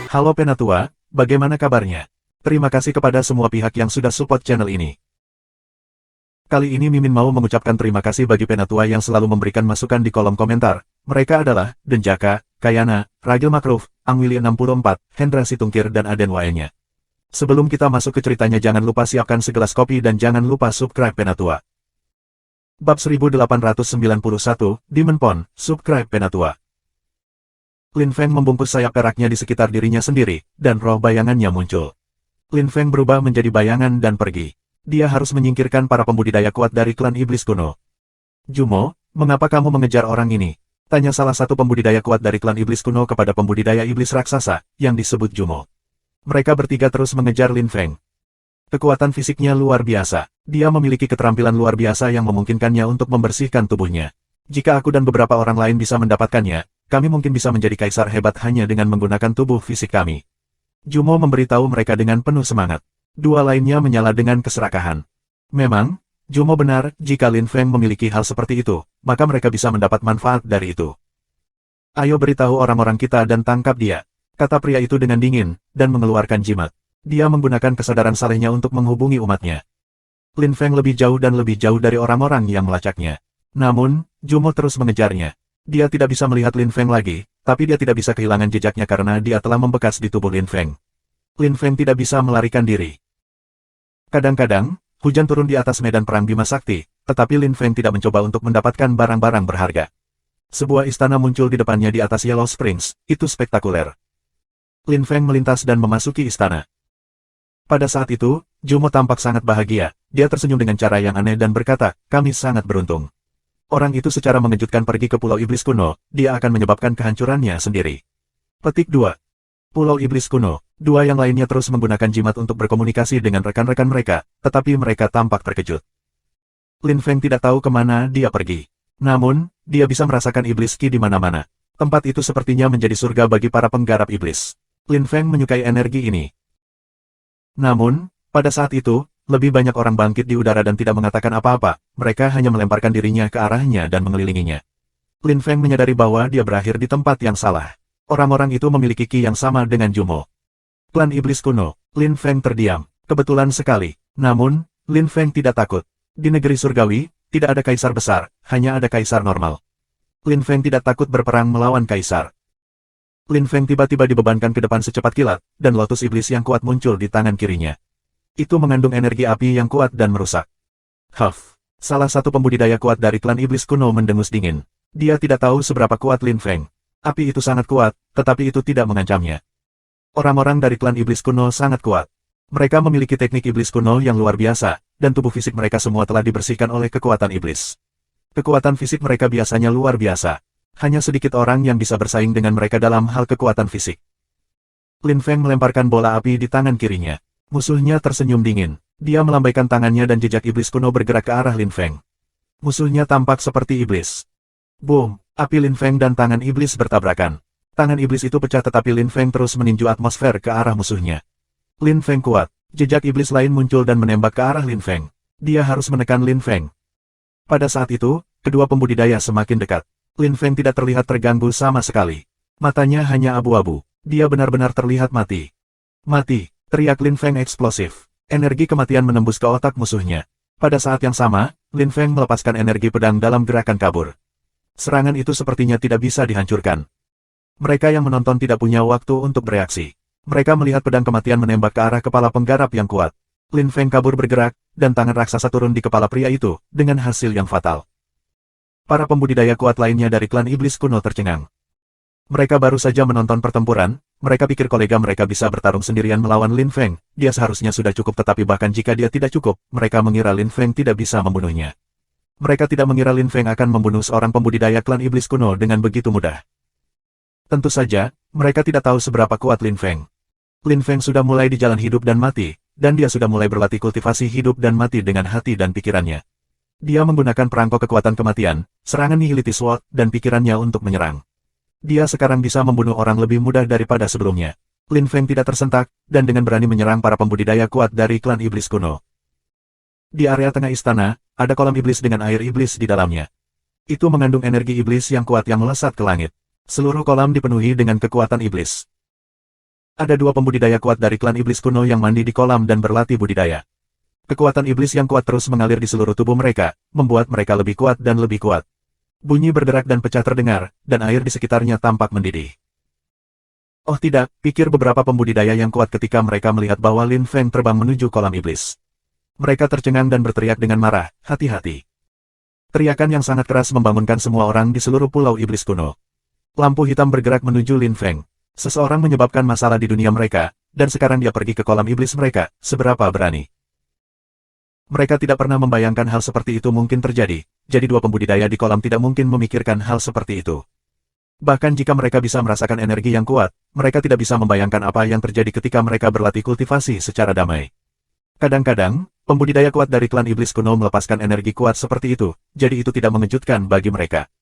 Halo Penatua, bagaimana kabarnya? Terima kasih kepada semua pihak yang sudah support channel ini. Kali ini Mimin mau mengucapkan terima kasih bagi Penatua yang selalu memberikan masukan di kolom komentar. Mereka adalah Denjaka, Kayana, Ragil Makruf, Angwili 64, Hendra Situngkir dan Aden Waenya. Sebelum kita masuk ke ceritanya jangan lupa siapkan segelas kopi dan jangan lupa subscribe Penatua. Bab 1891, Demon Pond, subscribe Penatua. Lin Feng membungkus sayap peraknya di sekitar dirinya sendiri, dan roh bayangannya muncul. Lin Feng berubah menjadi bayangan dan pergi. Dia harus menyingkirkan para pembudidaya kuat dari klan iblis kuno. Jumo, mengapa kamu mengejar orang ini? Tanya salah satu pembudidaya kuat dari klan iblis kuno kepada pembudidaya iblis raksasa, yang disebut Jumo. Mereka bertiga terus mengejar Lin Feng. Kekuatan fisiknya luar biasa. Dia memiliki keterampilan luar biasa yang memungkinkannya untuk membersihkan tubuhnya. Jika aku dan beberapa orang lain bisa mendapatkannya, kami mungkin bisa menjadi kaisar hebat hanya dengan menggunakan tubuh fisik kami. Jumo memberitahu mereka dengan penuh semangat. Dua lainnya menyala dengan keserakahan. Memang, Jumo benar, jika Lin Feng memiliki hal seperti itu, maka mereka bisa mendapat manfaat dari itu. Ayo beritahu orang-orang kita dan tangkap dia, kata pria itu dengan dingin, dan mengeluarkan jimat. Dia menggunakan kesadaran salehnya untuk menghubungi umatnya. Lin Feng lebih jauh dan lebih jauh dari orang-orang yang melacaknya. Namun, Jumo terus mengejarnya. Dia tidak bisa melihat Lin Feng lagi, tapi dia tidak bisa kehilangan jejaknya karena dia telah membekas di tubuh Lin Feng. Lin Feng tidak bisa melarikan diri. Kadang-kadang, hujan turun di atas medan perang Bima Sakti, tetapi Lin Feng tidak mencoba untuk mendapatkan barang-barang berharga. Sebuah istana muncul di depannya di atas Yellow Springs, itu spektakuler. Lin Feng melintas dan memasuki istana. Pada saat itu, Jumo tampak sangat bahagia. Dia tersenyum dengan cara yang aneh dan berkata, kami sangat beruntung. Orang itu secara mengejutkan pergi ke Pulau Iblis Kuno, dia akan menyebabkan kehancurannya sendiri. Petik 2. Pulau Iblis Kuno. Dua yang lainnya terus menggunakan jimat untuk berkomunikasi dengan rekan-rekan mereka, tetapi mereka tampak terkejut. Lin Feng tidak tahu kemana dia pergi. Namun, dia bisa merasakan iblis ki di mana-mana. Tempat itu sepertinya menjadi surga bagi para penggarap iblis. Lin Feng menyukai energi ini. Namun, pada saat itu, lebih banyak orang bangkit di udara dan tidak mengatakan apa-apa, mereka hanya melemparkan dirinya ke arahnya dan mengelilinginya. Lin Feng menyadari bahwa dia berakhir di tempat yang salah. Orang-orang itu memiliki ki yang sama dengan Jumo. Klan Iblis Kuno, Lin Feng terdiam. Kebetulan sekali. Namun, Lin Feng tidak takut. Di negeri surgawi, tidak ada kaisar besar, hanya ada kaisar normal. Lin Feng tidak takut berperang melawan kaisar. Lin Feng tiba-tiba dibebankan ke depan secepat kilat, dan lotus iblis yang kuat muncul di tangan kirinya. Itu mengandung energi api yang kuat dan merusak. Huff, salah satu pembudidaya kuat dari klan iblis kuno mendengus dingin. Dia tidak tahu seberapa kuat Lin Feng. Api itu sangat kuat, tetapi itu tidak mengancamnya. Orang-orang dari klan iblis kuno sangat kuat. Mereka memiliki teknik iblis kuno yang luar biasa, dan tubuh fisik mereka semua telah dibersihkan oleh kekuatan iblis. Kekuatan fisik mereka biasanya luar biasa. Hanya sedikit orang yang bisa bersaing dengan mereka dalam hal kekuatan fisik. Lin Feng melemparkan bola api di tangan kirinya. Musuhnya tersenyum dingin. Dia melambaikan tangannya dan jejak iblis kuno bergerak ke arah Lin Feng. Musuhnya tampak seperti iblis. Boom! Api Lin Feng dan tangan iblis bertabrakan. Tangan iblis itu pecah tetapi Lin Feng terus meninju atmosfer ke arah musuhnya. Lin Feng kuat. Jejak iblis lain muncul dan menembak ke arah Lin Feng. Dia harus menekan Lin Feng. Pada saat itu, kedua pembudidaya semakin dekat. Lin Feng tidak terlihat terganggu sama sekali. Matanya hanya abu-abu. Dia benar-benar terlihat mati. Mati! Teriak Lin Feng eksplosif. Energi kematian menembus ke otak musuhnya. Pada saat yang sama, Lin Feng melepaskan energi pedang dalam gerakan kabur. Serangan itu sepertinya tidak bisa dihancurkan. Mereka yang menonton tidak punya waktu untuk bereaksi. Mereka melihat pedang kematian menembak ke arah kepala penggarap yang kuat. Lin Feng kabur bergerak, dan tangan raksasa turun di kepala pria itu, dengan hasil yang fatal. Para pembudidaya kuat lainnya dari klan iblis kuno tercengang. Mereka baru saja menonton pertempuran, mereka pikir kolega mereka bisa bertarung sendirian melawan Lin Feng, dia seharusnya sudah cukup tetapi bahkan jika dia tidak cukup, mereka mengira Lin Feng tidak bisa membunuhnya. Mereka tidak mengira Lin Feng akan membunuh seorang pembudidaya klan iblis kuno dengan begitu mudah. Tentu saja, mereka tidak tahu seberapa kuat Lin Feng. Lin Feng sudah mulai di jalan hidup dan mati, dan dia sudah mulai berlatih kultivasi hidup dan mati dengan hati dan pikirannya. Dia menggunakan perangko kekuatan kematian, serangan Nihility Sword, dan pikirannya untuk menyerang. Dia sekarang bisa membunuh orang lebih mudah daripada sebelumnya. Lin Feng tidak tersentak, dan dengan berani menyerang para pembudidaya kuat dari klan iblis kuno. Di area tengah istana, ada kolam iblis dengan air iblis di dalamnya. Itu mengandung energi iblis yang kuat yang melesat ke langit. Seluruh kolam dipenuhi dengan kekuatan iblis. Ada dua pembudidaya kuat dari klan iblis kuno yang mandi di kolam dan berlatih budidaya. Kekuatan iblis yang kuat terus mengalir di seluruh tubuh mereka, membuat mereka lebih kuat dan lebih kuat. Bunyi berderak dan pecah terdengar, dan air di sekitarnya tampak mendidih. Oh tidak, pikir beberapa pembudidaya yang kuat ketika mereka melihat bahwa Lin Feng terbang menuju kolam iblis. Mereka tercengang dan berteriak dengan marah, hati-hati. Teriakan yang sangat keras membangunkan semua orang di seluruh pulau iblis kuno. Lampu hitam bergerak menuju Lin Feng. Seseorang menyebabkan masalah di dunia mereka, dan sekarang dia pergi ke kolam iblis mereka, seberapa berani. Mereka tidak pernah membayangkan hal seperti itu mungkin terjadi, jadi dua pembudidaya di kolam tidak mungkin memikirkan hal seperti itu. Bahkan jika mereka bisa merasakan energi yang kuat, mereka tidak bisa membayangkan apa yang terjadi ketika mereka berlatih kultivasi secara damai. Kadang-kadang, pembudidaya kuat dari klan iblis kuno melepaskan energi kuat seperti itu, jadi itu tidak mengejutkan bagi mereka.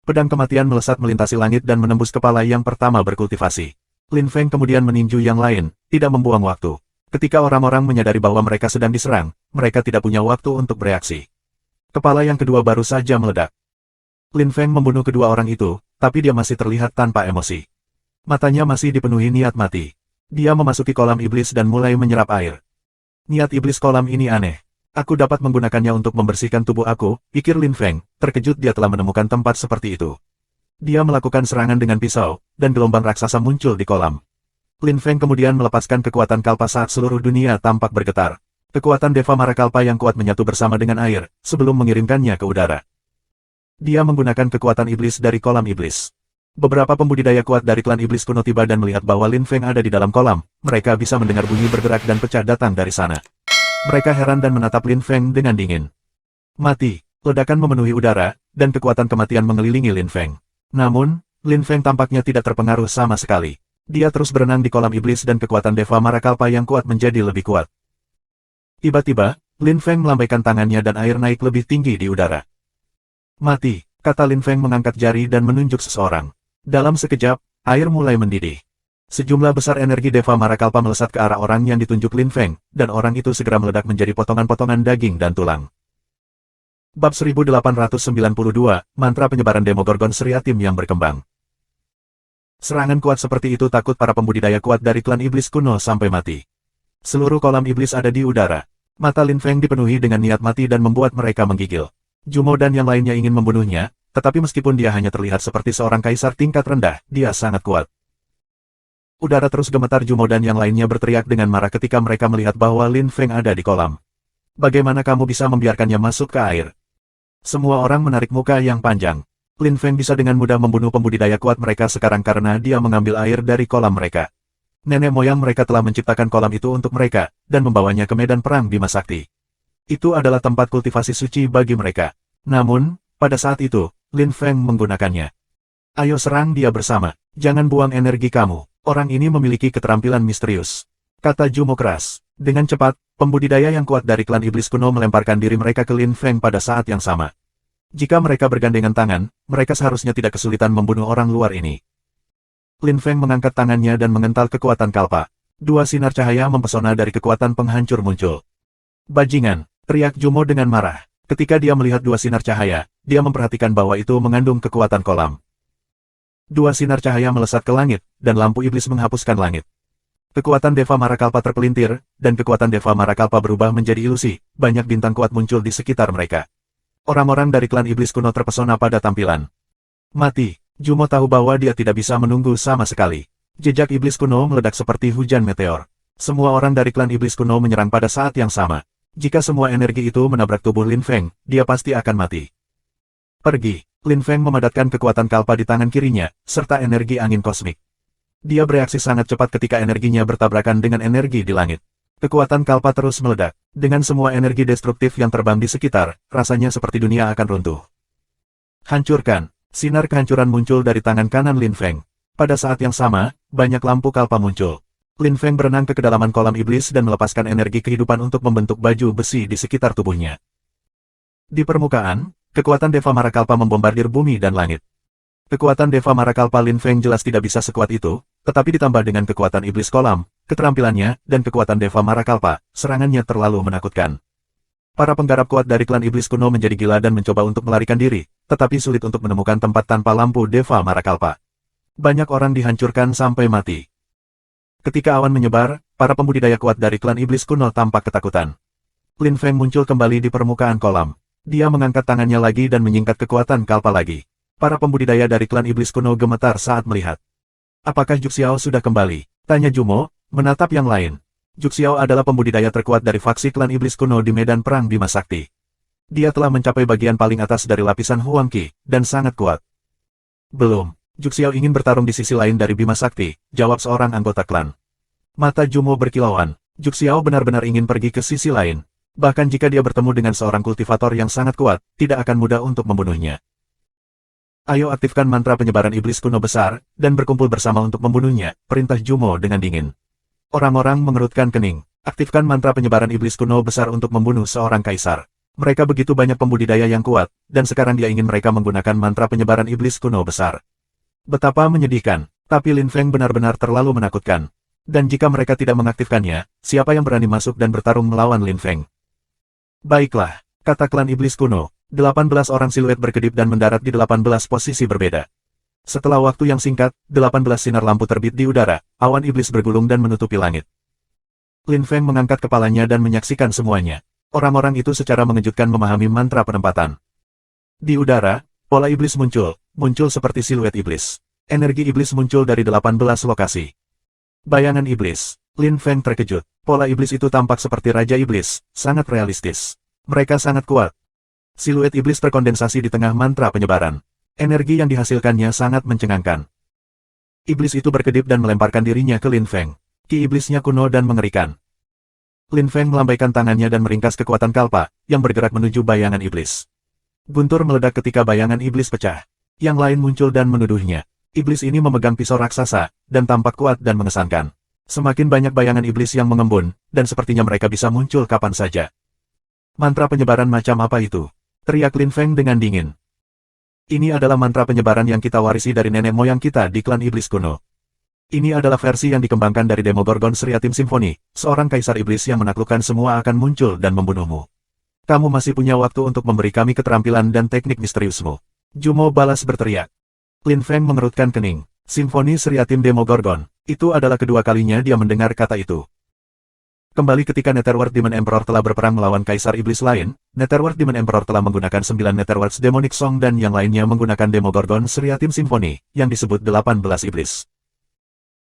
Pedang kematian melesat melintasi langit dan menembus kepala yang pertama berkultivasi. Lin Feng kemudian meninju yang lain, tidak membuang waktu. Ketika orang-orang menyadari bahwa mereka sedang diserang, mereka tidak punya waktu untuk bereaksi. Kepala yang kedua baru saja meledak. Lin Feng membunuh kedua orang itu, tapi dia masih terlihat tanpa emosi. Matanya masih dipenuhi niat mati. Dia memasuki kolam iblis dan mulai menyerap air. Niat iblis kolam ini aneh. Aku dapat menggunakannya untuk membersihkan tubuh aku, pikir Lin Feng, terkejut dia telah menemukan tempat seperti itu. Dia melakukan serangan dengan pisau, dan gelombang raksasa muncul di kolam. Lin Feng kemudian melepaskan kekuatan kalpa saat seluruh dunia tampak bergetar. Kekuatan Deva Marakalpa yang kuat menyatu bersama dengan air, sebelum mengirimkannya ke udara. Dia menggunakan kekuatan iblis dari kolam iblis. Beberapa pembudidaya kuat dari klan iblis kuno tiba dan melihat bahwa Lin Feng ada di dalam kolam, mereka bisa mendengar bunyi bergerak dan pecah datang dari sana. Mereka heran dan menatap Lin Feng dengan dingin. Mati, ledakan memenuhi udara, dan kekuatan kematian mengelilingi Lin Feng. Namun, Lin Feng tampaknya tidak terpengaruh sama sekali. Dia terus berenang di kolam iblis dan kekuatan Deva Marakalpa yang kuat menjadi lebih kuat. Tiba-tiba, Lin Feng melambaikan tangannya dan air naik lebih tinggi di udara. Mati, kata Lin Feng mengangkat jari dan menunjuk seseorang. Dalam sekejap, air mulai mendidih. Sejumlah besar energi Deva Marakalpa melesat ke arah orang yang ditunjuk Lin Feng, dan orang itu segera meledak menjadi potongan-potongan daging dan tulang. Bab 1892, Mantra Penyebaran Demogorgon Seriatim yang berkembang. Serangan kuat seperti itu takut para pembudidaya kuat dari klan iblis kuno sampai mati. Seluruh kolam iblis ada di udara. Mata Lin Feng dipenuhi dengan niat mati dan membuat mereka menggigil. Jumo dan yang lainnya ingin membunuhnya, tetapi meskipun dia hanya terlihat seperti seorang kaisar tingkat rendah, dia sangat kuat. Udara terus gemetar. Jumo dan yang lainnya berteriak dengan marah ketika mereka melihat bahwa Lin Feng ada di kolam. Bagaimana kamu bisa membiarkannya masuk ke air? Semua orang menarik muka yang panjang. Lin Feng bisa dengan mudah membunuh pembudidaya kuat mereka sekarang karena dia mengambil air dari kolam mereka. Nenek moyang mereka telah menciptakan kolam itu untuk mereka, dan membawanya ke medan perang Bima Sakti. Itu adalah tempat kultivasi suci bagi mereka. Namun, pada saat itu, Lin Feng menggunakannya. Ayo serang dia bersama, jangan buang energi kamu. Orang ini memiliki keterampilan misterius, kata Jumo keras. Dengan cepat, pembudidaya yang kuat dari klan iblis kuno melemparkan diri mereka ke Lin Feng pada saat yang sama. Jika mereka bergandengan tangan, mereka seharusnya tidak kesulitan membunuh orang luar ini. Lin Feng mengangkat tangannya dan mengental kekuatan kalpa. Dua sinar cahaya mempesona dari kekuatan penghancur muncul. Bajingan, teriak Jumo dengan marah. Ketika dia melihat dua sinar cahaya, dia memperhatikan bahwa itu mengandung kekuatan kolam. Dua sinar cahaya melesat ke langit, dan lampu iblis menghapuskan langit. Kekuatan Deva Marakalpa terpelintir, dan kekuatan Deva Marakalpa berubah menjadi ilusi. Banyak bintang kuat muncul di sekitar mereka. Orang-orang dari klan iblis kuno terpesona pada tampilan. Mati, Jumo tahu bahwa dia tidak bisa menunggu sama sekali. Jejak iblis kuno meledak seperti hujan meteor. Semua orang dari klan iblis kuno menyerang pada saat yang sama. Jika semua energi itu menabrak tubuh Lin Feng, dia pasti akan mati. Pergi. Lin Feng memadatkan kekuatan kalpa di tangan kirinya, serta energi angin kosmik. Dia bereaksi sangat cepat ketika energinya bertabrakan dengan energi di langit. Kekuatan kalpa terus meledak. Dengan semua energi destruktif yang terbang di sekitar, rasanya seperti dunia akan runtuh. Hancurkan. Sinar kehancuran muncul dari tangan kanan Lin Feng. Pada saat yang sama, banyak lampu kalpa muncul. Lin Feng berenang ke kedalaman kolam iblis dan melepaskan energi kehidupan untuk membentuk baju besi di sekitar tubuhnya. Di permukaan, kekuatan Deva Marakalpa membombardir bumi dan langit. Kekuatan Deva Marakalpa Lin Feng jelas tidak bisa sekuat itu, tetapi ditambah dengan kekuatan iblis kolam, keterampilannya, dan kekuatan Deva Marakalpa, serangannya terlalu menakutkan. Para penggarap kuat dari klan iblis kuno menjadi gila dan mencoba untuk melarikan diri, tetapi sulit untuk menemukan tempat tanpa lampu Deva Marakalpa. Banyak orang dihancurkan sampai mati. Ketika awan menyebar, para pembudidaya kuat dari klan iblis kuno tampak ketakutan. Lin Feng muncul kembali di permukaan kolam. Dia mengangkat tangannya lagi dan menyingkat kekuatan kalpa lagi. Para pembudidaya dari klan iblis kuno gemetar saat melihat. Apakah Juk Xiao sudah kembali? Tanya Jumo, menatap yang lain. Juk Xiao adalah pembudidaya terkuat dari faksi klan iblis kuno di medan perang Bima Sakti. Dia telah mencapai bagian paling atas dari lapisan Huang Qi, dan sangat kuat. Belum. Juk Xiao ingin bertarung di sisi lain dari Bima Sakti, jawab seorang anggota klan. Mata Jumo berkilauan. Juk Xiao benar-benar ingin pergi ke sisi lain. Bahkan jika dia bertemu dengan seorang kultivator yang sangat kuat, tidak akan mudah untuk membunuhnya. Ayo aktifkan mantra penyebaran iblis kuno besar, dan berkumpul bersama untuk membunuhnya, perintah Jumo dengan dingin. Orang-orang mengerutkan kening. Aktifkan mantra penyebaran iblis kuno besar untuk membunuh seorang kaisar. Mereka begitu banyak pembudidaya yang kuat, dan sekarang dia ingin mereka menggunakan mantra penyebaran iblis kuno besar. Betapa menyedihkan, tapi Lin Feng benar-benar terlalu menakutkan. Dan jika mereka tidak mengaktifkannya, siapa yang berani masuk dan bertarung melawan Lin Feng? Baiklah, kata klan iblis kuno, 18 orang siluet berkedip dan mendarat di 18 posisi berbeda. Setelah waktu yang singkat, 18 sinar lampu terbit di udara, awan iblis bergulung dan menutupi langit. Lin Feng mengangkat kepalanya dan menyaksikan semuanya. Orang-orang itu secara mengejutkan memahami mantra penempatan. Di udara, pola iblis muncul seperti siluet iblis. Energi iblis muncul dari 18 lokasi. Bayangan iblis. Lin Feng terkejut. Pola iblis itu tampak seperti Raja Iblis, sangat realistis. Mereka sangat kuat. Siluet iblis terkondensasi di tengah mantra penyebaran. Energi yang dihasilkannya sangat mencengangkan. Iblis itu berkedip dan melemparkan dirinya ke Lin Feng. Ki iblisnya kuno dan mengerikan. Lin Feng melambaikan tangannya dan meringkas kekuatan kalpa, yang bergerak menuju bayangan iblis. Guntur meledak ketika bayangan iblis pecah. Yang lain muncul dan menuduhnya. Iblis ini memegang pisau raksasa, dan tampak kuat dan mengesankan. Semakin banyak bayangan iblis yang mengembun, dan sepertinya mereka bisa muncul kapan saja. Mantra penyebaran macam apa itu? Teriak Lin Feng dengan dingin. Ini adalah mantra penyebaran yang kita warisi dari nenek moyang kita di klan iblis kuno. Ini adalah versi yang dikembangkan dari Demogorgon Seriatim Simfoni, seorang kaisar iblis yang menaklukkan semua akan muncul dan membunuhmu. Kamu masih punya waktu untuk memberi kami keterampilan dan teknik misteriusmu. Jumo balas berteriak. Lin Feng mengerutkan kening. Simfoni Seriatim Demogorgon. Itu adalah kedua kalinya dia mendengar kata itu. Kembali ketika Netherworld Demon Emperor telah berperang melawan kaisar iblis lain, Netherworld Demon Emperor telah menggunakan 9 Netherworlds Demonic Song dan yang lainnya menggunakan Demogorgon Seriatim Simfoni, yang disebut 18 iblis.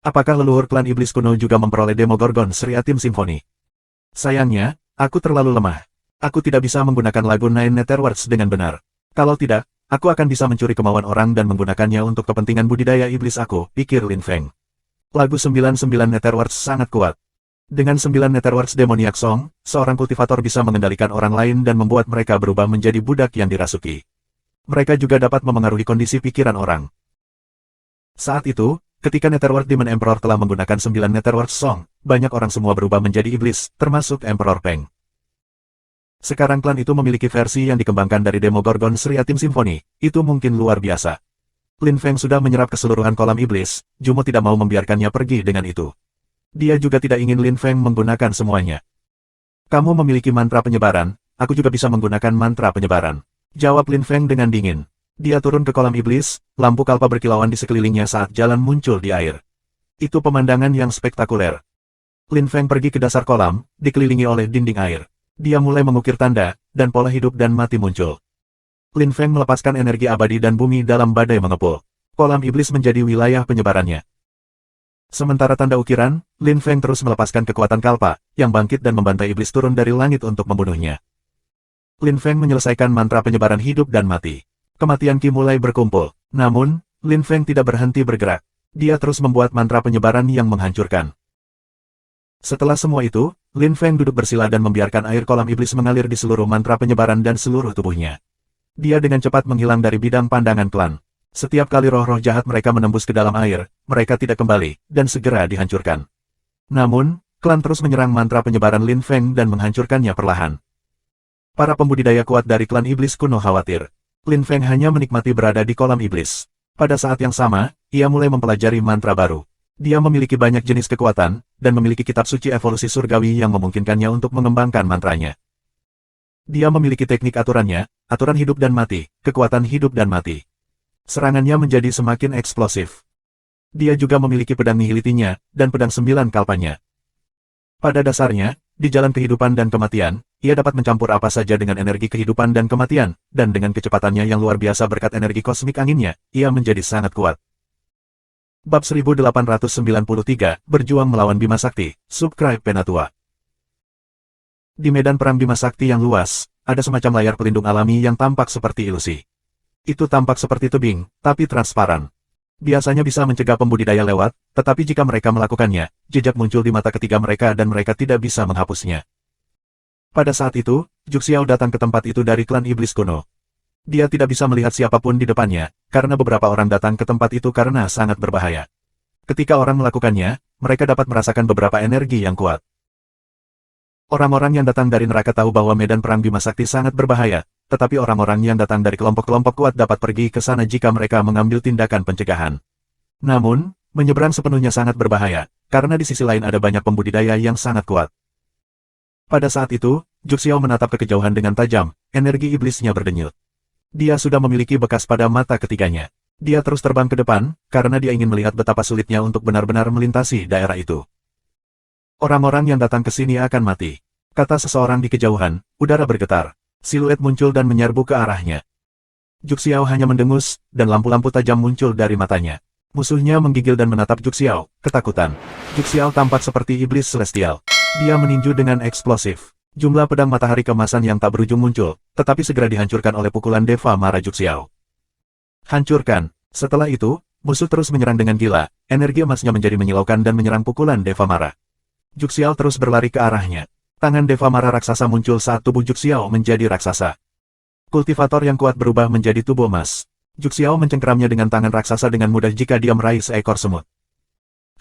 Apakah leluhur klan iblis kuno juga memperoleh Demogorgon Seriatim Simfoni? Sayangnya, aku terlalu lemah. Aku tidak bisa menggunakan lagu Nine Netherworlds dengan benar. Kalau tidak, aku akan bisa mencuri kemauan orang dan menggunakannya untuk kepentingan budidaya iblis aku, pikir Lin Feng. Lagu 99 Netherworlds sangat kuat. Dengan 9 Netherworlds Demoniac Song, seorang kultivator bisa mengendalikan orang lain dan membuat mereka berubah menjadi budak yang dirasuki. Mereka juga dapat memengaruhi kondisi pikiran orang. Saat itu, ketika Netherworld Demon Emperor telah menggunakan 9 Netherworlds Song, banyak orang semua berubah menjadi iblis, termasuk Emperor Peng. Sekarang klan itu memiliki versi yang dikembangkan dari Demogorgon Seriatim Simfoni, itu mungkin luar biasa. Lin Feng sudah menyerap keseluruhan kolam iblis, Jumo tidak mau membiarkannya pergi dengan itu. Dia juga tidak ingin Lin Feng menggunakan semuanya. Kamu memiliki mantra penyebaran, aku juga bisa menggunakan mantra penyebaran. Jawab Lin Feng dengan dingin. Dia turun ke kolam iblis, lampu kalpa berkilauan di sekelilingnya saat jalan muncul di air. Itu pemandangan yang spektakuler. Lin Feng pergi ke dasar kolam, dikelilingi oleh dinding air. Dia mulai mengukir tanda, dan pola hidup dan mati muncul. Lin Feng melepaskan energi abadi dan bumi dalam badai mengepul. Kolam iblis menjadi wilayah penyebarannya. Sementara tanda ukiran, Lin Feng terus melepaskan kekuatan kalpa, yang bangkit dan membantai iblis turun dari langit untuk membunuhnya. Lin Feng menyelesaikan mantra penyebaran hidup dan mati. Kematian Qi mulai berkumpul. Namun, Lin Feng tidak berhenti bergerak. Dia terus membuat mantra penyebaran yang menghancurkan. Setelah semua itu, Lin Feng duduk bersila dan membiarkan air kolam iblis mengalir di seluruh mantra penyebaran dan seluruh tubuhnya. Dia dengan cepat menghilang dari bidang pandangan klan. Setiap kali roh-roh jahat mereka menembus ke dalam air, mereka tidak kembali, dan segera dihancurkan. Namun, klan terus menyerang mantra penyebaran Lin Feng dan menghancurkannya perlahan. Para pembudidaya kuat dari klan iblis kuno khawatir. Lin Feng hanya menikmati berada di kolam iblis. Pada saat yang sama, ia mulai mempelajari mantra baru. Dia memiliki banyak jenis kekuatan, dan memiliki kitab suci evolusi surgawi yang memungkinkannya untuk mengembangkan mantranya. Dia memiliki teknik aturannya, aturan hidup dan mati, kekuatan hidup dan mati. Serangannya menjadi semakin eksplosif. Dia juga memiliki pedang nihilitinya, dan pedang 9 kalpanya. Pada dasarnya, di jalan kehidupan dan kematian, ia dapat mencampur apa saja dengan energi kehidupan dan kematian, dan dengan kecepatannya yang luar biasa berkat energi kosmik anginnya, ia menjadi sangat kuat. Bab 1893, Berjuang Melawan Bima Sakti, Subscribe Penatua. Di medan perang Bima Sakti yang luas, ada semacam layar pelindung alami yang tampak seperti ilusi. Itu tampak seperti tebing, tapi transparan. Biasanya bisa mencegah pembudidaya lewat, tetapi jika mereka melakukannya, jejak muncul di mata ketiga mereka dan mereka tidak bisa menghapusnya. Pada saat itu, Juxiao datang ke tempat itu dari klan iblis kuno. Dia tidak bisa melihat siapapun di depannya, karena beberapa orang datang ke tempat itu karena sangat berbahaya. Ketika orang melakukannya, mereka dapat merasakan beberapa energi yang kuat. Orang-orang yang datang dari neraka tahu bahwa medan perang Bima Sakti sangat berbahaya, tetapi orang-orang yang datang dari kelompok-kelompok kuat dapat pergi ke sana jika mereka mengambil tindakan pencegahan. Namun, menyeberang sepenuhnya sangat berbahaya, karena di sisi lain ada banyak pembudidaya yang sangat kuat. Pada saat itu, Juxiao menatap ke kejauhan dengan tajam, energi iblisnya berdenyut. Dia sudah memiliki bekas pada mata ketiganya. Dia terus terbang ke depan, karena dia ingin melihat betapa sulitnya untuk benar-benar melintasi daerah itu. Orang-orang yang datang ke sini akan mati, kata seseorang di kejauhan. Udara bergetar. Siluet muncul dan menyerbu ke arahnya. Juxiao hanya mendengus, dan lampu-lampu tajam muncul dari matanya. Musuhnya menggigil dan menatap Juxiao, ketakutan. Juxiao tampak seperti iblis celestial. Dia meninju dengan eksplosif. Jumlah pedang matahari kemasan yang tak berujung muncul, tetapi segera dihancurkan oleh pukulan Deva Mara Juxiao. Hancurkan. Setelah itu, musuh terus menyerang dengan gila, energi emasnya menjadi menyilaukan dan menyerang pukulan Deva Mara. Juxiao terus berlari ke arahnya. Tangan Deva Mara raksasa muncul saat tubuh Juxiao menjadi raksasa. Kultivator yang kuat berubah menjadi tubuh emas. Juxiao mencengkeramnya dengan tangan raksasa dengan mudah jika dia meraih seekor semut.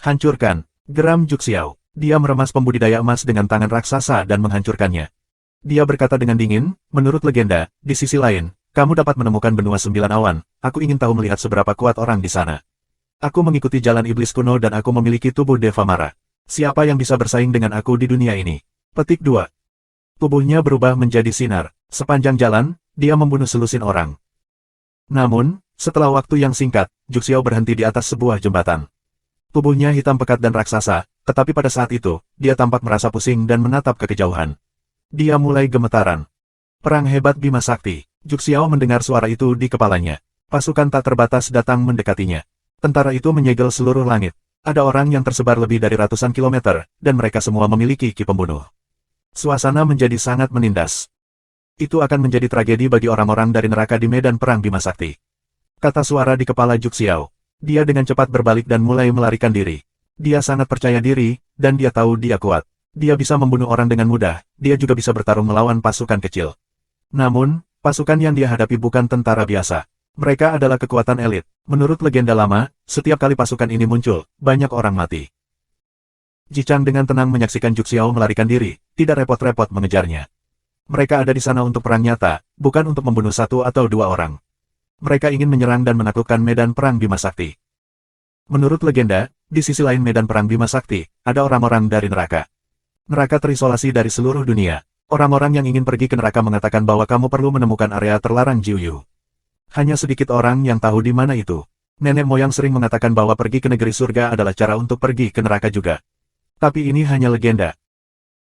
Hancurkan. Geram Juxiao. Dia meremas pembudidaya emas dengan tangan raksasa dan menghancurkannya. Dia berkata dengan dingin, menurut legenda, di sisi lain, kamu dapat menemukan benua 9 awan. Aku ingin tahu melihat seberapa kuat orang di sana. Aku mengikuti jalan iblis kuno dan aku memiliki tubuh Deva Mara. Siapa yang bisa bersaing dengan aku di dunia ini? Petik 2. Tubuhnya berubah menjadi sinar. Sepanjang jalan, dia membunuh selusin orang. Namun, setelah waktu yang singkat, Juxiao berhenti di atas sebuah jembatan. Tubuhnya hitam pekat dan raksasa, tetapi pada saat itu, dia tampak merasa pusing dan menatap ke kejauhan. Dia mulai gemetaran. Perang hebat Bima Sakti. Juxiao mendengar suara itu di kepalanya. Pasukan tak terbatas datang mendekatinya. Tentara itu menyegel seluruh langit. Ada orang yang tersebar lebih dari ratusan kilometer, dan mereka semua memiliki ki pembunuh. Suasana menjadi sangat menindas. Itu akan menjadi tragedi bagi orang-orang dari neraka di medan perang Bima Sakti. Kata suara di kepala Juxiao. Dia dengan cepat berbalik dan mulai melarikan diri. Dia sangat percaya diri, dan dia tahu dia kuat. Dia bisa membunuh orang dengan mudah, dia juga bisa bertarung melawan pasukan kecil. Namun, pasukan yang dia hadapi bukan tentara biasa. Mereka adalah kekuatan elit. Menurut legenda lama, setiap kali pasukan ini muncul, banyak orang mati. Jichang dengan tenang menyaksikan Juxiao melarikan diri, tidak repot-repot mengejarnya. Mereka ada di sana untuk perang nyata, bukan untuk membunuh satu atau dua orang. Mereka ingin menyerang dan menaklukkan medan perang Bima Sakti. Menurut legenda, di sisi lain medan perang Bima Sakti, ada orang-orang dari neraka. Neraka terisolasi dari seluruh dunia. Orang-orang yang ingin pergi ke neraka mengatakan bahwa kamu perlu menemukan area terlarang Jiuyu. Hanya sedikit orang yang tahu di mana itu. Nenek moyang sering mengatakan bahwa pergi ke negeri surga adalah cara untuk pergi ke neraka juga. Tapi ini hanya legenda.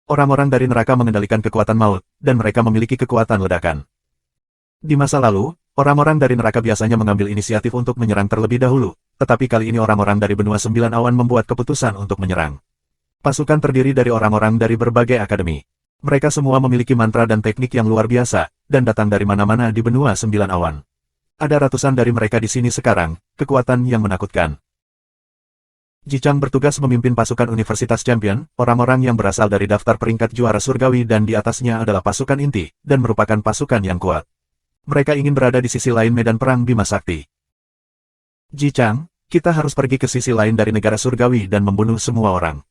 Orang-orang dari neraka mengendalikan kekuatan maut, dan mereka memiliki kekuatan ledakan. Di masa lalu, orang-orang dari neraka biasanya mengambil inisiatif untuk menyerang terlebih dahulu, tetapi kali ini orang-orang dari benua 9 awan membuat keputusan untuk menyerang. Pasukan terdiri dari orang-orang dari berbagai akademi. Mereka semua memiliki mantra dan teknik yang luar biasa, dan datang dari mana-mana di benua 9 awan. Ada ratusan dari mereka di sini sekarang, kekuatan yang menakutkan. Jichang bertugas memimpin pasukan Universitas Champion, orang-orang yang berasal dari daftar peringkat juara surgawi dan di atasnya adalah pasukan inti, dan merupakan pasukan yang kuat. Mereka ingin berada di sisi lain medan perang Bima Sakti. Jichang, kita harus pergi ke sisi lain dari negara surgawi dan membunuh semua orang.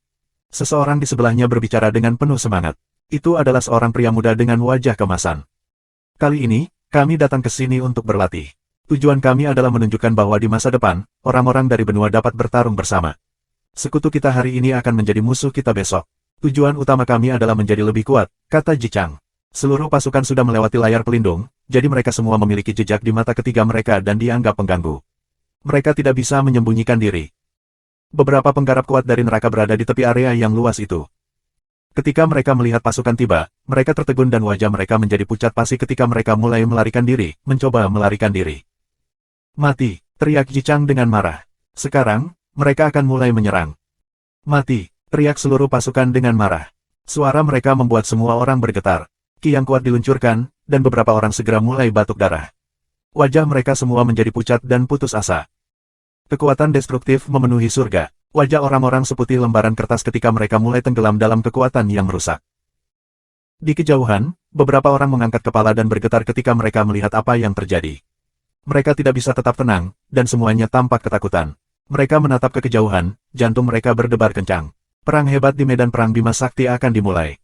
Seseorang di sebelahnya berbicara dengan penuh semangat. Itu adalah seorang pria muda dengan wajah kemasan. Kali ini, kami datang ke sini untuk berlatih. Tujuan kami adalah menunjukkan bahwa di masa depan, orang-orang dari benua dapat bertarung bersama. Sekutu kita hari ini akan menjadi musuh kita besok. Tujuan utama kami adalah menjadi lebih kuat, kata Jichang. Seluruh pasukan sudah melewati layar pelindung, jadi mereka semua memiliki jejak di mata ketiga mereka dan dianggap pengganggu. Mereka tidak bisa menyembunyikan diri. Beberapa penggarap kuat dari neraka berada di tepi area yang luas itu. Ketika mereka melihat pasukan tiba, mereka tertegun dan wajah mereka menjadi pucat pasi ketika mereka mulai melarikan diri, mencoba melarikan diri. Mati, teriak Ji Chang dengan marah. Sekarang, mereka akan mulai menyerang. Mati, teriak seluruh pasukan dengan marah. Suara mereka membuat semua orang bergetar. Ki yang kuat diluncurkan, dan beberapa orang segera mulai batuk darah. Wajah mereka semua menjadi pucat dan putus asa. Kekuatan destruktif memenuhi surga. Wajah orang-orang seputih lembaran kertas ketika mereka mulai tenggelam dalam kekuatan yang merusak. Di kejauhan, beberapa orang mengangkat kepala dan bergetar ketika mereka melihat apa yang terjadi. Mereka tidak bisa tetap tenang, dan semuanya tampak ketakutan. Mereka menatap ke kejauhan, jantung mereka berdebar kencang. Perang hebat di medan perang Bima Sakti akan dimulai.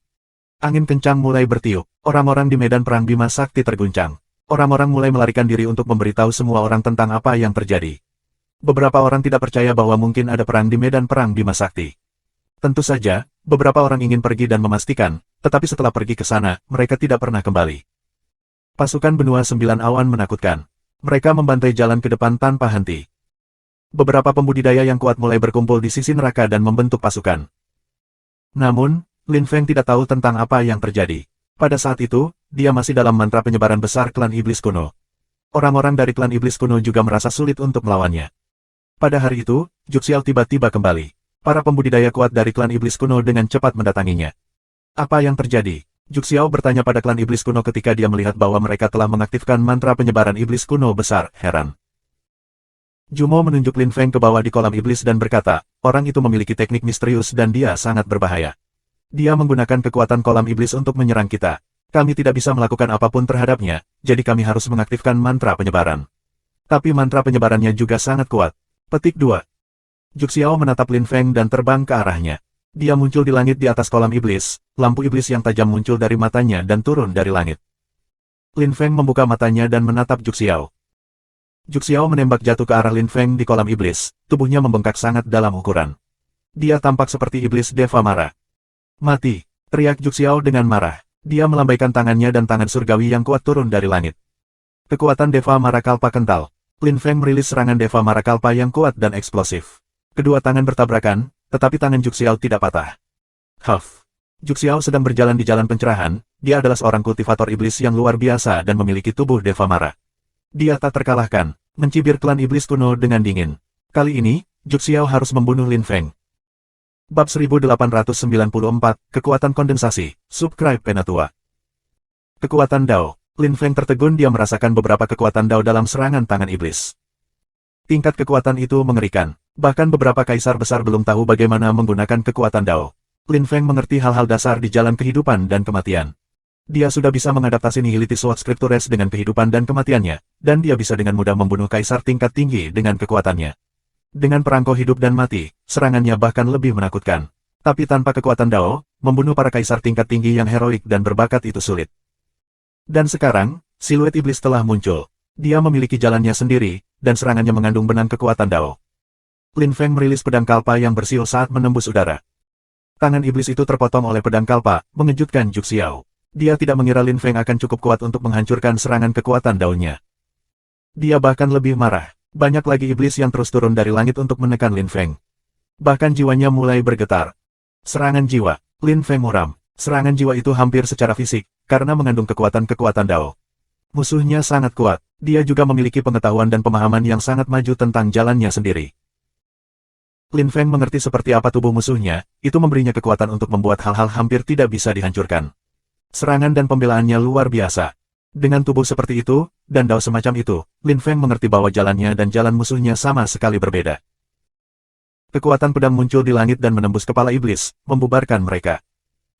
Angin kencang mulai bertiup, orang-orang di medan perang Bima Sakti terguncang. Orang-orang mulai melarikan diri untuk memberitahu semua orang tentang apa yang terjadi. Beberapa orang tidak percaya bahwa mungkin ada perang di medan perang Bima Sakti. Tentu saja, beberapa orang ingin pergi dan memastikan, tetapi setelah pergi ke sana, mereka tidak pernah kembali. Pasukan benua 9 awan menakutkan. Mereka membantai jalan ke depan tanpa henti. Beberapa pembudidaya yang kuat mulai berkumpul di sisi neraka dan membentuk pasukan. Namun, Lin Feng tidak tahu tentang apa yang terjadi. Pada saat itu, dia masih dalam mantra penyebaran besar klan iblis kuno. Orang-orang dari klan iblis kuno juga merasa sulit untuk melawannya. Pada hari itu, Juxiao tiba-tiba kembali. Para pembudidaya kuat dari klan iblis kuno dengan cepat mendatanginya. Apa yang terjadi? Juxiao bertanya pada klan iblis kuno ketika dia melihat bahwa mereka telah mengaktifkan mantra penyebaran iblis kuno besar, heran. Jumo menunjuk Lin Feng ke bawah di kolam iblis dan berkata, orang itu memiliki teknik misterius dan dia sangat berbahaya. Dia menggunakan kekuatan kolam iblis untuk menyerang kita. Kami tidak bisa melakukan apapun terhadapnya, jadi kami harus mengaktifkan mantra penyebaran. Tapi mantra penyebarannya juga sangat kuat. Petik 2. Juxiao menatap Lin Feng dan terbang ke arahnya. Dia muncul di langit di atas kolam iblis, lampu iblis yang tajam muncul dari matanya dan turun dari langit. Lin Feng membuka matanya dan menatap Juxiao. Juxiao menembak jatuh ke arah Lin Feng di kolam iblis, tubuhnya membengkak sangat dalam ukuran. Dia tampak seperti iblis Deva Mara. Mati, teriak Juxiao dengan marah. Dia melambaikan tangannya dan tangan surgawi yang kuat turun dari langit. Kekuatan Deva Mara Kalpa kental. Lin Feng merilis serangan Deva Mara Kalpa yang kuat dan eksplosif. Kedua tangan bertabrakan, tetapi tangan Juxiao tidak patah. Huff. Juxiao sedang berjalan di jalan pencerahan, dia adalah seorang kultivator iblis yang luar biasa dan memiliki tubuh Deva Mara. Dia tak terkalahkan, mencibir klan iblis kuno dengan dingin. Kali ini, Juxiao harus membunuh Lin Feng. Bab 1894, Kekuatan Kondensasi, Subscribe Penatua. Kekuatan Dao. Lin Feng tertegun, dia merasakan beberapa kekuatan Dao dalam serangan tangan iblis. Tingkat kekuatan itu mengerikan. Bahkan beberapa kaisar besar belum tahu bagaimana menggunakan kekuatan Dao. Lin Feng mengerti hal-hal dasar di jalan kehidupan dan kematian. Dia sudah bisa mengadaptasi Nihility Sword Scriptures dengan kehidupan dan kematiannya, dan dia bisa dengan mudah membunuh kaisar tingkat tinggi dengan kekuatannya. Dengan perangko hidup dan mati, serangannya bahkan lebih menakutkan. Tapi tanpa kekuatan Dao, membunuh para kaisar tingkat tinggi yang heroik dan berbakat itu sulit. Dan sekarang, siluet iblis telah muncul. Dia memiliki jalannya sendiri, dan serangannya mengandung benang kekuatan Dao. Lin Feng merilis pedang kalpa yang bersiul saat menembus udara. Tangan iblis itu terpotong oleh pedang kalpa, mengejutkan Juxiao. Dia tidak mengira Lin Feng akan cukup kuat untuk menghancurkan serangan kekuatan Dao-nya. Dia bahkan lebih marah. Banyak lagi iblis yang terus turun dari langit untuk menekan Lin Feng. Bahkan jiwanya mulai bergetar. Serangan jiwa. Lin Feng muram. Serangan jiwa itu hampir secara fisik, karena mengandung kekuatan-kekuatan Dao. Musuhnya sangat kuat. Dia juga memiliki pengetahuan dan pemahaman yang sangat maju tentang jalannya sendiri. Lin Feng mengerti seperti apa tubuh musuhnya, itu memberinya kekuatan untuk membuat hal-hal hampir tidak bisa dihancurkan. Serangan dan pembelaannya luar biasa. Dengan tubuh seperti itu, dan Dao semacam itu, Lin Feng mengerti bahwa jalannya dan jalan musuhnya sama sekali berbeda. Kekuatan pedang muncul di langit dan menembus kepala iblis, membubarkan mereka.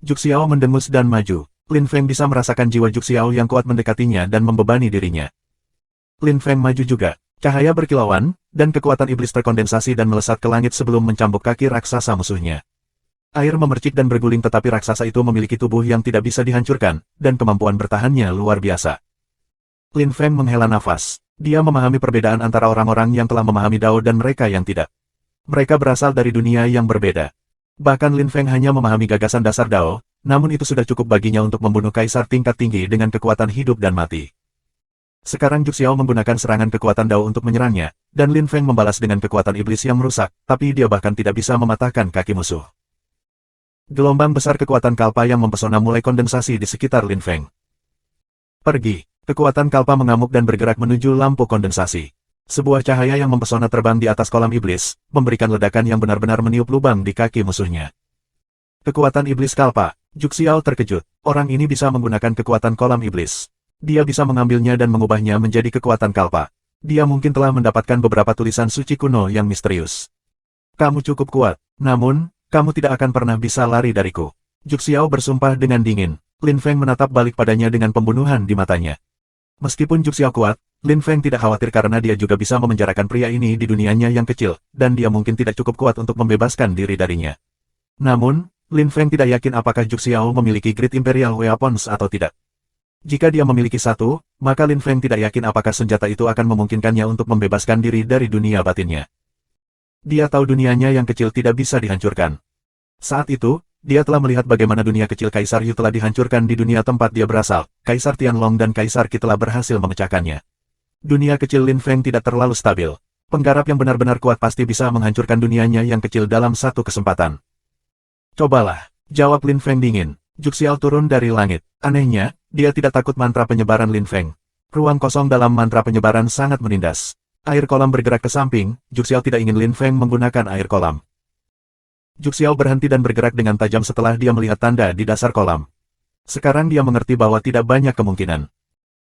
Juxiao mendengus dan maju. Lin Feng bisa merasakan jiwa Juxiao yang kuat mendekatinya dan membebani dirinya. Lin Feng maju juga. Cahaya berkilauan, dan kekuatan iblis terkondensasi dan melesat ke langit sebelum mencambuk kaki raksasa musuhnya. Air memercik dan berguling, tetapi raksasa itu memiliki tubuh yang tidak bisa dihancurkan, dan kemampuan bertahannya luar biasa. Lin Feng menghela nafas. Dia memahami perbedaan antara orang-orang yang telah memahami Dao dan mereka yang tidak. Mereka berasal dari dunia yang berbeda. Bahkan Lin Feng hanya memahami gagasan dasar Dao, namun itu sudah cukup baginya untuk membunuh kaisar tingkat tinggi dengan kekuatan hidup dan mati. Sekarang Juxiao menggunakan serangan kekuatan Dao untuk menyerangnya, dan Lin Feng membalas dengan kekuatan iblis yang merusak, tapi dia bahkan tidak bisa mematahkan kaki musuh. Gelombang besar kekuatan kalpa yang mempesona mulai kondensasi di sekitar Lin Feng. Pergi, kekuatan kalpa mengamuk dan bergerak menuju lampu kondensasi. Sebuah cahaya yang mempesona terbang di atas kolam iblis, memberikan ledakan yang benar-benar meniup lubang di kaki musuhnya. Kekuatan iblis kalpa, Juxiao terkejut, orang ini bisa menggunakan kekuatan kolam iblis. Dia bisa mengambilnya dan mengubahnya menjadi kekuatan kalpa. Dia mungkin telah mendapatkan beberapa tulisan suci kuno yang misterius. Kamu cukup kuat, namun, kamu tidak akan pernah bisa lari dariku. Juxiao bersumpah dengan dingin. Lin Feng menatap balik padanya dengan pembunuhan di matanya. Meskipun Juxiao kuat, Lin Feng tidak khawatir karena dia juga bisa memenjarakan pria ini di dunianya yang kecil, dan dia mungkin tidak cukup kuat untuk membebaskan diri darinya. Namun, Lin Feng tidak yakin apakah Juxiao memiliki Great Imperial Weapons atau tidak. Jika dia memiliki satu, maka Lin Feng tidak yakin apakah senjata itu akan memungkinkannya untuk membebaskan diri dari dunia batinnya. Dia tahu dunianya yang kecil tidak bisa dihancurkan. Saat itu, dia telah melihat bagaimana dunia kecil Kaisar Yu telah dihancurkan di dunia tempat dia berasal. Kaisar Tianlong dan Kaisar Qi telah berhasil memecahkannya. Dunia kecil Lin Feng tidak terlalu stabil. Penggarap yang benar-benar kuat pasti bisa menghancurkan dunianya yang kecil dalam satu kesempatan. Cobalah, jawab Lin Feng dingin. Juxiao turun dari langit. Anehnya, dia tidak takut mantra penyebaran Lin Feng. Ruang kosong dalam mantra penyebaran sangat menindas. Air kolam bergerak ke samping, Juxiao tidak ingin Lin Feng menggunakan air kolam. Juxiao berhenti dan bergerak dengan tajam setelah dia melihat tanda di dasar kolam. Sekarang dia mengerti bahwa tidak banyak kemungkinan.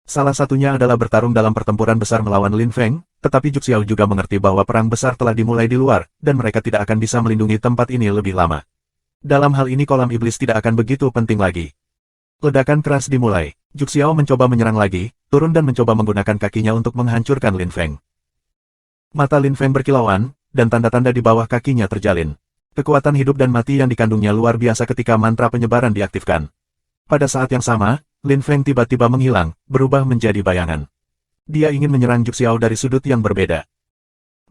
Salah satunya adalah bertarung dalam pertempuran besar melawan Lin Feng, tetapi Juxiao juga mengerti bahwa perang besar telah dimulai di luar, dan mereka tidak akan bisa melindungi tempat ini lebih lama. Dalam hal ini kolam iblis tidak akan begitu penting lagi. Ledakan keras dimulai. Juxiao mencoba menyerang lagi, turun dan mencoba menggunakan kakinya untuk menghancurkan Lin Feng. Mata Lin Feng berkilauan, dan tanda-tanda di bawah kakinya terjalin. Kekuatan hidup dan mati yang dikandungnya luar biasa ketika mantra penyebaran diaktifkan. Pada saat yang sama, Lin Feng tiba-tiba menghilang, berubah menjadi bayangan. Dia ingin menyerang Juxiao dari sudut yang berbeda.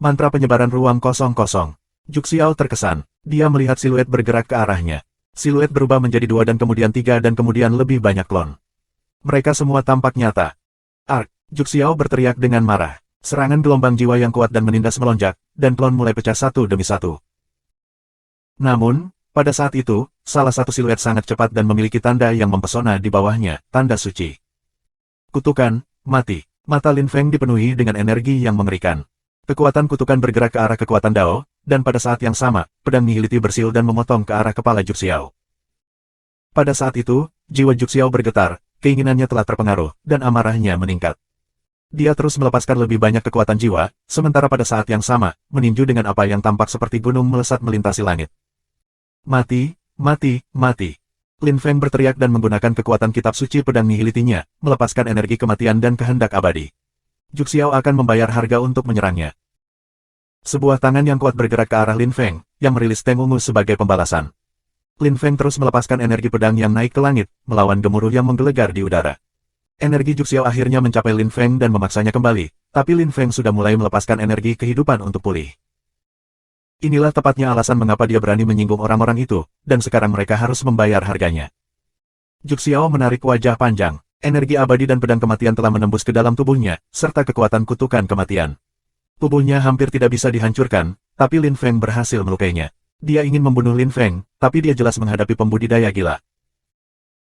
Mantra penyebaran ruang kosong. Juxiao terkesan. Dia melihat siluet bergerak ke arahnya. Siluet berubah menjadi 2 dan kemudian 3 dan kemudian lebih banyak klon. Mereka semua tampak nyata. Ark! Juxiao berteriak dengan marah. Serangan gelombang jiwa yang kuat dan menindas melonjak, dan klon mulai pecah satu demi satu. Namun, pada saat itu, salah satu siluet sangat cepat dan memiliki tanda yang mempesona di bawahnya, tanda suci. Kutukan, mati. Mata Lin Feng dipenuhi dengan energi yang mengerikan. Kekuatan kutukan bergerak ke arah kekuatan Dao, dan pada saat yang sama, pedang nihiliti bersiul dan memotong ke arah kepala Juxiao. Pada saat itu, jiwa Juxiao bergetar, keinginannya telah terpengaruh, dan amarahnya meningkat. Dia terus melepaskan lebih banyak kekuatan jiwa, sementara pada saat yang sama, meninju dengan apa yang tampak seperti gunung melesat melintasi langit. Mati, mati, mati. Lin Feng berteriak dan menggunakan kekuatan kitab suci pedang nihilitinya, melepaskan energi kematian dan kehendak abadi. Juxiao akan membayar harga untuk menyerangnya. Sebuah tangan yang kuat bergerak ke arah Lin Feng, yang merilis Teng Ungu sebagai pembalasan. Lin Feng terus melepaskan energi pedang yang naik ke langit, melawan gemuruh yang menggelegar di udara. Energi Juxiao akhirnya mencapai Lin Feng dan memaksanya kembali, tapi Lin Feng sudah mulai melepaskan energi kehidupan untuk pulih. Inilah tepatnya alasan mengapa dia berani menyinggung orang-orang itu, dan sekarang mereka harus membayar harganya. Juxiao menarik wajah panjang. Energi abadi dan pedang kematian telah menembus ke dalam tubuhnya, serta kekuatan kutukan kematian. Tubuhnya hampir tidak bisa dihancurkan, tapi Lin Feng berhasil melukainya. Dia ingin membunuh Lin Feng, tapi dia jelas menghadapi pembudidaya gila.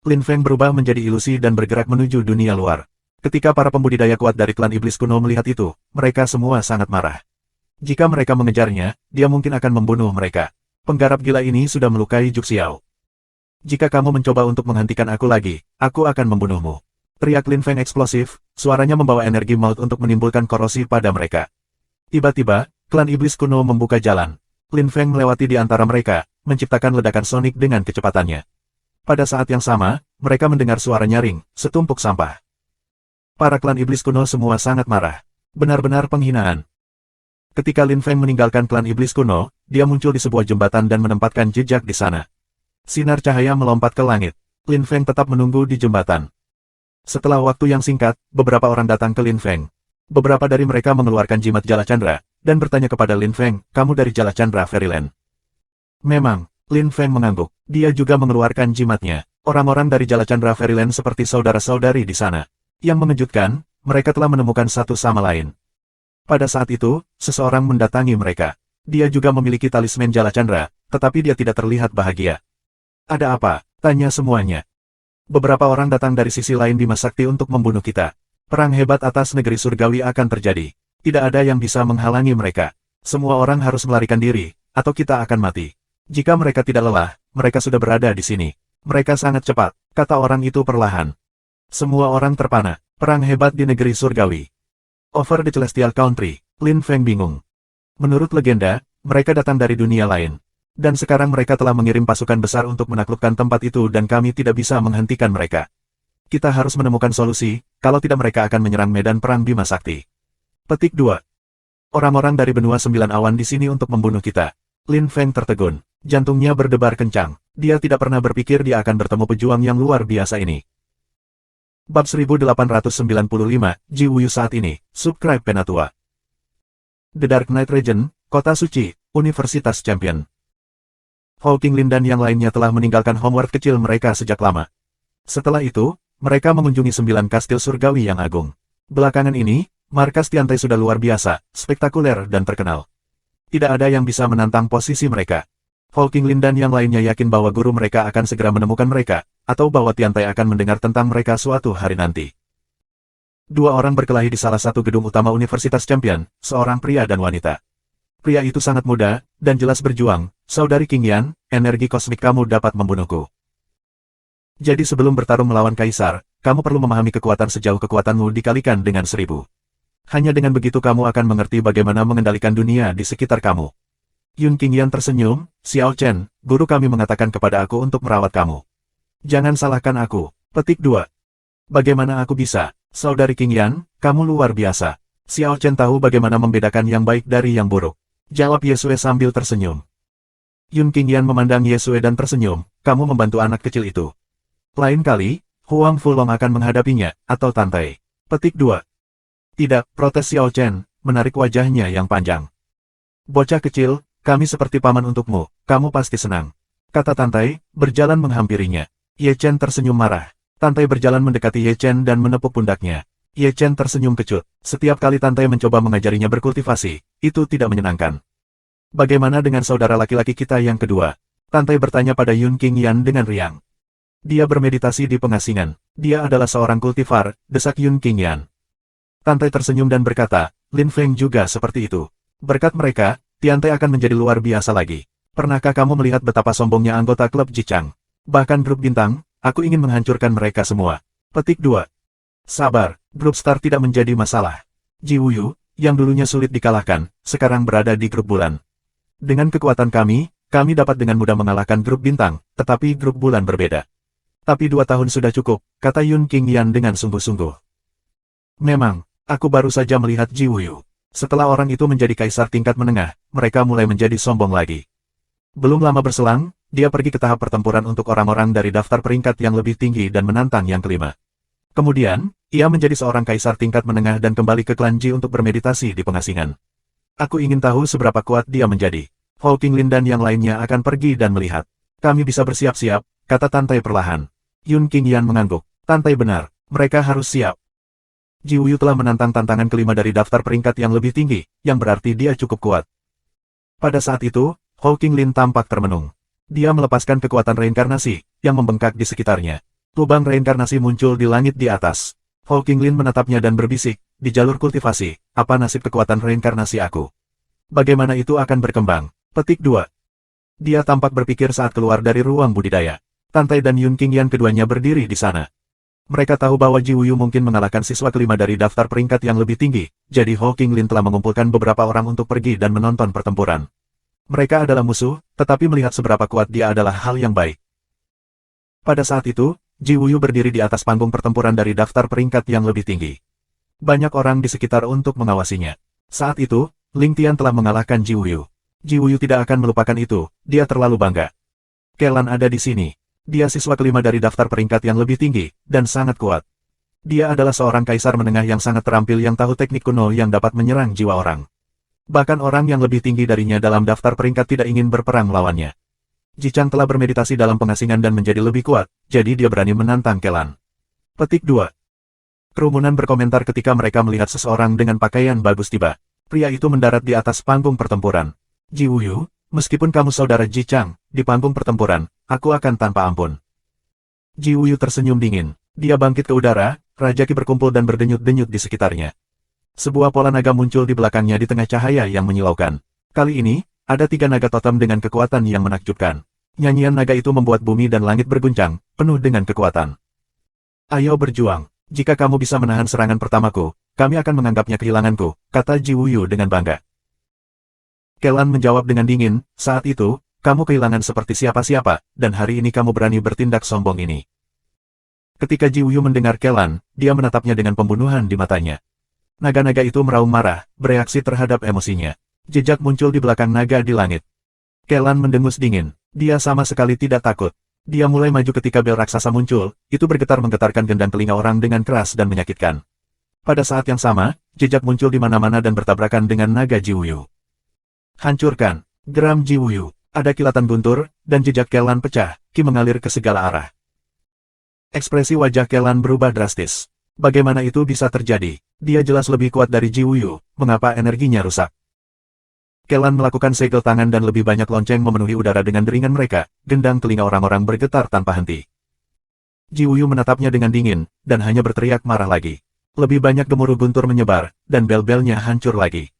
Lin Feng berubah menjadi ilusi dan bergerak menuju dunia luar. Ketika para pembudidaya kuat dari klan iblis kuno melihat itu, mereka semua sangat marah. Jika mereka mengejarnya, dia mungkin akan membunuh mereka. Penggarap gila ini sudah melukai Juxiao. Jika kamu mencoba untuk menghentikan aku lagi, aku akan membunuhmu. Teriak Lin Feng eksplosif, suaranya membawa energi maut untuk menimbulkan korosi pada mereka. Tiba-tiba, klan iblis kuno membuka jalan. Lin Feng melewati di antara mereka, menciptakan ledakan sonik dengan kecepatannya. Pada saat yang sama, mereka mendengar suara nyaring, setumpuk sampah. Para klan iblis kuno semua sangat marah. Benar-benar penghinaan. Ketika Lin Feng meninggalkan klan iblis kuno, dia muncul di sebuah jembatan dan menempatkan jejak di sana. Sinar cahaya melompat ke langit. Lin Feng tetap menunggu di jembatan. Setelah waktu yang singkat, beberapa orang datang ke Lin Feng. Beberapa dari mereka mengeluarkan jimat Jala Chandra, dan bertanya kepada Lin Feng, kamu dari Jala Chandra Fairyland? Memang, Lin Feng mengangguk. Dia juga mengeluarkan jimatnya. Orang-orang dari Jala Chandra Fairyland seperti saudara-saudari di sana. Yang mengejutkan, mereka telah menemukan satu sama lain. Pada saat itu, seseorang mendatangi mereka. Dia juga memiliki talisman Jala Chandra, tetapi dia tidak terlihat bahagia. Ada apa? Tanya semuanya. Beberapa orang datang dari sisi lain Bima Sakti untuk membunuh kita. Perang hebat atas negeri surgawi akan terjadi. Tidak ada yang bisa menghalangi mereka. Semua orang harus melarikan diri, atau kita akan mati. Jika mereka tidak lelah, mereka sudah berada di sini. Mereka sangat cepat, kata orang itu perlahan. Semua orang terpana. Perang hebat di negeri surgawi. Over the Celestial Country, Lin Feng bingung. Menurut legenda, mereka datang dari dunia lain. Dan sekarang mereka telah mengirim pasukan besar untuk menaklukkan tempat itu dan kami tidak bisa menghentikan mereka. Kita harus menemukan solusi, kalau tidak mereka akan menyerang medan perang Bima Sakti. Petik 2. Orang-orang dari benua 9 awan di sini untuk membunuh kita. Lin Feng tertegun. Jantungnya berdebar kencang. Dia tidak pernah berpikir dia akan bertemu pejuang yang luar biasa ini. Bab 1895, Ji Wuyu saat ini, Subscribe Penatua. The Dark Knight Region, Kota Suci, Universitas Champion. Hawking Lin dan yang lainnya telah meninggalkan homeworld kecil mereka sejak lama. Setelah itu, mereka mengunjungi 9 kastil surgawi yang agung. Belakangan ini, markas Tiantai sudah luar biasa, spektakuler dan terkenal. Tidak ada yang bisa menantang posisi mereka. Hawking Lin dan yang lainnya yakin bahwa guru mereka akan segera menemukan mereka, atau bahwa Tiantai akan mendengar tentang mereka suatu hari nanti. Dua orang berkelahi di salah satu gedung utama Universitas Champion, seorang pria dan wanita. Pria itu sangat muda, dan jelas berjuang. Saudari Qing Yan, energi kosmik kamu dapat membunuhku. Jadi sebelum bertarung melawan Kaisar, kamu perlu memahami kekuatan sejauh kekuatanmu dikalikan dengan 1000. Hanya dengan begitu kamu akan mengerti bagaimana mengendalikan dunia di sekitar kamu. Yun Qing Yan tersenyum, Xiao Chen, guru kami mengatakan kepada aku untuk merawat kamu. Jangan salahkan aku. Petik 2. Bagaimana aku bisa? Saudari Qing Yan, kamu luar biasa. Xiao Chen tahu bagaimana membedakan yang baik dari yang buruk. Jawab Yesue sambil tersenyum. Yun Qing Yan memandang Yesue dan tersenyum, kamu membantu anak kecil itu. Lain kali, Huang Fulong akan menghadapinya, atau Tantai. Petik 2. Tidak, protes Xiao Chen, menarik wajahnya yang panjang. Bocah kecil, kami seperti paman untukmu, kamu pasti senang. Kata Tantai, berjalan menghampirinya. Ye Chen tersenyum marah. Tantai berjalan mendekati Ye Chen dan menepuk pundaknya. Ye Chen tersenyum kecut. Setiap kali Tantai mencoba mengajarinya berkultivasi, itu tidak menyenangkan. Bagaimana dengan saudara laki-laki kita yang kedua? Tantai bertanya pada Yun Qing Yan dengan riang. Dia bermeditasi di pengasingan. Dia adalah seorang kultivar, desak Yun Qing Yan. Tantai tersenyum dan berkata, Lin Feng juga seperti itu. Berkat mereka, Tiantai akan menjadi luar biasa lagi. Pernahkah kamu melihat betapa sombongnya anggota klub Jichang? Bahkan grup bintang, aku ingin menghancurkan mereka semua. Petik 2. Sabar, grup star tidak menjadi masalah. Ji Wuyu, yang dulunya sulit dikalahkan, sekarang berada di grup bulan. Dengan kekuatan kami dapat dengan mudah mengalahkan grup bintang, tetapi grup bulan berbeda. Tapi 2 tahun sudah cukup, kata Yun Qing Yan dengan sungguh-sungguh. Memang, aku baru saja melihat Ji Wuyu. Setelah orang itu menjadi kaisar tingkat menengah, mereka mulai menjadi sombong lagi. Belum lama berselang, dia pergi ke tahap pertempuran untuk orang-orang dari daftar peringkat yang lebih tinggi dan menantang yang kelima. Kemudian, ia menjadi seorang kaisar tingkat menengah dan kembali ke klan Ji untuk bermeditasi di pengasingan. Aku ingin tahu seberapa kuat dia menjadi. Hawking Lin dan yang lainnya akan pergi dan melihat. Kami bisa bersiap-siap, kata Tantai perlahan. Yun Qing Yan mengangguk. Tantai benar, mereka harus siap. Ji Wuyu telah menantang tantangan kelima dari daftar peringkat yang lebih tinggi, yang berarti dia cukup kuat. Pada saat itu, Hawking Lin tampak termenung. Dia melepaskan kekuatan reinkarnasi, yang membengkak di sekitarnya. Lubang reinkarnasi muncul di langit di atas. Hawking Lin menatapnya dan berbisik, di jalur kultivasi, apa nasib kekuatan reinkarnasi aku? Bagaimana itu akan berkembang? Petik 2. Dia tampak berpikir saat keluar dari ruang budidaya. Tantai dan Yun Qing Yan keduanya berdiri di sana. Mereka tahu bahwa Ji Wuyu mungkin mengalahkan siswa kelima dari daftar peringkat yang lebih tinggi, jadi Hawking Lin telah mengumpulkan beberapa orang untuk pergi dan menonton pertempuran. Mereka adalah musuh, tetapi melihat seberapa kuat dia adalah hal yang baik. Pada saat itu, Ji Wuyu berdiri di atas panggung pertempuran dari daftar peringkat yang lebih tinggi. Banyak orang di sekitar untuk mengawasinya. Saat itu, Ling Tian telah mengalahkan Ji Wuyu. Ji Wuyu tidak akan melupakan itu, dia terlalu bangga. Kelan ada di sini. Dia siswa kelima dari daftar peringkat yang lebih tinggi, dan sangat kuat. Dia adalah seorang kaisar menengah yang sangat terampil yang tahu teknik kuno yang dapat menyerang jiwa orang. Bahkan orang yang lebih tinggi darinya dalam daftar peringkat tidak ingin berperang melawannya. Jichang telah bermeditasi dalam pengasingan dan menjadi lebih kuat, jadi dia berani menantang Kelan. Petik 2. Kerumunan berkomentar ketika mereka melihat seseorang dengan pakaian bagus tiba. Pria itu mendarat di atas panggung pertempuran. Ji Wuyu, meskipun kamu saudara Ji Chang, di panggung pertempuran, aku akan tanpa ampun. Ji Wuyu tersenyum dingin. Dia bangkit ke udara, Raja Qi berkumpul dan berdenyut-denyut di sekitarnya. Sebuah pola naga muncul di belakangnya di tengah cahaya yang menyilaukan. Kali ini, ada 3 naga totem dengan kekuatan yang menakjubkan. Nyanyian naga itu membuat bumi dan langit berguncang, penuh dengan kekuatan. Ayo berjuang. Jika kamu bisa menahan serangan pertamaku, kami akan menganggapnya kehilanganku, kata Ji Wuyu dengan bangga. Kelan menjawab dengan dingin, saat itu, kamu kehilangan seperti siapa-siapa, dan hari ini kamu berani bertindak sombong ini. Ketika Ji Wuyu mendengar Kelan, dia menatapnya dengan pembunuhan di matanya. Naga-naga itu meraung marah, bereaksi terhadap emosinya. Jejak muncul di belakang naga di langit. Kelan mendengus dingin. Dia sama sekali tidak takut. Dia mulai maju ketika bel raksasa muncul, itu bergetar menggetarkan gendang telinga orang dengan keras dan menyakitkan. Pada saat yang sama, jejak muncul di mana-mana dan bertabrakan dengan naga Ji Wuyu. Hancurkan, geram Ji Wuyu. Ada kilatan guntur, dan jejak Kelan pecah, Qi mengalir ke segala arah. Ekspresi wajah Kelan berubah drastis. Bagaimana itu bisa terjadi? Dia jelas lebih kuat dari Ji Wuyu, mengapa energinya rusak? Kelan melakukan segel tangan dan lebih banyak lonceng memenuhi udara dengan deringan mereka, gendang telinga orang-orang bergetar tanpa henti. Ji Wuyu menatapnya dengan dingin, dan hanya berteriak marah lagi. Lebih banyak gemuruh guntur menyebar, dan bel-belnya hancur lagi.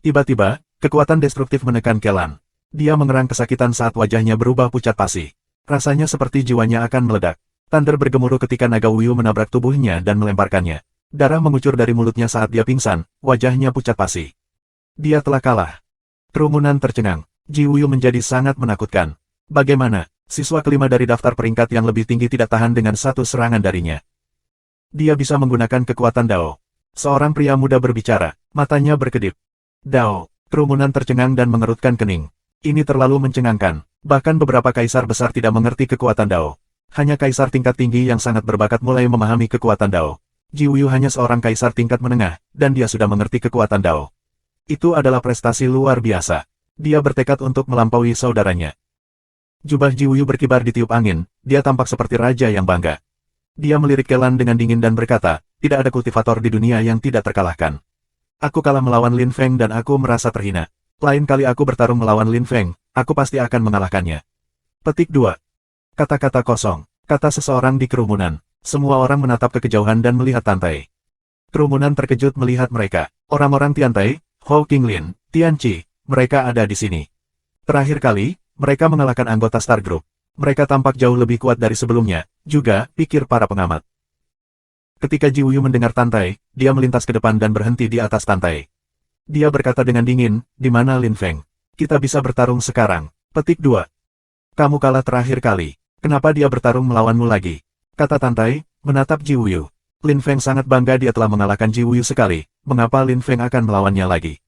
Tiba-tiba, kekuatan destruktif menekan Kelan. Dia mengerang kesakitan saat wajahnya berubah pucat pasi. Rasanya seperti jiwanya akan meledak. Thunder bergemuruh ketika naga Wuyu menabrak tubuhnya dan melemparkannya. Darah mengucur dari mulutnya saat dia pingsan, wajahnya pucat pasi. Dia telah kalah. Kerumunan tercengang. Ji Wuyu menjadi sangat menakutkan. Bagaimana, siswa kelima dari daftar peringkat yang lebih tinggi tidak tahan dengan satu serangan darinya? Dia bisa menggunakan kekuatan Dao. Seorang pria muda berbicara, matanya berkedip. Dao. Kerumunan tercengang dan mengerutkan kening. Ini terlalu mencengangkan. Bahkan beberapa kaisar besar tidak mengerti kekuatan Dao. Hanya kaisar tingkat tinggi yang sangat berbakat mulai memahami kekuatan Dao. Ji Wuyu hanya seorang kaisar tingkat menengah, dan dia sudah mengerti kekuatan Dao. Itu adalah prestasi luar biasa. Dia bertekad untuk melampaui saudaranya. Jubah Ji Wuyu berkibar di tiup angin, dia tampak seperti raja yang bangga. Dia melirik Kelan dengan dingin dan berkata, tidak ada kultivator di dunia yang tidak terkalahkan. Aku kalah melawan Lin Feng dan aku merasa terhina. Lain kali aku bertarung melawan Lin Feng, aku pasti akan mengalahkannya. Petik 2. Kata-kata kosong, kata seseorang di kerumunan. Semua orang menatap ke kejauhan dan melihat Tantai. Kerumunan terkejut melihat mereka. Orang-orang Tiantai, Hou Qinglin, Tian Qi, mereka ada di sini. Terakhir kali, mereka mengalahkan anggota Star Group. Mereka tampak jauh lebih kuat dari sebelumnya, juga, pikir para pengamat. Ketika Ji Wuyu mendengar Tantai, dia melintas ke depan dan berhenti di atas Tantai. Dia berkata dengan dingin, di mana Lin Feng? Kita bisa bertarung sekarang. Petik 2. Kamu kalah terakhir kali. Kenapa dia bertarung melawanmu lagi? Kata Tantai, menatap Ji Wuyu. Lin Feng sangat bangga dia telah mengalahkan Ji Wuyu sekali. Mengapa Lin Feng akan melawannya lagi?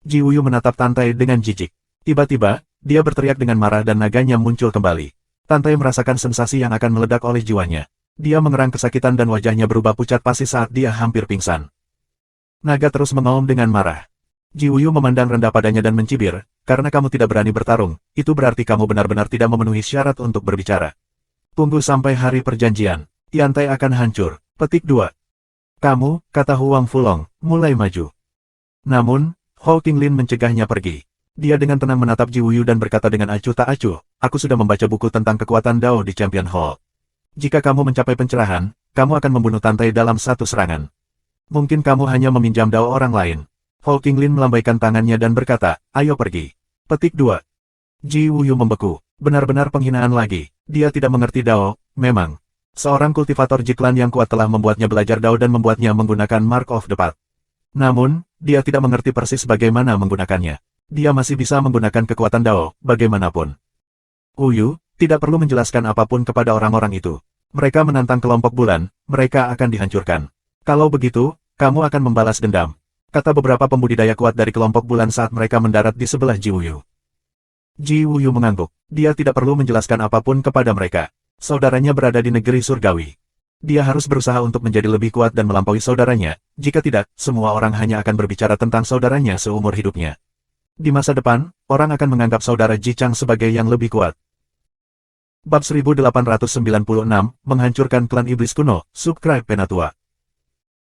Ji Wuyu menatap Tantai dengan jijik. Tiba-tiba, dia berteriak dengan marah dan naganya muncul kembali. Tantai merasakan sensasi yang akan meledak oleh jiwanya. Dia mengerang kesakitan dan wajahnya berubah pucat pasi saat dia hampir pingsan. Naga terus mengaum dengan marah. Ji Wuyu memandang rendah padanya dan mencibir, karena kamu tidak berani bertarung, itu berarti kamu benar-benar tidak memenuhi syarat untuk berbicara. Tunggu sampai hari perjanjian, Tiantai akan hancur. Petik 2. Kamu, kata Huang Fulong, mulai maju. Namun, Hou Qinglin mencegahnya pergi. Dia dengan tenang menatap Ji Wuyu dan berkata dengan acuh tak acuh, aku sudah membaca buku tentang kekuatan Dao di Champion Hall. Jika kamu mencapai pencerahan, kamu akan membunuh Tantai dalam satu serangan. Mungkin kamu hanya meminjam Dao orang lain. Hou Qinglin melambaikan tangannya dan berkata, ayo pergi. Petik 2. Ji Wuyu membeku. Benar-benar penghinaan lagi. Dia tidak mengerti Dao, memang. Seorang kultivator Jiklan yang kuat telah membuatnya belajar Dao dan membuatnya menggunakan Mark of the Path. Namun, dia tidak mengerti persis bagaimana menggunakannya. Dia masih bisa menggunakan kekuatan Dao, bagaimanapun. Wuyu, tidak perlu menjelaskan apapun kepada orang-orang itu. Mereka menantang kelompok bulan, mereka akan dihancurkan. Kalau begitu, kamu akan membalas dendam. Kata beberapa pembudidaya kuat dari kelompok bulan saat mereka mendarat di sebelah Ji Wuyu. Ji Wuyu mengangguk. Dia tidak perlu menjelaskan apapun kepada mereka. Saudaranya berada di negeri surgawi. Dia harus berusaha untuk menjadi lebih kuat dan melampaui saudaranya, jika tidak, semua orang hanya akan berbicara tentang saudaranya seumur hidupnya. Di masa depan, orang akan menganggap saudara Ji Chang sebagai yang lebih kuat. Bab 1896, Menghancurkan Klan Iblis Kuno, Subscribe Penatua.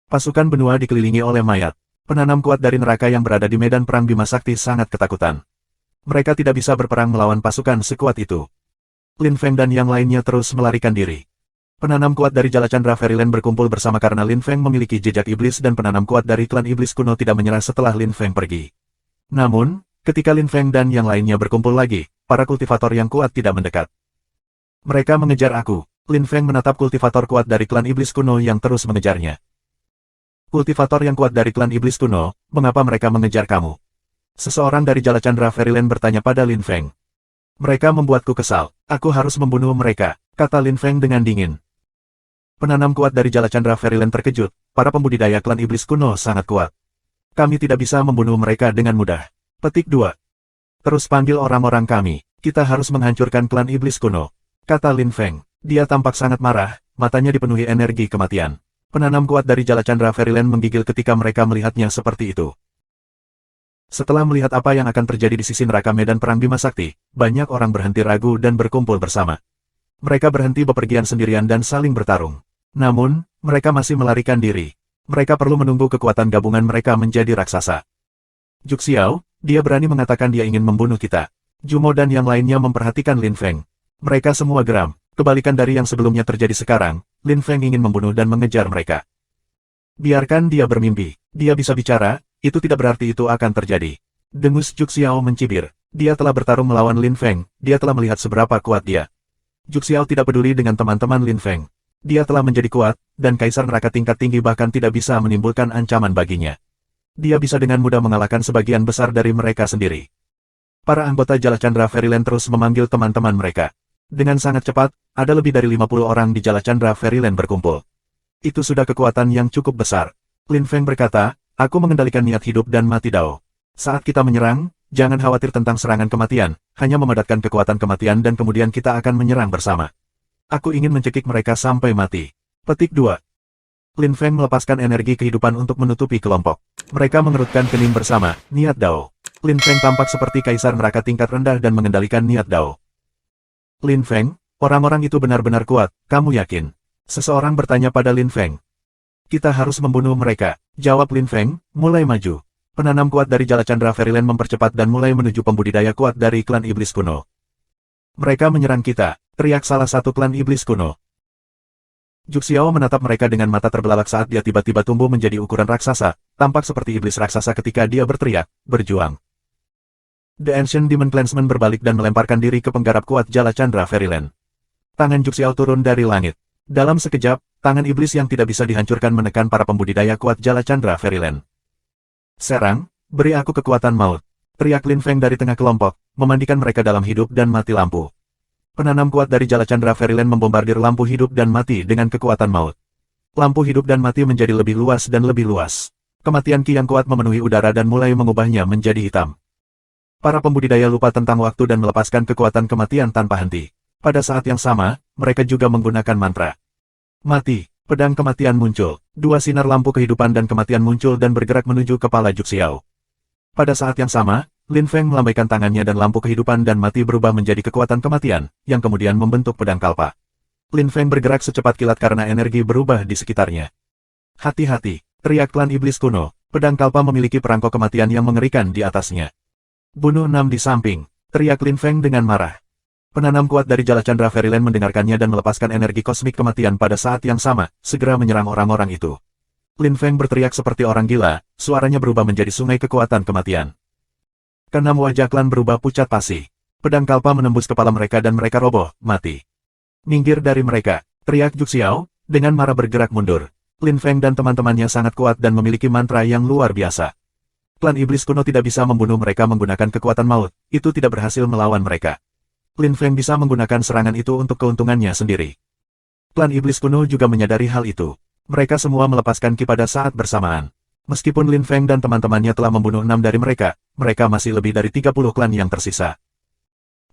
Pasukan benua dikelilingi oleh mayat. Penanam kuat dari neraka yang berada di medan perang Bima Sakti sangat ketakutan. Mereka tidak bisa berperang melawan pasukan sekuat itu. Lin Feng dan yang lainnya terus melarikan diri. Penanam kuat dari Jala Chandra Fairyland berkumpul bersama karena Lin Feng memiliki jejak iblis dan penanam kuat dari klan iblis kuno tidak menyerah setelah Lin Feng pergi. Namun, ketika Lin Feng dan yang lainnya berkumpul lagi, para kultivator yang kuat tidak mendekat. Mereka mengejar aku. Lin Feng menatap kultivator kuat dari klan iblis kuno yang terus mengejarnya. Kultivator yang kuat dari klan iblis kuno, mengapa mereka mengejar kamu? Seseorang dari Jala Chandra Fairyland bertanya pada Lin Feng. Mereka membuatku kesal. Aku harus membunuh mereka, kata Lin Feng dengan dingin. Penanam kuat dari Jala Chandra Fairyland terkejut. Para pembudidaya klan iblis kuno sangat kuat. Kami tidak bisa membunuh mereka dengan mudah. Petik 2. Terus panggil orang-orang kami. Kita harus menghancurkan klan iblis kuno, kata Lin Feng. Dia tampak sangat marah, matanya dipenuhi energi kematian. Penanam kuat dari Jala Chandra Fairyland menggigil ketika mereka melihatnya seperti itu. Setelah melihat apa yang akan terjadi di sisi neraka medan perang Bima Sakti, banyak orang berhenti ragu dan berkumpul bersama. Mereka berhenti bepergian sendirian dan saling bertarung. Namun, mereka masih melarikan diri. Mereka perlu menunggu kekuatan gabungan mereka menjadi raksasa. Juk Xiao, dia berani mengatakan dia ingin membunuh kita. Jumo dan yang lainnya memperhatikan Lin Feng. Mereka semua geram. Kebalikan dari yang sebelumnya terjadi sekarang, Lin Feng ingin membunuh dan mengejar mereka. Biarkan dia bermimpi. Dia bisa bicara, itu tidak berarti itu akan terjadi. Dengus Juk Xiao mencibir. Dia telah bertarung melawan Lin Feng, dia telah melihat seberapa kuat dia. Juk Xiao tidak peduli dengan teman-teman Lin Feng. Dia telah menjadi kuat, dan Kaisar Neraka tingkat tinggi bahkan tidak bisa menimbulkan ancaman baginya. Dia bisa dengan mudah mengalahkan sebagian besar dari mereka sendiri. Para anggota Jala Chandra Fairyland terus memanggil teman-teman mereka. Dengan sangat cepat, ada lebih dari 50 orang di Jala Chandra Fairyland berkumpul. Itu sudah kekuatan yang cukup besar. Lin Feng berkata, aku mengendalikan niat hidup dan mati Dao. Saat kita menyerang, jangan khawatir tentang serangan kematian, hanya memadatkan kekuatan kematian dan kemudian kita akan menyerang bersama. Aku ingin mencekik mereka sampai mati. Petik 2. Lin Feng melepaskan energi kehidupan untuk menutupi kelompok. Mereka mengerutkan kening bersama, niat Dao. Lin Feng tampak seperti Kaisar Neraka tingkat rendah dan mengendalikan niat Dao. Lin Feng, orang-orang itu benar-benar kuat, kamu yakin? Seseorang bertanya pada Lin Feng. Kita harus membunuh mereka, jawab Lin Feng, mulai maju. Penanam kuat dari Jala Chandra Fairyland mempercepat dan mulai menuju pembudidaya kuat dari klan iblis kuno. Mereka menyerang kita, teriak salah satu klan iblis kuno. Juk Xiao menatap mereka dengan mata terbelalak saat dia tiba-tiba tumbuh menjadi ukuran raksasa, tampak seperti iblis raksasa ketika dia berteriak, berjuang. The Ancient Demon Clansman berbalik dan melemparkan diri ke penggarap kuat Jala Chandra Fairyland. Tangan Juk Xiao turun dari langit. Dalam sekejap, tangan iblis yang tidak bisa dihancurkan menekan para pembudidaya kuat Jala Chandra Fairyland. Serang, beri aku kekuatan maut. Teriak Lin Feng dari tengah kelompok, memandikan mereka dalam hidup dan mati lampu. Penanam kuat dari Jala Chandra Fairyland membombardir lampu hidup dan mati dengan kekuatan maut. Lampu hidup dan mati menjadi lebih luas dan lebih luas. Kematian Ki yang kuat memenuhi udara dan mulai mengubahnya menjadi hitam. Para pembudidaya lupa tentang waktu dan melepaskan kekuatan kematian tanpa henti. Pada saat yang sama, mereka juga menggunakan mantra. Mati, pedang kematian muncul. Dua sinar lampu kehidupan dan kematian muncul dan bergerak menuju kepala Juk Xiao. Pada saat yang sama, Lin Feng melambaikan tangannya dan lampu kehidupan dan mati berubah menjadi kekuatan kematian, yang kemudian membentuk pedang kalpa. Lin Feng bergerak secepat kilat karena energi berubah di sekitarnya. Hati-hati, teriak klan iblis kuno, pedang kalpa memiliki perangkok kematian yang mengerikan di atasnya. Bunuh 6 di samping, teriak Lin Feng dengan marah. Penanam kuat dari Jala Chandra Fairyland mendengarkannya dan melepaskan energi kosmik kematian pada saat yang sama, segera menyerang orang-orang itu. Lin Feng berteriak seperti orang gila, suaranya berubah menjadi sungai kekuatan kematian. Keenam wajah klan berubah pucat pasi. Pedang kalpa menembus kepala mereka dan mereka roboh, mati. Minggir dari mereka, teriak Juk Xiao, dengan marah bergerak mundur. Lin Feng dan teman-temannya sangat kuat dan memiliki mantra yang luar biasa. Klan iblis kuno tidak bisa membunuh mereka menggunakan kekuatan maut, itu tidak berhasil melawan mereka. Lin Feng bisa menggunakan serangan itu untuk keuntungannya sendiri. Klan iblis kuno juga menyadari hal itu. Mereka semua melepaskan ki pada saat bersamaan. Meskipun Lin Feng dan teman-temannya telah membunuh 6 dari mereka masih lebih dari 30 klan yang tersisa.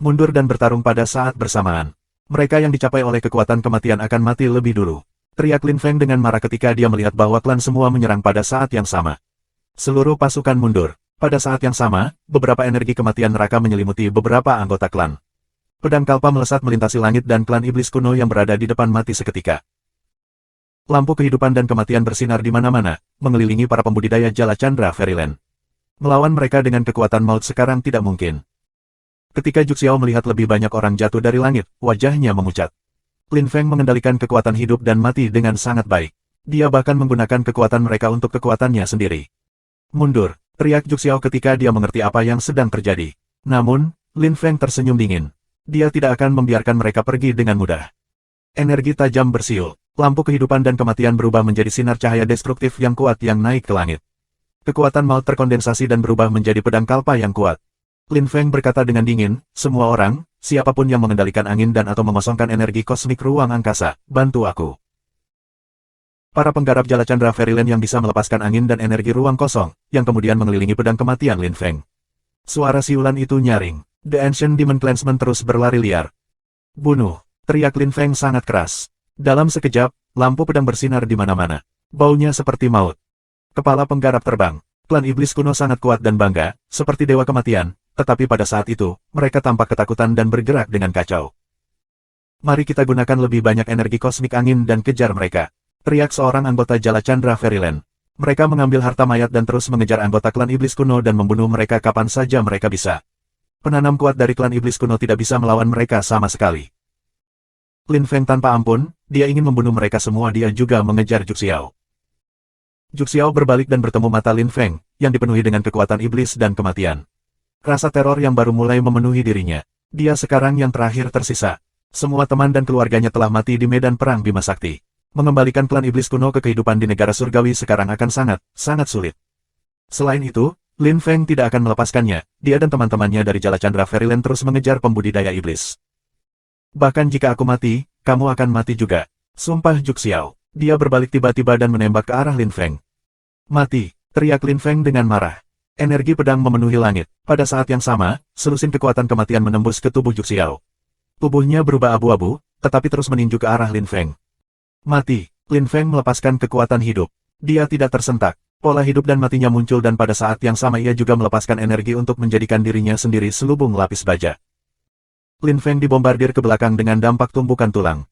Mundur dan bertarung pada saat bersamaan. Mereka yang dicapai oleh kekuatan kematian akan mati lebih dulu. Teriak Lin Feng dengan marah ketika dia melihat bahwa klan semua menyerang pada saat yang sama. Seluruh pasukan mundur. Pada saat yang sama, beberapa energi kematian neraka menyelimuti beberapa anggota klan. Pedang kalpa melesat melintasi langit dan klan iblis kuno yang berada di depan mati seketika. Lampu kehidupan dan kematian bersinar di mana-mana, mengelilingi para pembudidaya Jala Chandra Fairyland. Melawan mereka dengan kekuatan maut sekarang tidak mungkin. Ketika Juxiao melihat lebih banyak orang jatuh dari langit, wajahnya memucat. Lin Feng mengendalikan kekuatan hidup dan mati dengan sangat baik. Dia bahkan menggunakan kekuatan mereka untuk kekuatannya sendiri. Mundur, teriak Juxiao ketika dia mengerti apa yang sedang terjadi. Namun, Lin Feng tersenyum dingin. Dia tidak akan membiarkan mereka pergi dengan mudah. Energi tajam bersiul. Lampu kehidupan dan kematian berubah menjadi sinar cahaya destruktif yang kuat yang naik ke langit. Kekuatan maut terkondensasi dan berubah menjadi pedang kalpa yang kuat. Lin Feng berkata dengan dingin, semua orang, siapapun yang mengendalikan angin dan atau mengosongkan energi kosmik ruang angkasa, bantu aku. Para penggarap Jala Chandra Fairyland yang bisa melepaskan angin dan energi ruang kosong, yang kemudian mengelilingi pedang kematian Lin Feng. Suara siulan itu nyaring. The Ancient Demon Clansman terus berlari liar. Bunuh, teriak Lin Feng sangat keras. Dalam sekejap, lampu pedang bersinar di mana-mana. Baunya seperti maut. Kepala penggarap terbang. Klan iblis kuno sangat kuat dan bangga, seperti dewa kematian, tetapi pada saat itu, mereka tampak ketakutan dan bergerak dengan kacau. Mari kita gunakan lebih banyak energi kosmik angin dan kejar mereka. Teriak seorang anggota Jala Chandra Fairyland. Mereka mengambil harta mayat dan terus mengejar anggota klan iblis kuno dan membunuh mereka kapan saja mereka bisa. Penanam kuat dari klan iblis kuno tidak bisa melawan mereka sama sekali. Lin Feng tanpa ampun, dia ingin membunuh mereka semua. Dia juga mengejar Juxiao. Juxiao berbalik dan bertemu mata Lin Feng, yang dipenuhi dengan kekuatan iblis dan kematian. Rasa teror yang baru mulai memenuhi dirinya. Dia sekarang yang terakhir tersisa. Semua teman dan keluarganya telah mati di medan perang Bima Sakti. Mengembalikan klan iblis kuno ke kehidupan di negara surgawi sekarang akan sangat sulit. Selain itu, Lin Feng tidak akan melepaskannya. Dia dan teman-temannya dari Jala Chandra Fairyland terus mengejar pembudidaya iblis. Bahkan jika aku mati, kamu akan mati juga. Sumpah Juxiao. Dia berbalik tiba-tiba dan menembak ke arah Lin Feng. Mati, teriak Lin Feng dengan marah. Energi pedang memenuhi langit. Pada saat yang sama, selusin kekuatan kematian menembus ke tubuh Juxiao. Tubuhnya berubah abu-abu, tetapi terus meninju ke arah Lin Feng. Mati, Lin Feng melepaskan kekuatan hidup. Dia tidak tersentak. Pola hidup dan matinya muncul dan pada saat yang sama ia juga melepaskan energi untuk menjadikan dirinya sendiri selubung lapis baja. Lin Feng dibombardir ke belakang dengan dampak tumpukan tulang.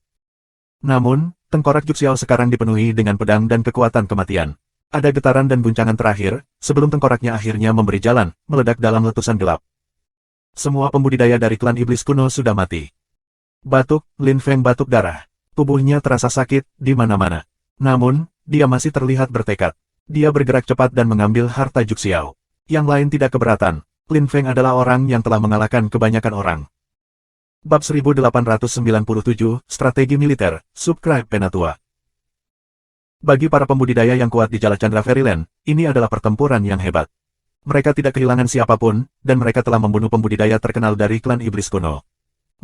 Namun, tengkorak Juxiao sekarang dipenuhi dengan pedang dan kekuatan kematian. Ada getaran dan guncangan terakhir, sebelum tengkoraknya akhirnya memberi jalan, meledak dalam letusan gelap. Semua pembudidaya dari klan iblis kuno sudah mati. Batuk, Lin Feng batuk darah. Tubuhnya terasa sakit di mana-mana. Namun, dia masih terlihat bertekad. Dia bergerak cepat dan mengambil harta Juxiao. Yang lain tidak keberatan. Lin Feng adalah orang yang telah mengalahkan kebanyakan orang. Bab 1897, Strategi Militer, Subscribe Penatua. Bagi para pembudidaya yang kuat di Jala Chandra Fairyland, ini adalah pertempuran yang hebat. Mereka tidak kehilangan siapapun, dan mereka telah membunuh pembudidaya terkenal dari klan iblis kuno.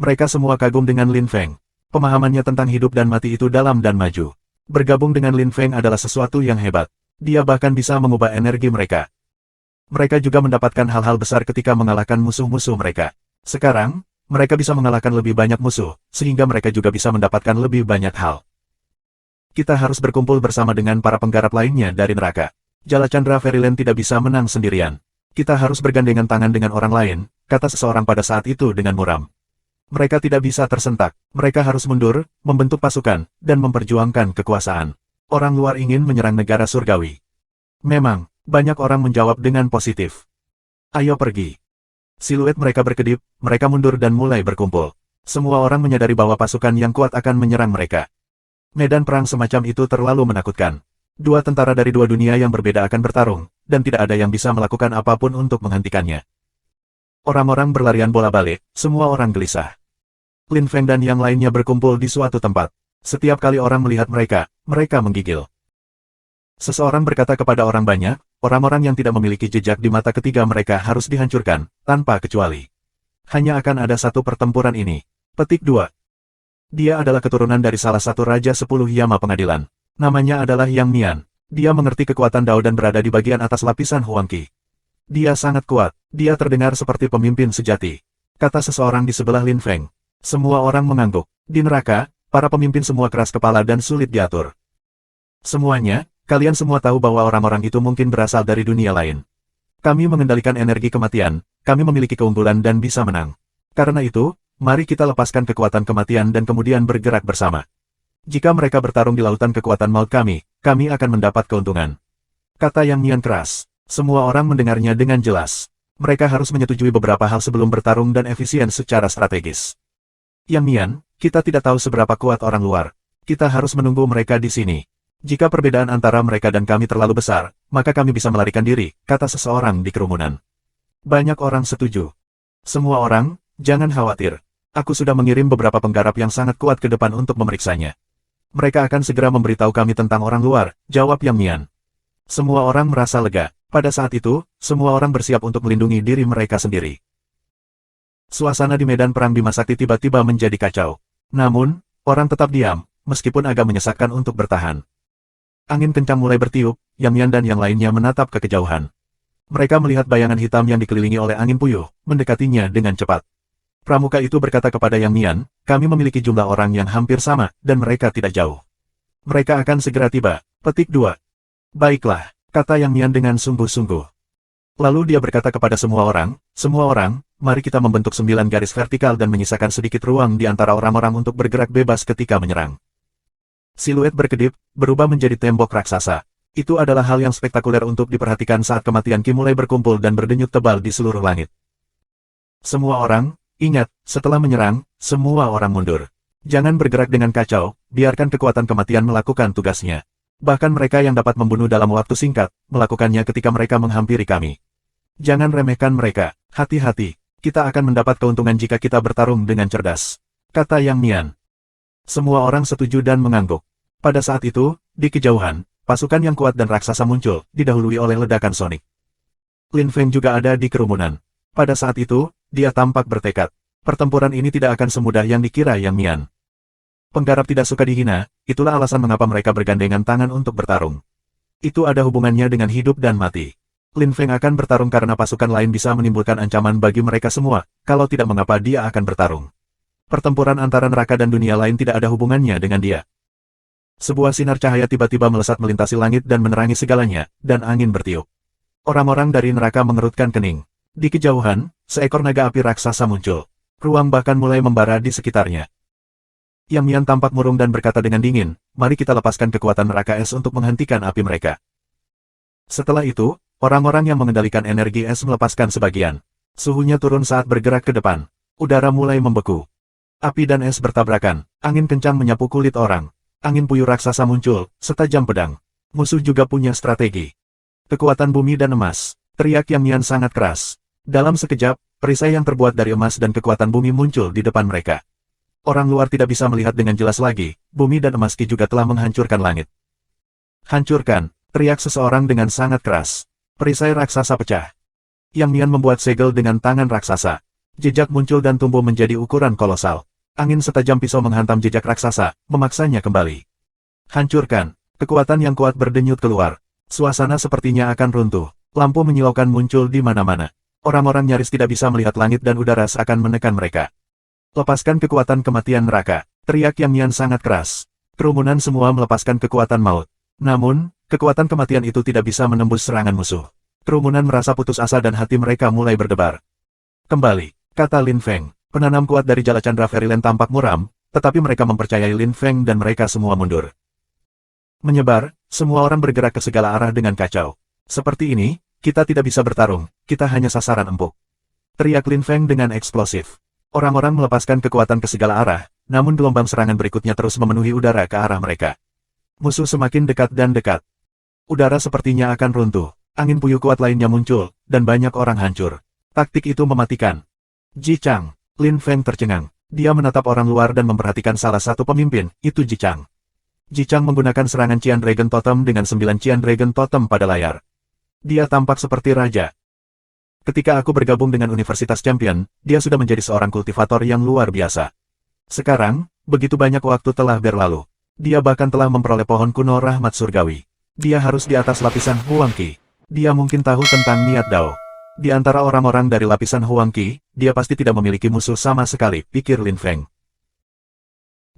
Mereka semua kagum dengan Lin Feng. Pemahamannya tentang hidup dan mati itu dalam dan maju. Bergabung dengan Lin Feng adalah sesuatu yang hebat. Dia bahkan bisa mengubah energi mereka. Mereka juga mendapatkan hal-hal besar ketika mengalahkan musuh-musuh mereka. Sekarang, mereka bisa mengalahkan lebih banyak musuh, sehingga mereka juga bisa mendapatkan lebih banyak hal. Kita harus berkumpul bersama dengan para penggarap lainnya dari neraka. Jala Chandra Fairyland tidak bisa menang sendirian. Kita harus bergandengan tangan dengan orang lain, kata seseorang pada saat itu dengan muram. Mereka tidak bisa tersentak. Mereka harus mundur, membentuk pasukan, dan memperjuangkan kekuasaan. Orang luar ingin menyerang negara surgawi. Memang, banyak orang menjawab dengan positif. Ayo pergi. Siluet mereka berkedip, mereka mundur dan mulai berkumpul. Semua orang menyadari bahwa pasukan yang kuat akan menyerang mereka. Medan perang semacam itu terlalu menakutkan. Dua tentara dari dua dunia yang berbeda akan bertarung, dan tidak ada yang bisa melakukan apapun untuk menghentikannya. Orang-orang berlarian bola-balik, semua orang gelisah. Lin Feng dan yang lainnya berkumpul di suatu tempat. Setiap kali orang melihat mereka, mereka menggigil. Seseorang berkata kepada orang banyak, orang-orang yang tidak memiliki jejak di mata ketiga mereka harus dihancurkan, tanpa kecuali. Hanya akan ada satu pertempuran ini. Petik 2. Dia adalah keturunan dari salah satu Raja 10 Yama Pengadilan. Namanya adalah Yang Mian. Dia mengerti kekuatan Dao dan berada di bagian atas lapisan Huangqi. Dia sangat kuat. Dia terdengar seperti pemimpin sejati. Kata seseorang di sebelah Lin Feng. Semua orang mengangguk. Di neraka, para pemimpin semua keras kepala dan sulit diatur. Semuanya, kalian semua tahu bahwa orang-orang itu mungkin berasal dari dunia lain. Kami mengendalikan energi kematian, kami memiliki keunggulan dan bisa menang. Karena itu, mari kita lepaskan kekuatan kematian dan kemudian bergerak bersama. Jika mereka bertarung di lautan kekuatan maut kami akan mendapat keuntungan. Kata Yang Mian keras. Semua orang mendengarnya dengan jelas. Mereka harus menyetujui beberapa hal sebelum bertarung dan efisien secara strategis. Yang Mian, kita tidak tahu seberapa kuat orang luar. Kita harus menunggu mereka di sini. Jika perbedaan antara mereka dan kami terlalu besar, maka kami bisa melarikan diri, kata seseorang di kerumunan. Banyak orang setuju. Semua orang, jangan khawatir. Aku sudah mengirim beberapa penggarap yang sangat kuat ke depan untuk memeriksanya. Mereka akan segera memberitahu kami tentang orang luar, jawab Yang Mian. Semua orang merasa lega. Pada saat itu, semua orang bersiap untuk melindungi diri mereka sendiri. Suasana di medan perang Bima Sakti tiba-tiba menjadi kacau. Namun, orang tetap diam, meskipun agak menyesakkan untuk bertahan. Angin kencang mulai bertiup, Yang Mian dan yang lainnya menatap ke kejauhan. Mereka melihat bayangan hitam yang dikelilingi oleh angin puyuh, mendekatinya dengan cepat. Pramuka itu berkata kepada Yang Mian, kami memiliki jumlah orang yang hampir sama, dan mereka tidak jauh. Mereka akan segera tiba. Petik 2. Baiklah, kata Yang Mian dengan sungguh-sungguh. Lalu dia berkata kepada semua orang, mari kita membentuk 9 garis vertikal dan menyisakan sedikit ruang di antara orang-orang untuk bergerak bebas ketika menyerang. Siluet berkedip, berubah menjadi tembok raksasa. Itu adalah hal yang spektakuler untuk diperhatikan saat kematian Ki mulai berkumpul dan berdenyut tebal di seluruh langit. Semua orang, ingat, setelah menyerang, semua orang mundur. Jangan bergerak dengan kacau, biarkan kekuatan kematian melakukan tugasnya. Bahkan mereka yang dapat membunuh dalam waktu singkat, melakukannya ketika mereka menghampiri kami. Jangan remehkan mereka, hati-hati, kita akan mendapat keuntungan jika kita bertarung dengan cerdas, kata Yang Mian. Semua orang setuju dan mengangguk. Pada saat itu, di kejauhan, pasukan yang kuat dan raksasa muncul, didahului oleh ledakan sonik. Lin Feng juga ada di kerumunan. Pada saat itu, dia tampak bertekad. Pertempuran ini tidak akan semudah yang dikira Yang Mian. Penggarap tidak suka dihina, itulah alasan mengapa mereka bergandengan tangan untuk bertarung. Itu ada hubungannya dengan hidup dan mati. Lin Feng akan bertarung karena pasukan lain bisa menimbulkan ancaman bagi mereka semua, kalau tidak mengapa dia akan bertarung. Pertempuran antara neraka dan dunia lain tidak ada hubungannya dengan dia. Sebuah sinar cahaya tiba-tiba melesat melintasi langit dan menerangi segalanya, dan angin bertiup. Orang-orang dari neraka mengerutkan kening. Di kejauhan, seekor naga api raksasa muncul. Ruang bahkan mulai membara di sekitarnya. Yang Mian tampak murung dan berkata dengan dingin, mari kita lepaskan kekuatan neraka es untuk menghentikan api mereka. Setelah itu, orang-orang yang mengendalikan energi es melepaskan sebagian. Suhunya turun saat bergerak ke depan. Udara mulai membeku. Api dan es bertabrakan, angin kencang menyapu kulit orang. Angin puyuh raksasa muncul, setajam pedang. Musuh juga punya strategi. Kekuatan bumi dan emas, teriak Yang Mian sangat keras. Dalam sekejap, perisai yang terbuat dari emas dan kekuatan bumi muncul di depan mereka. Orang luar tidak bisa melihat dengan jelas lagi, bumi dan emas Ki juga telah menghancurkan langit. Hancurkan, teriak seseorang dengan sangat keras. Perisai raksasa pecah. Yang Mian membuat segel dengan tangan raksasa. Jejak muncul dan tumbuh menjadi ukuran kolosal. Angin setajam pisau menghantam jejak raksasa, memaksanya kembali. Hancurkan, kekuatan yang kuat berdenyut keluar. Suasana sepertinya akan runtuh. Lampu menyilaukan muncul di mana-mana. Orang-orang nyaris tidak bisa melihat langit dan udara seakan menekan mereka. Lepaskan kekuatan kematian neraka, teriak Yang Mian sangat keras. Kerumunan semua melepaskan kekuatan maut. Namun, kekuatan kematian itu tidak bisa menembus serangan musuh. Kerumunan merasa putus asa dan hati mereka mulai berdebar. Kembali, kata Lin Feng. Penanam kuat dari Jala Chandra Fairyland tampak muram, tetapi mereka mempercayai Lin Feng dan mereka semua mundur. Menyebar, semua orang bergerak ke segala arah dengan kacau. Seperti ini, kita tidak bisa bertarung, kita hanya sasaran empuk. Teriak Lin Feng dengan eksplosif. Orang-orang melepaskan kekuatan ke segala arah, namun gelombang serangan berikutnya terus memenuhi udara ke arah mereka. Musuh semakin dekat dan dekat. Udara sepertinya akan runtuh. Angin puyuh kuat lainnya muncul, dan banyak orang hancur. Taktik itu mematikan. Ji Chang, Lin Feng tercengang. Dia menatap orang luar dan memperhatikan salah satu pemimpin, itu Ji Chang. Ji Chang menggunakan serangan Qian Dragon Totem dengan 9 Qian Dragon Totem pada layar. Dia tampak seperti raja. Ketika aku bergabung dengan Universitas Champion, dia sudah menjadi seorang kultivator yang luar biasa. Sekarang, begitu banyak waktu telah berlalu. Dia bahkan telah memperoleh pohon kuno rahmat surgawi. Dia harus di atas lapisan Huang Qi. Dia mungkin tahu tentang niat Dao. Di antara orang-orang dari lapisan Huang Qi, dia pasti tidak memiliki musuh sama sekali, pikir Lin Feng.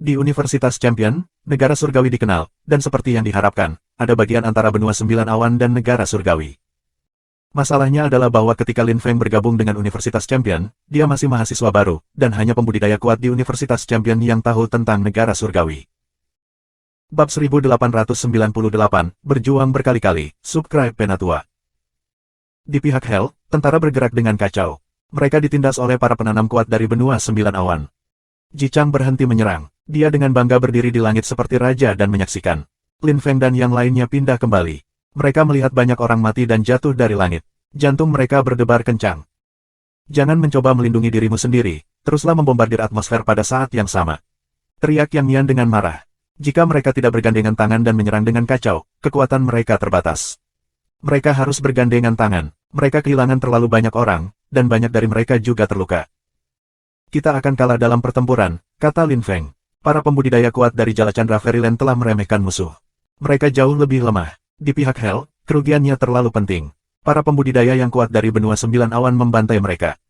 Di Universitas Champion, negara surgawi dikenal, dan seperti yang diharapkan, ada bagian antara benua 9 awan dan negara surgawi. Masalahnya adalah bahwa ketika Lin Feng bergabung dengan Universitas Champion, dia masih mahasiswa baru, dan hanya pembudidaya kuat di Universitas Champion yang tahu tentang negara surgawi. Bab 1898, Berjuang berkali-kali, subscribe Penatua. Di pihak Hell, tentara bergerak dengan kacau. Mereka ditindas oleh para penanam kuat dari benua sembilan awan. Ji Chang berhenti menyerang. Dia dengan bangga berdiri di langit seperti raja dan menyaksikan Lin Feng dan yang lainnya pindah kembali. Mereka melihat banyak orang mati dan jatuh dari langit. Jantung mereka berdebar kencang. Jangan mencoba melindungi dirimu sendiri, teruslah membombardir atmosfer pada saat yang sama. Teriak Yang Mian dengan marah. Jika mereka tidak bergandengan tangan dan menyerang dengan kacau, kekuatan mereka terbatas. Mereka harus bergandengan tangan. Mereka kehilangan terlalu banyak orang, dan banyak dari mereka juga terluka. Kita akan kalah dalam pertempuran, kata Lin Feng. Para pembudidaya kuat dari Jala Chandra Fairyland telah meremehkan musuh. Mereka jauh lebih lemah. Di pihak Hell, kerugiannya terlalu penting. Para pembudidaya yang kuat dari benua sembilan awan membantai mereka.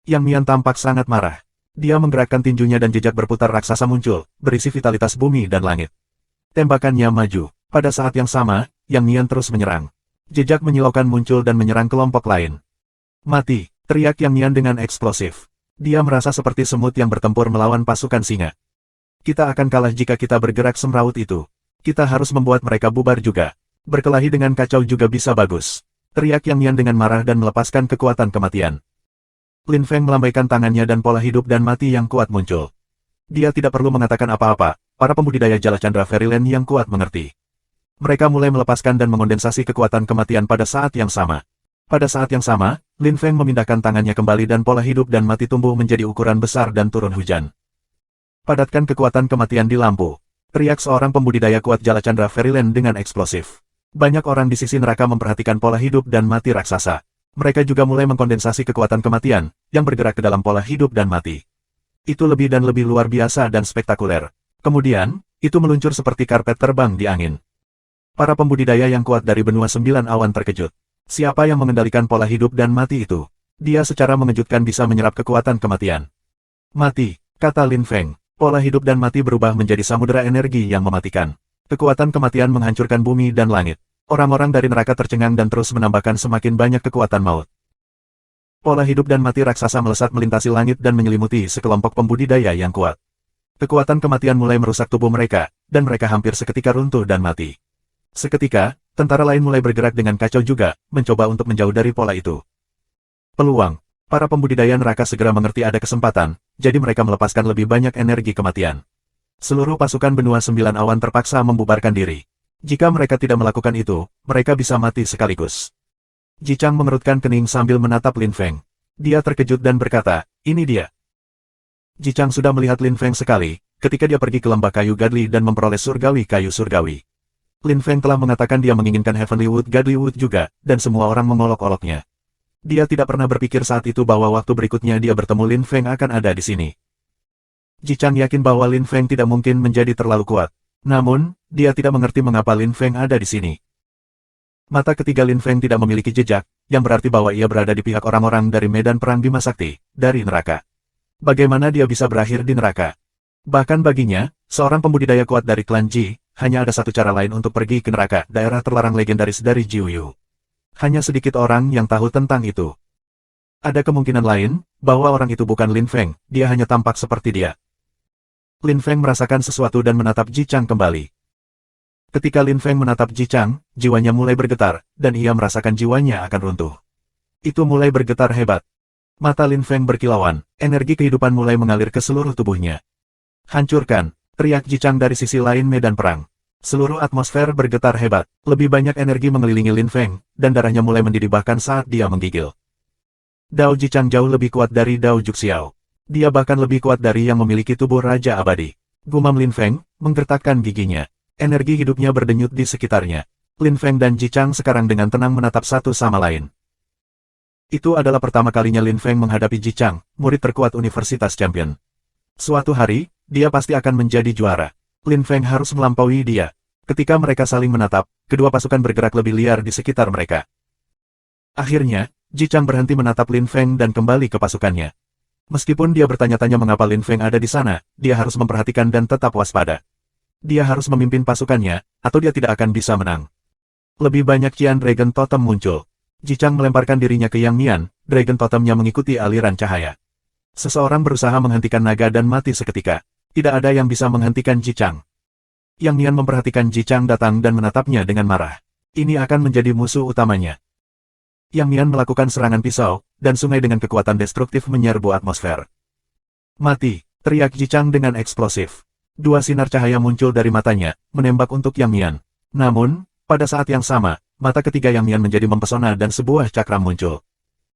Yang Mian tampak sangat marah. Dia menggerakkan tinjunya dan jejak berputar raksasa muncul, berisi vitalitas bumi dan langit. Tembakannya maju. Pada saat yang sama, Yang Mian terus menyerang. Jejak menyilaukan muncul dan menyerang kelompok lain. Mati, teriak Yang Mian dengan eksplosif. Dia merasa seperti semut yang bertempur melawan pasukan singa. Kita akan kalah jika kita bergerak semrawut itu. Kita harus membuat mereka bubar juga. Berkelahi dengan kacau juga bisa bagus. Teriak Yang Mian dengan marah dan melepaskan kekuatan kematian. Lin Feng melambaikan tangannya dan pola hidup dan mati yang kuat muncul. Dia tidak perlu mengatakan apa-apa, para pembudidaya Jala Chandra Fairyland yang kuat mengerti. Mereka mulai melepaskan dan mengondensasi kekuatan kematian pada saat yang sama. Pada saat yang sama, Lin Feng memindahkan tangannya kembali dan pola hidup dan mati tumbuh menjadi ukuran besar dan turun hujan. Padatkan kekuatan kematian di lampu. Teriak seorang pembudidaya kuat Jala Chandra Fairyland dengan eksplosif. Banyak orang di sisi neraka memperhatikan pola hidup dan mati raksasa. Mereka juga mulai mengkondensasi kekuatan kematian, yang bergerak ke dalam pola hidup dan mati. Itu lebih dan lebih luar biasa dan spektakuler. Kemudian, itu meluncur seperti karpet terbang di angin. Para pembudidaya yang kuat dari benua sembilan awan terkejut. Siapa yang mengendalikan pola hidup dan mati itu? Dia secara mengejutkan bisa menyerap kekuatan kematian. Mati, kata Lin Feng. Pola hidup dan mati berubah menjadi samudera energi yang mematikan. Kekuatan kematian menghancurkan bumi dan langit. Orang-orang dari neraka tercengang dan terus menambahkan semakin banyak kekuatan maut. Pola hidup dan mati raksasa melesat melintasi langit dan menyelimuti sekelompok pembudidaya yang kuat. Kekuatan kematian mulai merusak tubuh mereka, dan mereka hampir seketika runtuh dan mati. Seketika, tentara lain mulai bergerak dengan kacau juga, mencoba untuk menjauh dari pola itu. Peluang. Para pembudidaya neraka segera mengerti ada kesempatan, jadi mereka melepaskan lebih banyak energi kematian. Seluruh pasukan benua sembilan awan terpaksa membubarkan diri. Jika mereka tidak melakukan itu, mereka bisa mati sekaligus. Ji Chang mengerutkan kening sambil menatap Lin Feng. Dia terkejut dan berkata, ini dia. Ji Chang sudah melihat Lin Feng sekali, ketika dia pergi ke lembah kayu Godly dan memperoleh surgawi kayu surgawi. Lin Feng telah mengatakan dia menginginkan Heavenly Wood Godly Wood juga, dan semua orang mengolok-oloknya. Dia tidak pernah berpikir saat itu bahwa waktu berikutnya dia bertemu Lin Feng akan ada di sini. Ji Chang yakin bahwa Lin Feng tidak mungkin menjadi terlalu kuat. Namun, dia tidak mengerti mengapa Lin Feng ada di sini. Mata ketiga Lin Feng tidak memiliki jejak, yang berarti bahwa ia berada di pihak orang-orang dari medan perang Bima Sakti, dari neraka. Bagaimana dia bisa berakhir di neraka? Bahkan baginya, seorang pembudidaya kuat dari klan Ji, hanya ada satu cara lain untuk pergi ke neraka, daerah terlarang legendaris dari Jiuyu. Hanya sedikit orang yang tahu tentang itu. Ada kemungkinan lain, bahwa orang itu bukan Lin Feng, dia hanya tampak seperti dia. Lin Feng merasakan sesuatu dan menatap Ji Chang kembali. Ketika Lin Feng menatap Ji Chang, jiwanya mulai bergetar, dan ia merasakan jiwanya akan runtuh. Itu mulai bergetar hebat. Mata Lin Feng berkilauan, energi kehidupan mulai mengalir ke seluruh tubuhnya. Hancurkan, teriak Ji Chang dari sisi lain medan perang. Seluruh atmosfer bergetar hebat, lebih banyak energi mengelilingi Lin Feng, dan darahnya mulai mendidih bahkan saat dia menggigil. Dao Ji Chang jauh lebih kuat dari Dao Juxiao. Dia bahkan lebih kuat dari yang memiliki tubuh Raja Abadi. Gumam Lin Feng, menggertakkan giginya. Energi hidupnya berdenyut di sekitarnya. Lin Feng dan Ji Chang sekarang dengan tenang menatap satu sama lain. Itu adalah pertama kalinya Lin Feng menghadapi Ji Chang, murid terkuat Universitas Champion. Suatu hari, dia pasti akan menjadi juara. Lin Feng harus melampaui dia. Ketika mereka saling menatap, kedua pasukan bergerak lebih liar di sekitar mereka. Akhirnya, Ji Chang berhenti menatap Lin Feng dan kembali ke pasukannya. Meskipun dia bertanya-tanya mengapa Lin Feng ada di sana, dia harus memperhatikan dan tetap waspada. Dia harus memimpin pasukannya, atau dia tidak akan bisa menang. Lebih banyak Qian Dragon Totem muncul. Ji Chang melemparkan dirinya ke Yang Mian, Dragon Totemnya mengikuti aliran cahaya. Seseorang berusaha menghentikan naga dan mati seketika. Tidak ada yang bisa menghentikan Ji Chang. Yang Nian memperhatikan Ji Chang datang dan menatapnya dengan marah. Ini akan menjadi musuh utamanya. Yang Nian melakukan serangan pisau, dan sungai dengan kekuatan destruktif menyerbu atmosfer. Mati, teriak Ji Chang dengan eksplosif. Dua sinar cahaya muncul dari matanya, menembak untuk Yang Nian. Namun, pada saat yang sama, mata ketiga Yang Nian menjadi mempesona dan sebuah cakram muncul.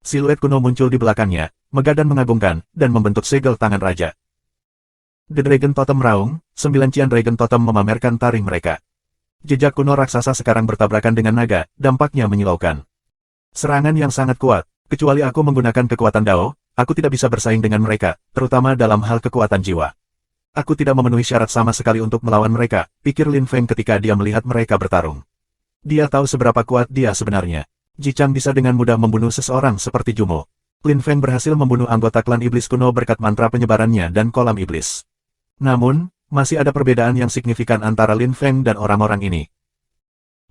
Siluet kuno muncul di belakangnya, megah dan mengagumkan, dan membentuk segel tangan raja. The Dragon Totem meraung, 9 Cian Dragon Totem memamerkan taring mereka. Jejak kuno raksasa sekarang bertabrakan dengan naga, dampaknya menyilaukan. Serangan yang sangat kuat, kecuali aku menggunakan kekuatan Dao, aku tidak bisa bersaing dengan mereka, terutama dalam hal kekuatan jiwa. Aku tidak memenuhi syarat sama sekali untuk melawan mereka, pikir Lin Feng ketika dia melihat mereka bertarung. Dia tahu seberapa kuat dia sebenarnya. Ji Chang bisa dengan mudah membunuh seseorang seperti Jumo. Lin Feng berhasil membunuh anggota klan iblis kuno berkat mantra penyebarannya dan kolam iblis. Namun, masih ada perbedaan yang signifikan antara Lin Feng dan orang-orang ini.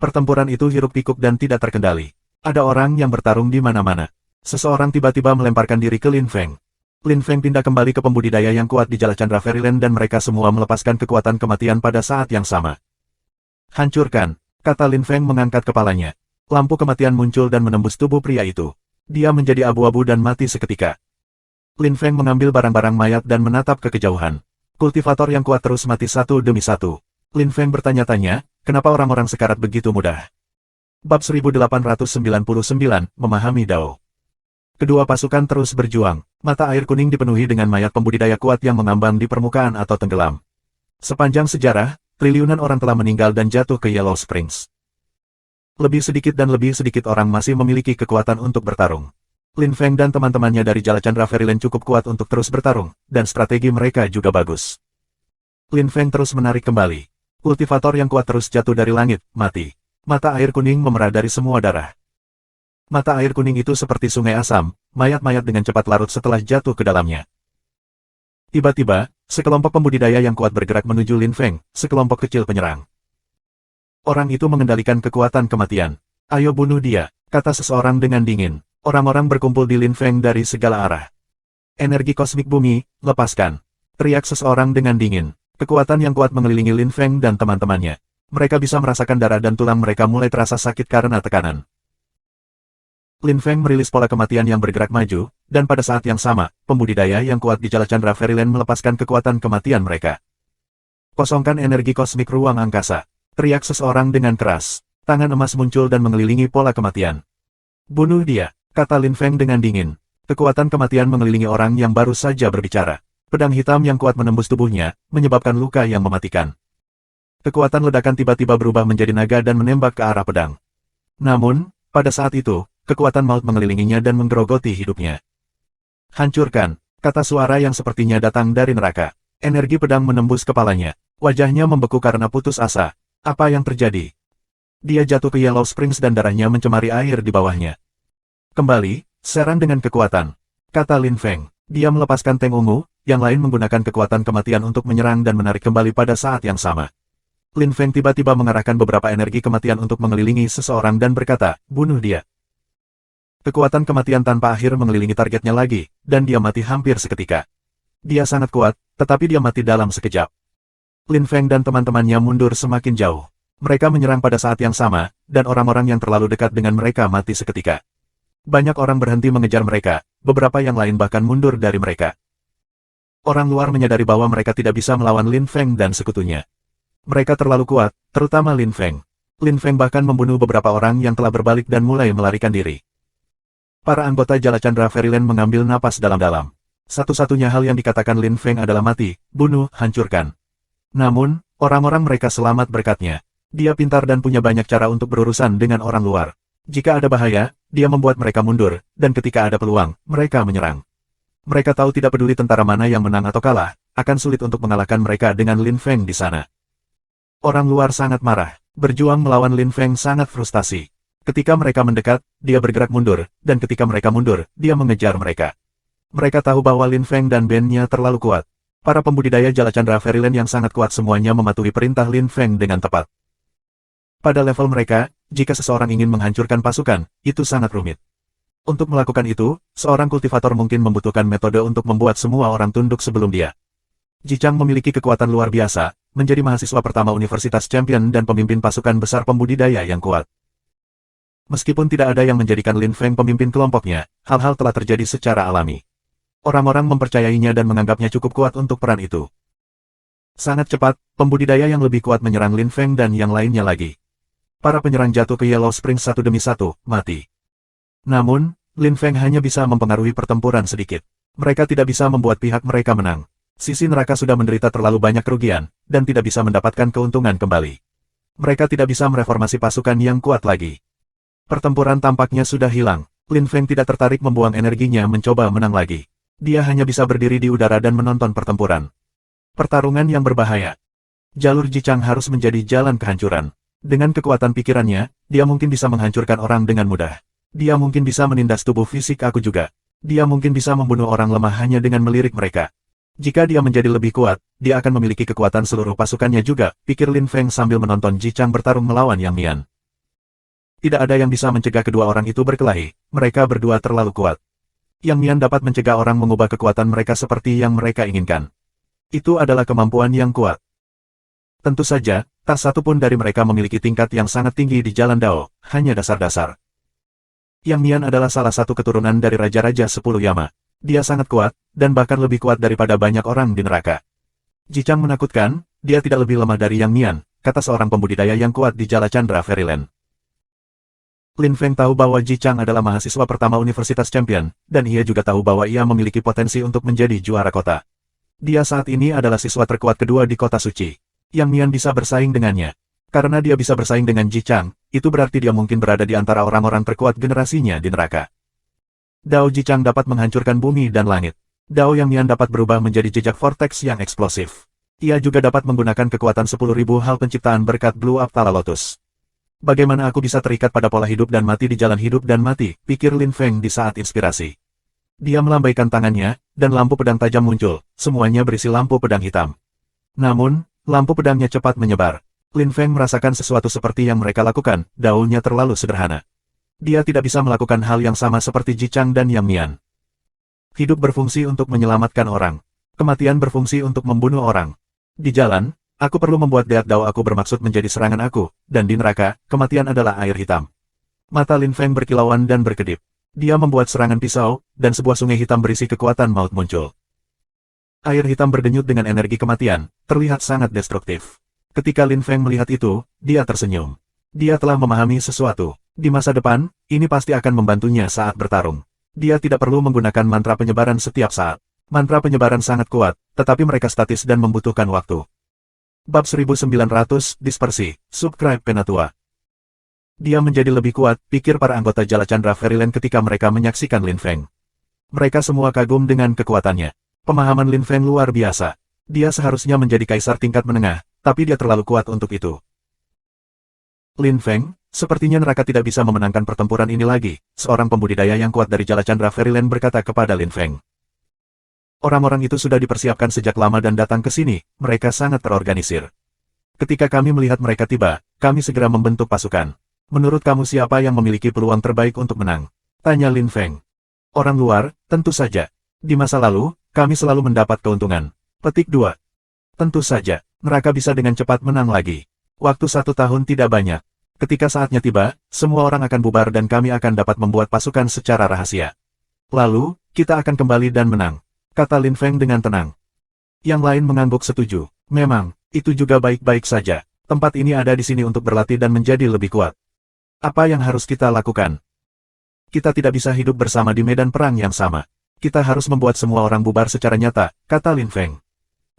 Pertempuran itu hiruk-pikuk dan tidak terkendali. Ada orang yang bertarung di mana-mana. Seseorang tiba-tiba melemparkan diri ke Lin Feng. Lin Feng pindah kembali ke pembudidaya yang kuat di Jala Chandra Fairyland dan mereka semua melepaskan kekuatan kematian pada saat yang sama. Hancurkan, kata Lin Feng mengangkat kepalanya. Lampu kematian muncul dan menembus tubuh pria itu. Dia menjadi abu-abu dan mati seketika. Lin Feng mengambil barang-barang mayat dan menatap ke kejauhan. Kultivator yang kuat terus mati satu demi satu. Lin Feng bertanya-tanya, kenapa orang-orang sekarat begitu mudah? Bab 1899, Memahami Dao. Kedua pasukan terus berjuang, mata air kuning dipenuhi dengan mayat pembudidaya kuat yang mengambang di permukaan atau tenggelam. Sepanjang sejarah, triliunan orang telah meninggal dan jatuh ke Yellow Springs. Lebih sedikit dan lebih sedikit orang masih memiliki kekuatan untuk bertarung. Lin Feng dan teman-temannya dari Jala Chandra Fairyland cukup kuat untuk terus bertarung, dan strategi mereka juga bagus. Lin Feng terus menarik kembali. Kultivator yang kuat terus jatuh dari langit, mati. Mata air kuning memerah dari semua darah. Mata air kuning itu seperti sungai asam, mayat-mayat dengan cepat larut setelah jatuh ke dalamnya. Tiba-tiba, sekelompok pembudidaya yang kuat bergerak menuju Lin Feng, sekelompok kecil penyerang. Orang itu mengendalikan kekuatan kematian. Ayo bunuh dia, kata seseorang dengan dingin. Orang-orang berkumpul di Lin Feng dari segala arah. Energi kosmik bumi, lepaskan. Teriak seseorang dengan dingin. Kekuatan yang kuat mengelilingi Lin Feng dan teman-temannya. Mereka bisa merasakan darah dan tulang mereka mulai terasa sakit karena tekanan. Lin Feng merilis pola kematian yang bergerak maju, dan pada saat yang sama, pembudidaya yang kuat di Jala Chandra Fairyland melepaskan kekuatan kematian mereka. Kosongkan energi kosmik ruang angkasa. Teriak seseorang dengan keras. Tangan emas muncul dan mengelilingi pola kematian. Bunuh dia, kata Lin Feng dengan dingin. Kekuatan kematian mengelilingi orang yang baru saja berbicara. Pedang hitam yang kuat menembus tubuhnya, menyebabkan luka yang mematikan. Kekuatan ledakan tiba-tiba berubah menjadi naga dan menembak ke arah pedang. Namun, pada saat itu, kekuatan maut mengelilinginya dan menggerogoti hidupnya. Hancurkan, kata suara yang sepertinya datang dari neraka. Energi pedang menembus kepalanya. Wajahnya membeku karena putus asa. Apa yang terjadi? Dia jatuh ke Yellow Springs dan darahnya mencemari air di bawahnya. Kembali, serang dengan kekuatan, kata Lin Feng. Dia melepaskan Teng Ungu, yang lain menggunakan kekuatan kematian untuk menyerang dan menarik kembali pada saat yang sama. Lin Feng tiba-tiba mengarahkan beberapa energi kematian untuk mengelilingi seseorang dan berkata, bunuh dia. Kekuatan kematian tanpa akhir mengelilingi targetnya lagi, dan dia mati hampir seketika. Dia sangat kuat, tetapi dia mati dalam sekejap. Lin Feng dan teman-temannya mundur semakin jauh. Mereka menyerang pada saat yang sama, dan orang-orang yang terlalu dekat dengan mereka mati seketika. Banyak orang berhenti mengejar mereka, beberapa yang lain bahkan mundur dari mereka. Orang luar menyadari bahwa mereka tidak bisa melawan Lin Feng dan sekutunya. Mereka terlalu kuat, terutama Lin Feng. Lin Feng bahkan membunuh beberapa orang yang telah berbalik dan mulai melarikan diri. Para anggota Jala Chandra Fairyland mengambil napas dalam-dalam. Satu-satunya hal yang dikatakan Lin Feng adalah mati, bunuh, hancurkan. Namun, orang-orang mereka selamat berkatnya. Dia pintar dan punya banyak cara untuk berurusan dengan orang luar. Jika ada bahaya, dia membuat mereka mundur, dan ketika ada peluang, mereka menyerang. Mereka tahu tidak peduli tentara mana yang menang atau kalah, akan sulit untuk mengalahkan mereka dengan Lin Feng di sana. Orang luar sangat marah. Berjuang melawan Lin Feng sangat frustasi. Ketika mereka mendekat, dia bergerak mundur, dan ketika mereka mundur, dia mengejar mereka. Mereka tahu bahwa Lin Feng dan bandnya terlalu kuat. Para pembudidaya Jala Chandra Fairyland yang sangat kuat semuanya mematuhi perintah Lin Feng dengan tepat. Pada level mereka, jika seseorang ingin menghancurkan pasukan, itu sangat rumit. Untuk melakukan itu, seorang kultivator mungkin membutuhkan metode untuk membuat semua orang tunduk sebelum dia. Ji Chang memiliki kekuatan luar biasa, menjadi mahasiswa pertama Universitas Champion dan pemimpin pasukan besar pembudidaya yang kuat. Meskipun tidak ada yang menjadikan Lin Feng pemimpin kelompoknya, hal-hal telah terjadi secara alami. Orang-orang mempercayainya dan menganggapnya cukup kuat untuk peran itu. Sangat cepat, pembudidaya yang lebih kuat menyerang Lin Feng dan yang lainnya lagi. Para penyerang jatuh ke Yellow Spring satu demi satu, mati. Namun, Lin Feng hanya bisa mempengaruhi pertempuran sedikit. Mereka tidak bisa membuat pihak mereka menang. Sisi neraka sudah menderita terlalu banyak kerugian, dan tidak bisa mendapatkan keuntungan kembali. Mereka tidak bisa mereformasi pasukan yang kuat lagi. Pertempuran tampaknya sudah hilang. Lin Feng tidak tertarik membuang energinya mencoba menang lagi. Dia hanya bisa berdiri di udara dan menonton pertempuran. Pertarungan yang berbahaya. Jalur Jichang harus menjadi jalan kehancuran. Dengan kekuatan pikirannya, dia mungkin bisa menghancurkan orang dengan mudah. Dia mungkin bisa menindas tubuh fisik aku juga. Dia mungkin bisa membunuh orang lemah hanya dengan melirik mereka. Jika dia menjadi lebih kuat, dia akan memiliki kekuatan seluruh pasukannya juga, pikir Lin Feng sambil menonton Jichang bertarung melawan Yang Mian. Tidak ada yang bisa mencegah kedua orang itu berkelahi, mereka berdua terlalu kuat. Yang Mian dapat mencegah orang mengubah kekuatan mereka seperti yang mereka inginkan. Itu adalah kemampuan yang kuat. Tentu saja, tak satu pun dari mereka memiliki tingkat yang sangat tinggi di Jalan Dao, hanya dasar-dasar. Yang Mian adalah salah satu keturunan dari Raja-Raja 10 Yama. Dia sangat kuat, dan bahkan lebih kuat daripada banyak orang di neraka. Jichang menakutkan, dia tidak lebih lemah dari Yang Mian, kata seorang pembudidaya yang kuat di Jala Chandra Fairyland. Lin Feng tahu bahwa Jichang adalah mahasiswa pertama Universitas Champion, dan ia juga tahu bahwa ia memiliki potensi untuk menjadi juara kota. Dia saat ini adalah siswa terkuat kedua di kota suci. Yang Mian bisa bersaing dengannya. Karena dia bisa bersaing dengan Jichang, itu berarti dia mungkin berada di antara orang-orang terkuat generasinya di neraka. Dao Jichang dapat menghancurkan bumi dan langit. Dao Yang Mian dapat berubah menjadi jejak vortex yang eksplosif. Ia juga dapat menggunakan kekuatan 10.000 hal penciptaan berkat Blue Aptala Lotus. Bagaimana aku bisa terikat pada pola hidup dan mati di jalan hidup dan mati, pikir Lin Feng di saat inspirasi. Dia melambaikan tangannya, dan lampu pedang tajam muncul, semuanya berisi lampu pedang hitam. Namun, lampu pedangnya cepat menyebar. Lin Feng merasakan sesuatu seperti yang mereka lakukan, daunnya terlalu sederhana. Dia tidak bisa melakukan hal yang sama seperti Jichang dan Yang Mian. Hidup berfungsi untuk menyelamatkan orang. Kematian berfungsi untuk membunuh orang. Di jalan, aku perlu membuat Deat Dao aku bermaksud menjadi serangan aku, dan di neraka, kematian adalah air hitam. Mata Lin Feng berkilauan dan berkedip. Dia membuat serangan pisau, dan sebuah sungai hitam berisi kekuatan maut muncul. Air hitam berdenyut dengan energi kematian, terlihat sangat destruktif. Ketika Lin Feng melihat itu, dia tersenyum. Dia telah memahami sesuatu. Di masa depan, ini pasti akan membantunya saat bertarung. Dia tidak perlu menggunakan mantra penyebaran setiap saat. Mantra penyebaran sangat kuat, tetapi mereka statis dan membutuhkan waktu. Bab 1900, Dispersi, Subscribe Penatua. Dia menjadi lebih kuat, pikir para anggota Jala Chandra Fairyland ketika mereka menyaksikan Lin Feng. Mereka semua kagum dengan kekuatannya. Pemahaman Lin Feng luar biasa. Dia seharusnya menjadi kaisar tingkat menengah, tapi dia terlalu kuat untuk itu. Lin Feng, sepertinya neraka tidak bisa memenangkan pertempuran ini lagi, seorang pembudidaya yang kuat dari Jala Chandra Fairyland berkata kepada Lin Feng. Orang-orang itu sudah dipersiapkan sejak lama dan datang ke sini, mereka sangat terorganisir. Ketika kami melihat mereka tiba, kami segera membentuk pasukan. Menurut kamu siapa yang memiliki peluang terbaik untuk menang? Tanya Lin Feng. Orang luar, tentu saja. Di masa lalu, kami selalu mendapat keuntungan. Petik 2. Tentu saja, neraka bisa dengan cepat menang lagi. Waktu 1 tahun tidak banyak. Ketika saatnya tiba, semua orang akan bubar dan kami akan dapat membuat pasukan secara rahasia. Lalu, kita akan kembali dan menang. Kata Lin Feng dengan tenang. Yang lain mengangguk setuju. Memang, itu juga baik-baik saja. Tempat ini ada di sini untuk berlatih dan menjadi lebih kuat. Apa yang harus kita lakukan? Kita tidak bisa hidup bersama di medan perang yang sama. Kita harus membuat semua orang bubar secara nyata, kata Lin Feng.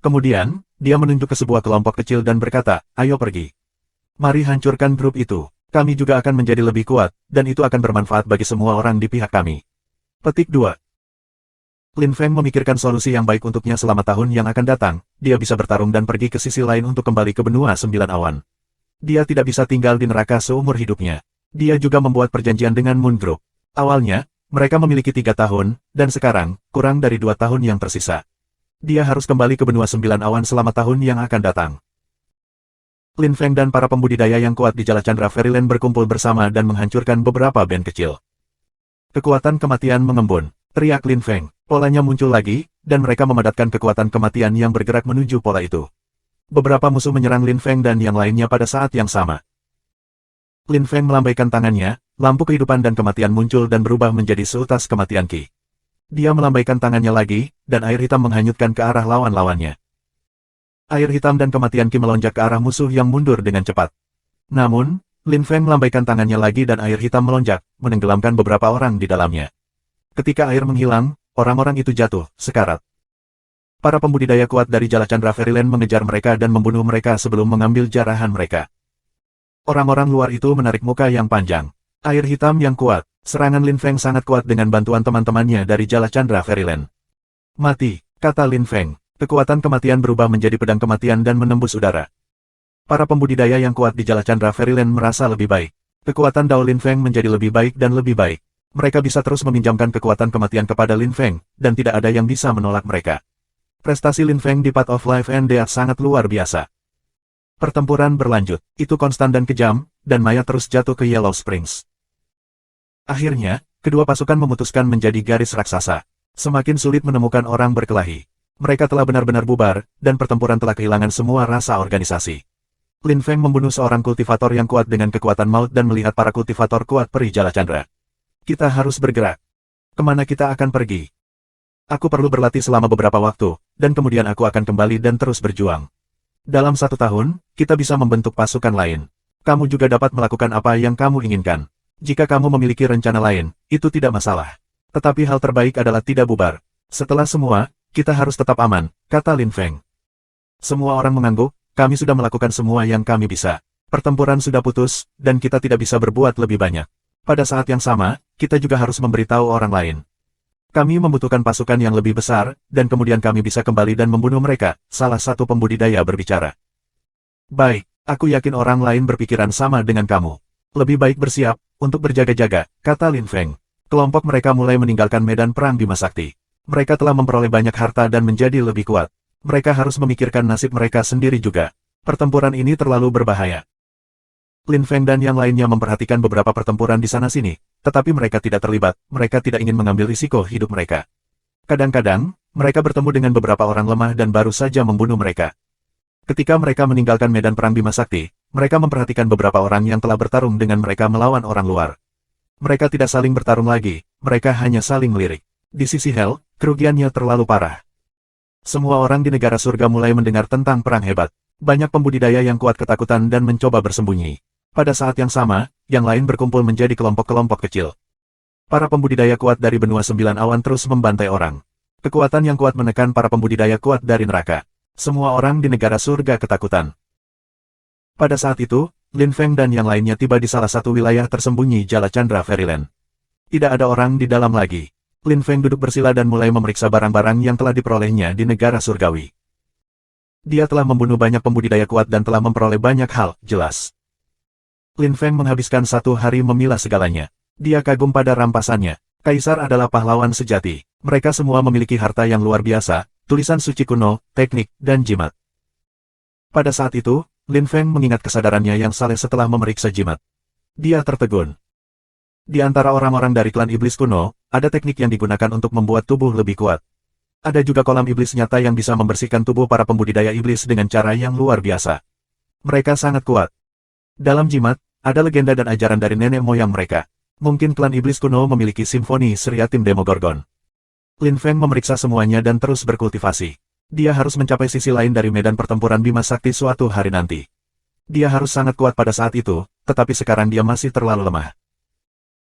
Kemudian, dia menunjuk ke sebuah kelompok kecil dan berkata, ayo pergi. Mari hancurkan grup itu. Kami juga akan menjadi lebih kuat, dan itu akan bermanfaat bagi semua orang di pihak kami. Petik 2. Lin Feng memikirkan solusi yang baik untuknya selama tahun yang akan datang, dia bisa bertarung dan pergi ke sisi lain untuk kembali ke benua 9 awan. Dia tidak bisa tinggal di neraka seumur hidupnya. Dia juga membuat perjanjian dengan Moon Group. Awalnya, mereka memiliki 3 tahun, dan sekarang, kurang dari 2 tahun yang tersisa. Dia harus kembali ke benua 9 awan selama tahun yang akan datang. Lin Feng dan para pembudidaya yang kuat di Jala Chandra Fairyland berkumpul bersama dan menghancurkan beberapa band kecil. Kekuatan kematian mengembun, teriak Lin Feng. Polanya muncul lagi, dan mereka memadatkan kekuatan kematian yang bergerak menuju pola itu. Beberapa musuh menyerang Lin Feng dan yang lainnya pada saat yang sama. Lin Feng melambaikan tangannya, lampu kehidupan dan kematian muncul dan berubah menjadi seutas kematian Qi. Dia melambaikan tangannya lagi, dan air hitam menghanyutkan ke arah lawan-lawannya. Air hitam dan kematian Qi melonjak ke arah musuh yang mundur dengan cepat. Namun, Lin Feng melambaikan tangannya lagi dan air hitam melonjak, menenggelamkan beberapa orang di dalamnya. Ketika air menghilang, orang-orang itu jatuh, sekarat. Para pembudidaya kuat dari Jala Chandra Fairyland mengejar mereka dan membunuh mereka sebelum mengambil jarahan mereka. Orang-orang luar itu menarik muka yang panjang. Air hitam yang kuat. Serangan Lin Feng sangat kuat dengan bantuan teman-temannya dari Jala Chandra Fairyland. Mati, kata Lin Feng. Kekuatan kematian berubah menjadi pedang kematian dan menembus udara. Para pembudidaya yang kuat di Jala Chandra Fairyland merasa lebih baik. Kekuatan Dao Lin Feng menjadi lebih baik dan lebih baik. Mereka bisa terus meminjamkan kekuatan kematian kepada Lin Feng, dan tidak ada yang bisa menolak mereka. Prestasi Lin Feng di Path of Life and Death sangat luar biasa. Pertempuran berlanjut, itu konstan dan kejam, dan mayat terus jatuh ke Yellow Springs. Akhirnya, kedua pasukan memutuskan menjadi garis raksasa. Semakin sulit menemukan orang berkelahi. Mereka telah benar-benar bubar, dan pertempuran telah kehilangan semua rasa organisasi. Lin Feng membunuh seorang kultivator yang kuat dengan kekuatan maut dan melihat para kultivator kuat peri Jala Chandra. Kita harus bergerak. Kemana kita akan pergi? Aku perlu berlatih selama beberapa waktu, dan kemudian aku akan kembali dan terus berjuang. Dalam 1 tahun, kita bisa membentuk pasukan lain. Kamu juga dapat melakukan apa yang kamu inginkan. Jika kamu memiliki rencana lain, itu tidak masalah. Tetapi hal terbaik adalah tidak bubar. Setelah semua, kita harus tetap aman, kata Lin Feng. Semua orang mengangguk, kami sudah melakukan semua yang kami bisa. Pertempuran sudah putus, dan kita tidak bisa berbuat lebih banyak. Pada saat yang sama, kita juga harus memberitahu orang lain. Kami membutuhkan pasukan yang lebih besar, dan kemudian kami bisa kembali dan membunuh mereka, salah satu pembudidaya berbicara. Baik, aku yakin orang lain berpikiran sama dengan kamu. Lebih baik bersiap, untuk berjaga-jaga, kata Lin Feng. Kelompok mereka mulai meninggalkan medan perang Bima Sakti. Mereka telah memperoleh banyak harta dan menjadi lebih kuat. Mereka harus memikirkan nasib mereka sendiri juga. Pertempuran ini terlalu berbahaya. Lin Feng dan yang lainnya memperhatikan beberapa pertempuran di sana-sini, tetapi mereka tidak terlibat, mereka tidak ingin mengambil risiko hidup mereka. Kadang-kadang, mereka bertemu dengan beberapa orang lemah dan baru saja membunuh mereka. Ketika mereka meninggalkan medan perang Bima Sakti, mereka memperhatikan beberapa orang yang telah bertarung dengan mereka melawan orang luar. Mereka tidak saling bertarung lagi, mereka hanya saling melirik. Di sisi Hell, kerugiannya terlalu parah. Semua orang di negara surga mulai mendengar tentang perang hebat. Banyak pembudidaya yang kuat ketakutan dan mencoba bersembunyi. Pada saat yang sama, yang lain berkumpul menjadi kelompok-kelompok kecil. Para pembudidaya kuat dari benua 9 awan terus membantai orang. Kekuatan yang kuat menekan para pembudidaya kuat dari neraka. Semua orang di negara surga ketakutan. Pada saat itu, Lin Feng dan yang lainnya tiba di salah satu wilayah tersembunyi Jala Chandra Fairyland. Tidak ada orang di dalam lagi. Lin Feng duduk bersila dan mulai memeriksa barang-barang yang telah diperolehnya di negara surgawi. Dia telah membunuh banyak pembudidaya kuat dan telah memperoleh banyak hal, jelas. Lin Feng menghabiskan 1 hari memilah segalanya. Dia kagum pada rampasannya. Kaisar adalah pahlawan sejati. Mereka semua memiliki harta yang luar biasa, tulisan suci kuno, teknik, dan jimat. Pada saat itu, Lin Feng mengingat kesadarannya yang saleh setelah memeriksa jimat. Dia tertegun. Di antara orang-orang dari klan iblis kuno, ada teknik yang digunakan untuk membuat tubuh lebih kuat. Ada juga kolam iblis nyata yang bisa membersihkan tubuh para pembudidaya iblis dengan cara yang luar biasa. Mereka sangat kuat. Dalam jimat, ada legenda dan ajaran dari nenek moyang mereka. Mungkin klan iblis kuno memiliki simfoni Seriatim Demogorgon. Lin Feng memeriksa semuanya dan terus berkultivasi. Dia harus mencapai sisi lain dari medan pertempuran Bima Sakti suatu hari nanti. Dia harus sangat kuat pada saat itu, tetapi sekarang dia masih terlalu lemah.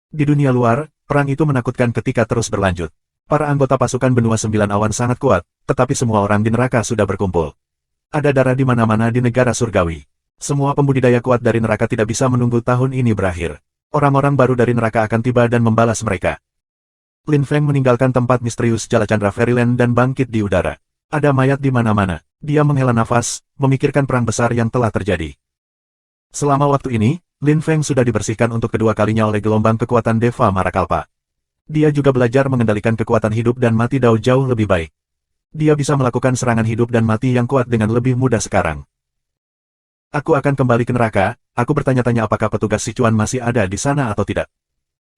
Di dunia luar, perang itu menakutkan ketika terus berlanjut. Para anggota pasukan benua 9 awan sangat kuat, tetapi semua orang di neraka sudah berkumpul. Ada darah di mana-mana di negara surgawi. Semua pembudidaya kuat dari neraka tidak bisa menunggu tahun ini berakhir. Orang-orang baru dari neraka akan tiba dan membalas mereka. Lin Feng meninggalkan tempat misterius Jala Chandra Fairyland dan bangkit di udara. Ada mayat di mana-mana. Dia menghela nafas, memikirkan perang besar yang telah terjadi. Selama waktu ini, Lin Feng sudah dibersihkan untuk kedua kalinya oleh gelombang kekuatan Deva Marakalpa. Dia juga belajar mengendalikan kekuatan hidup dan mati Dao jauh lebih baik. Dia bisa melakukan serangan hidup dan mati yang kuat dengan lebih mudah sekarang. Aku akan kembali ke neraka, aku bertanya-tanya apakah petugas Sichuan masih ada di sana atau tidak.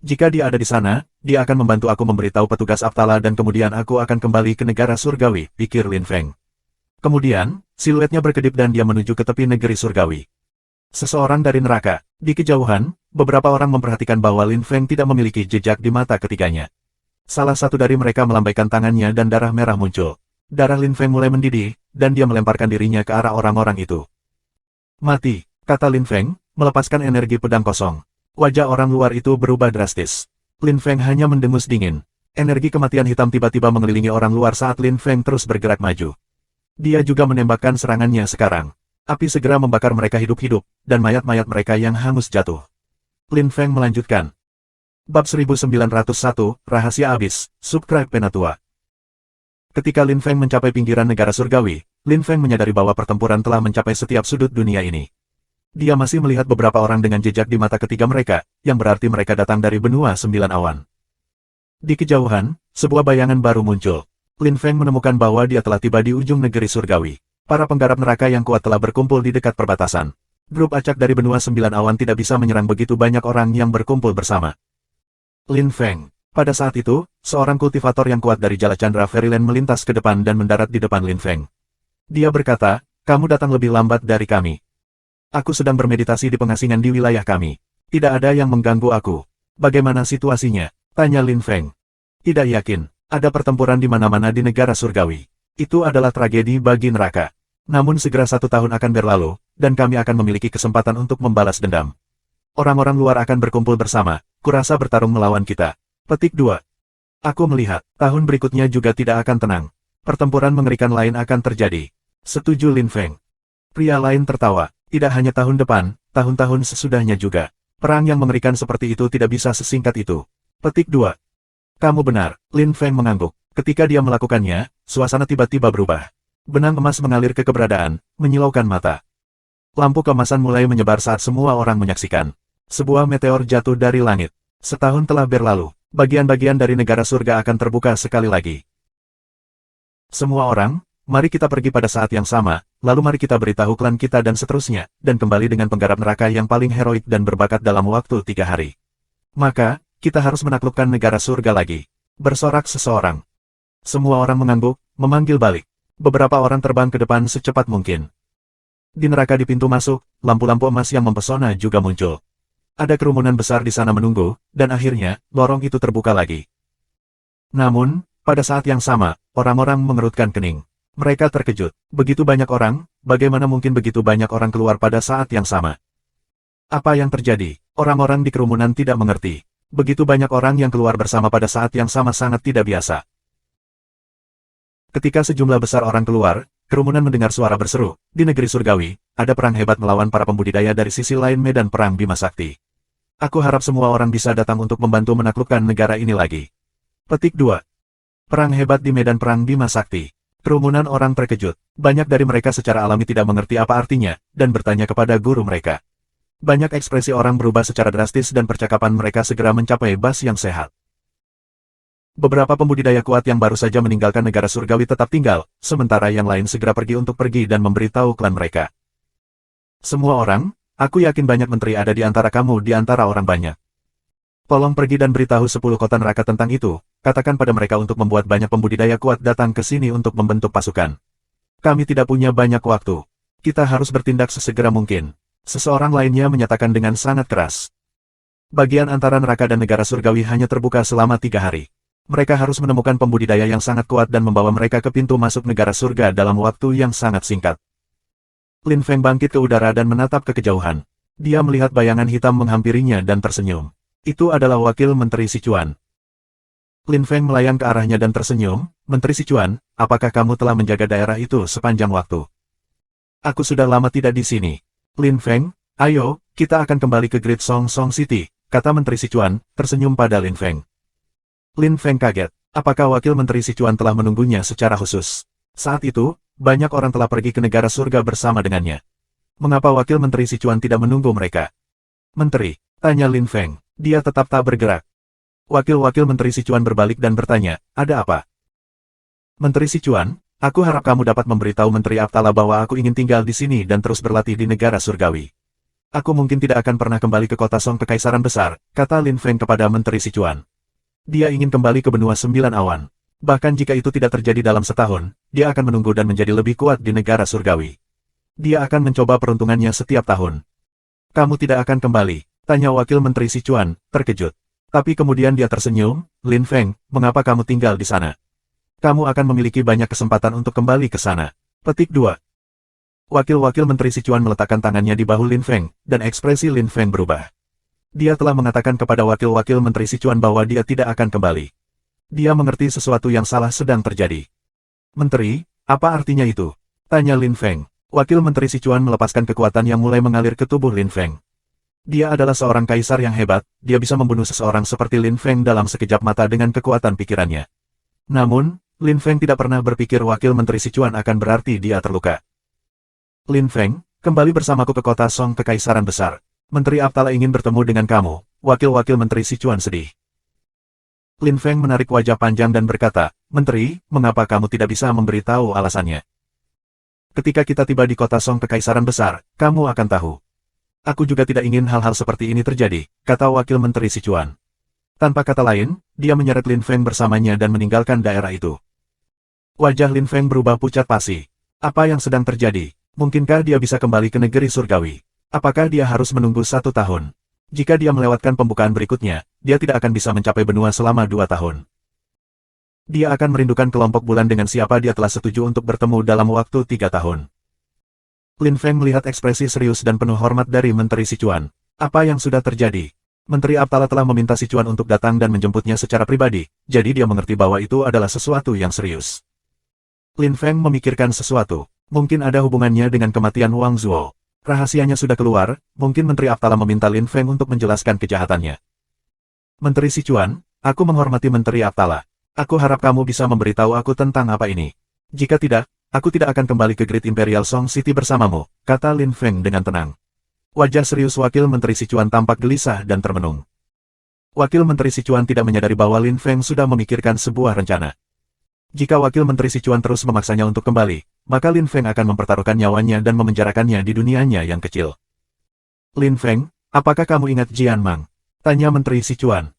Jika dia ada di sana, dia akan membantu aku memberitahu petugas Aptala dan kemudian aku akan kembali ke negara surgawi, pikir Lin Feng. Kemudian, siluetnya berkedip dan dia menuju ke tepi negeri surgawi. Seseorang dari neraka. Di kejauhan, beberapa orang memperhatikan bahwa Lin Feng tidak memiliki jejak di mata ketiganya. Salah satu dari mereka melambaikan tangannya dan darah merah muncul. Darah Lin Feng mulai mendidih, dan dia melemparkan dirinya ke arah orang-orang itu. Mati, kata Lin Feng, melepaskan energi pedang kosong. Wajah orang luar itu berubah drastis. Lin Feng hanya mendengus dingin. Energi kematian hitam tiba-tiba mengelilingi orang luar saat Lin Feng terus bergerak maju. Dia juga menembakkan serangannya sekarang. Api segera membakar mereka hidup-hidup, dan mayat-mayat mereka yang hangus jatuh. Lin Feng melanjutkan. Bab 1901, Rahasia Abis, Subscribe Penatua. Ketika Lin Feng mencapai pinggiran negara surgawi, Lin Feng menyadari bahwa pertempuran telah mencapai setiap sudut dunia ini. Dia masih melihat beberapa orang dengan jejak di mata ketiga mereka, yang berarti mereka datang dari benua 9 awan. Di kejauhan, sebuah bayangan baru muncul. Lin Feng menemukan bahwa dia telah tiba di ujung negeri surgawi. Para penggarap neraka yang kuat telah berkumpul di dekat perbatasan. Grup acak dari benua 9 awan tidak bisa menyerang begitu banyak orang yang berkumpul bersama. Lin Feng. Pada saat itu, seorang kultivator yang kuat dari Jala Chandra Fairyland melintas ke depan dan mendarat di depan Lin Feng. Dia berkata, kamu datang lebih lambat dari kami. Aku sedang bermeditasi di pengasingan di wilayah kami. Tidak ada yang mengganggu aku. Bagaimana situasinya? Tanya Lin Feng. Tidak yakin. Ada pertempuran di mana-mana di negara surgawi. Itu adalah tragedi bagi neraka. Namun segera 1 tahun akan berlalu, dan kami akan memiliki kesempatan untuk membalas dendam. Orang-orang luar akan berkumpul bersama, kurasa bertarung melawan kita. Petik 2. Aku melihat, tahun berikutnya juga tidak akan tenang. Pertempuran mengerikan lain akan terjadi. Setuju Lin Feng. Pria lain tertawa, tidak hanya tahun depan, tahun-tahun sesudahnya juga. Perang yang mengerikan seperti itu tidak bisa sesingkat itu. Petik 2. Kamu benar, Lin Feng mengangguk. Ketika dia melakukannya, suasana tiba-tiba berubah. Benang emas mengalir ke keberadaan, menyilaukan mata. Lampu kemasan mulai menyebar saat semua orang menyaksikan. Sebuah meteor jatuh dari langit. Setahun telah berlalu, bagian-bagian dari negara surga akan terbuka sekali lagi. Semua orang, mari kita pergi pada saat yang sama, lalu mari kita beritahu klan kita dan seterusnya, dan kembali dengan penggarap neraka yang paling heroik dan berbakat dalam waktu 3 hari. Maka, kita harus menaklukkan negara surga lagi. Bersorak seseorang. Semua orang mengangguk, memanggil balik. Beberapa orang terbang ke depan secepat mungkin. Di neraka di pintu masuk, lampu-lampu emas yang mempesona juga muncul. Ada kerumunan besar di sana menunggu, dan akhirnya, lorong itu terbuka lagi. Namun, pada saat yang sama, orang-orang mengerutkan kening. Mereka terkejut. Begitu banyak orang, bagaimana mungkin begitu banyak orang keluar pada saat yang sama? Apa yang terjadi? Orang-orang di kerumunan tidak mengerti. Begitu banyak orang yang keluar bersama pada saat yang sama sangat tidak biasa. Ketika sejumlah besar orang keluar, kerumunan mendengar suara berseru, di negeri surgawi, ada perang hebat melawan para pembudidaya dari sisi lain medan perang Bima Sakti. Aku harap semua orang bisa datang untuk membantu menaklukkan negara ini lagi. Petik 2. Perang hebat di medan perang Bima Sakti. Kerumunan orang terkejut. Banyak dari mereka secara alami tidak mengerti apa artinya, dan bertanya kepada guru mereka. Banyak ekspresi orang berubah secara drastis dan percakapan mereka segera mencapai bas yang sehat. Beberapa pembudidaya kuat yang baru saja meninggalkan negara surgawi tetap tinggal, sementara yang lain segera pergi untuk pergi dan memberitahu klan mereka. Semua orang, aku yakin banyak menteri ada di antara kamu di antara orang banyak. Tolong pergi dan beritahu 10 kota neraka tentang itu, katakan pada mereka untuk membuat banyak pembudidaya kuat datang ke sini untuk membentuk pasukan. Kami tidak punya banyak waktu. Kita harus bertindak sesegera mungkin. Seseorang lainnya menyatakan dengan sangat keras. Bagian antara neraka dan negara surgawi hanya terbuka selama 3 hari. Mereka harus menemukan pembudidaya yang sangat kuat dan membawa mereka ke pintu masuk negara surga dalam waktu yang sangat singkat. Lin Feng bangkit ke udara dan menatap ke kejauhan. Dia melihat bayangan hitam menghampirinya dan tersenyum. Itu adalah Wakil Menteri Sichuan. Lin Feng melayang ke arahnya dan tersenyum, Menteri Sichuan, apakah kamu telah menjaga daerah itu sepanjang waktu? Aku sudah lama tidak di sini. Lin Feng, ayo, kita akan kembali ke Great Song Song City, kata Menteri Sichuan, tersenyum pada Lin Feng. Lin Feng kaget. Apakah Wakil Menteri Sichuan telah menunggunya secara khusus? Saat itu, banyak orang telah pergi ke negara surga bersama dengannya. Mengapa Wakil Menteri Sichuan tidak menunggu mereka? Menteri, tanya Lin Feng. Dia tetap tak bergerak. Wakil-wakil Menteri Sichuan berbalik dan bertanya, ada apa? Menteri Sichuan, aku harap kamu dapat memberitahu Menteri Aptala bahwa aku ingin tinggal di sini dan terus berlatih di negara surgawi. Aku mungkin tidak akan pernah kembali ke kota Song Kekaisaran Besar, kata Lin Feng kepada Menteri Sichuan. Dia ingin kembali ke benua 9 awan. Bahkan jika itu tidak terjadi dalam setahun, dia akan menunggu dan menjadi lebih kuat di negara surgawi. Dia akan mencoba peruntungannya setiap tahun. Kamu tidak akan kembali, tanya Wakil Menteri Sichuan, terkejut. Tapi kemudian dia tersenyum, Lin Feng, mengapa kamu tinggal di sana? Kamu akan memiliki banyak kesempatan untuk kembali ke sana. Petik 2. Wakil-wakil Menteri Sichuan meletakkan tangannya di bahu Lin Feng, dan ekspresi Lin Feng berubah. Dia telah mengatakan kepada wakil-wakil Menteri Sichuan bahwa dia tidak akan kembali. Dia mengerti sesuatu yang salah sedang terjadi. Menteri, apa artinya itu? Tanya Lin Feng. Wakil Menteri Sichuan melepaskan kekuatan yang mulai mengalir ke tubuh Lin Feng. Dia adalah seorang kaisar yang hebat, dia bisa membunuh seseorang seperti Lin Feng dalam sekejap mata dengan kekuatan pikirannya. Namun, Lin Feng tidak pernah berpikir Wakil Menteri Sichuan akan berarti dia terluka. Lin Feng, kembali bersamaku ke kota Song Kekaisaran Besar. Menteri Aptala ingin bertemu dengan kamu, Wakil-wakil Menteri Sichuan sedih. Lin Feng menarik wajah panjang dan berkata, Menteri, mengapa kamu tidak bisa memberitahu alasannya? Ketika kita tiba di kota Song Kekaisaran Besar, kamu akan tahu. Aku juga tidak ingin hal-hal seperti ini terjadi, kata Wakil Menteri Sichuan. Tanpa kata lain, dia menyeret Lin Feng bersamanya dan meninggalkan daerah itu. Wajah Lin Feng berubah pucat pasi. Apa yang sedang terjadi? Mungkinkah dia bisa kembali ke negeri surgawi? Apakah dia harus menunggu 1 tahun? Jika dia melewatkan pembukaan berikutnya, dia tidak akan bisa mencapai benua selama 2 tahun. Dia akan merindukan kelompok bulan dengan siapa dia telah setuju untuk bertemu dalam waktu 3 tahun. Lin Feng melihat ekspresi serius dan penuh hormat dari Menteri Sichuan. Apa yang sudah terjadi? Menteri Aptala telah meminta Sichuan untuk datang dan menjemputnya secara pribadi, jadi dia mengerti bahwa itu adalah sesuatu yang serius. Lin Feng memikirkan sesuatu. Mungkin ada hubungannya dengan kematian Wang Zuo. Rahasianya sudah keluar, mungkin Menteri Aptala meminta Lin Feng untuk menjelaskan kejahatannya. Menteri Sichuan, aku menghormati Menteri Aptala. Aku harap kamu bisa memberitahu aku tentang apa ini. Jika tidak, aku tidak akan kembali ke Great Imperial Song City bersamamu, kata Lin Feng dengan tenang. Wajah serius Wakil Menteri Sichuan tampak gelisah dan termenung. Wakil Menteri Sichuan tidak menyadari bahwa Lin Feng sudah memikirkan sebuah rencana. Jika Wakil Menteri Sichuan terus memaksanya untuk kembali, maka Lin Feng akan mempertaruhkan nyawanya dan memenjarakannya di dunianya yang kecil. Lin Feng, apakah kamu ingat Jian Mang? Tanya Menteri Sichuan.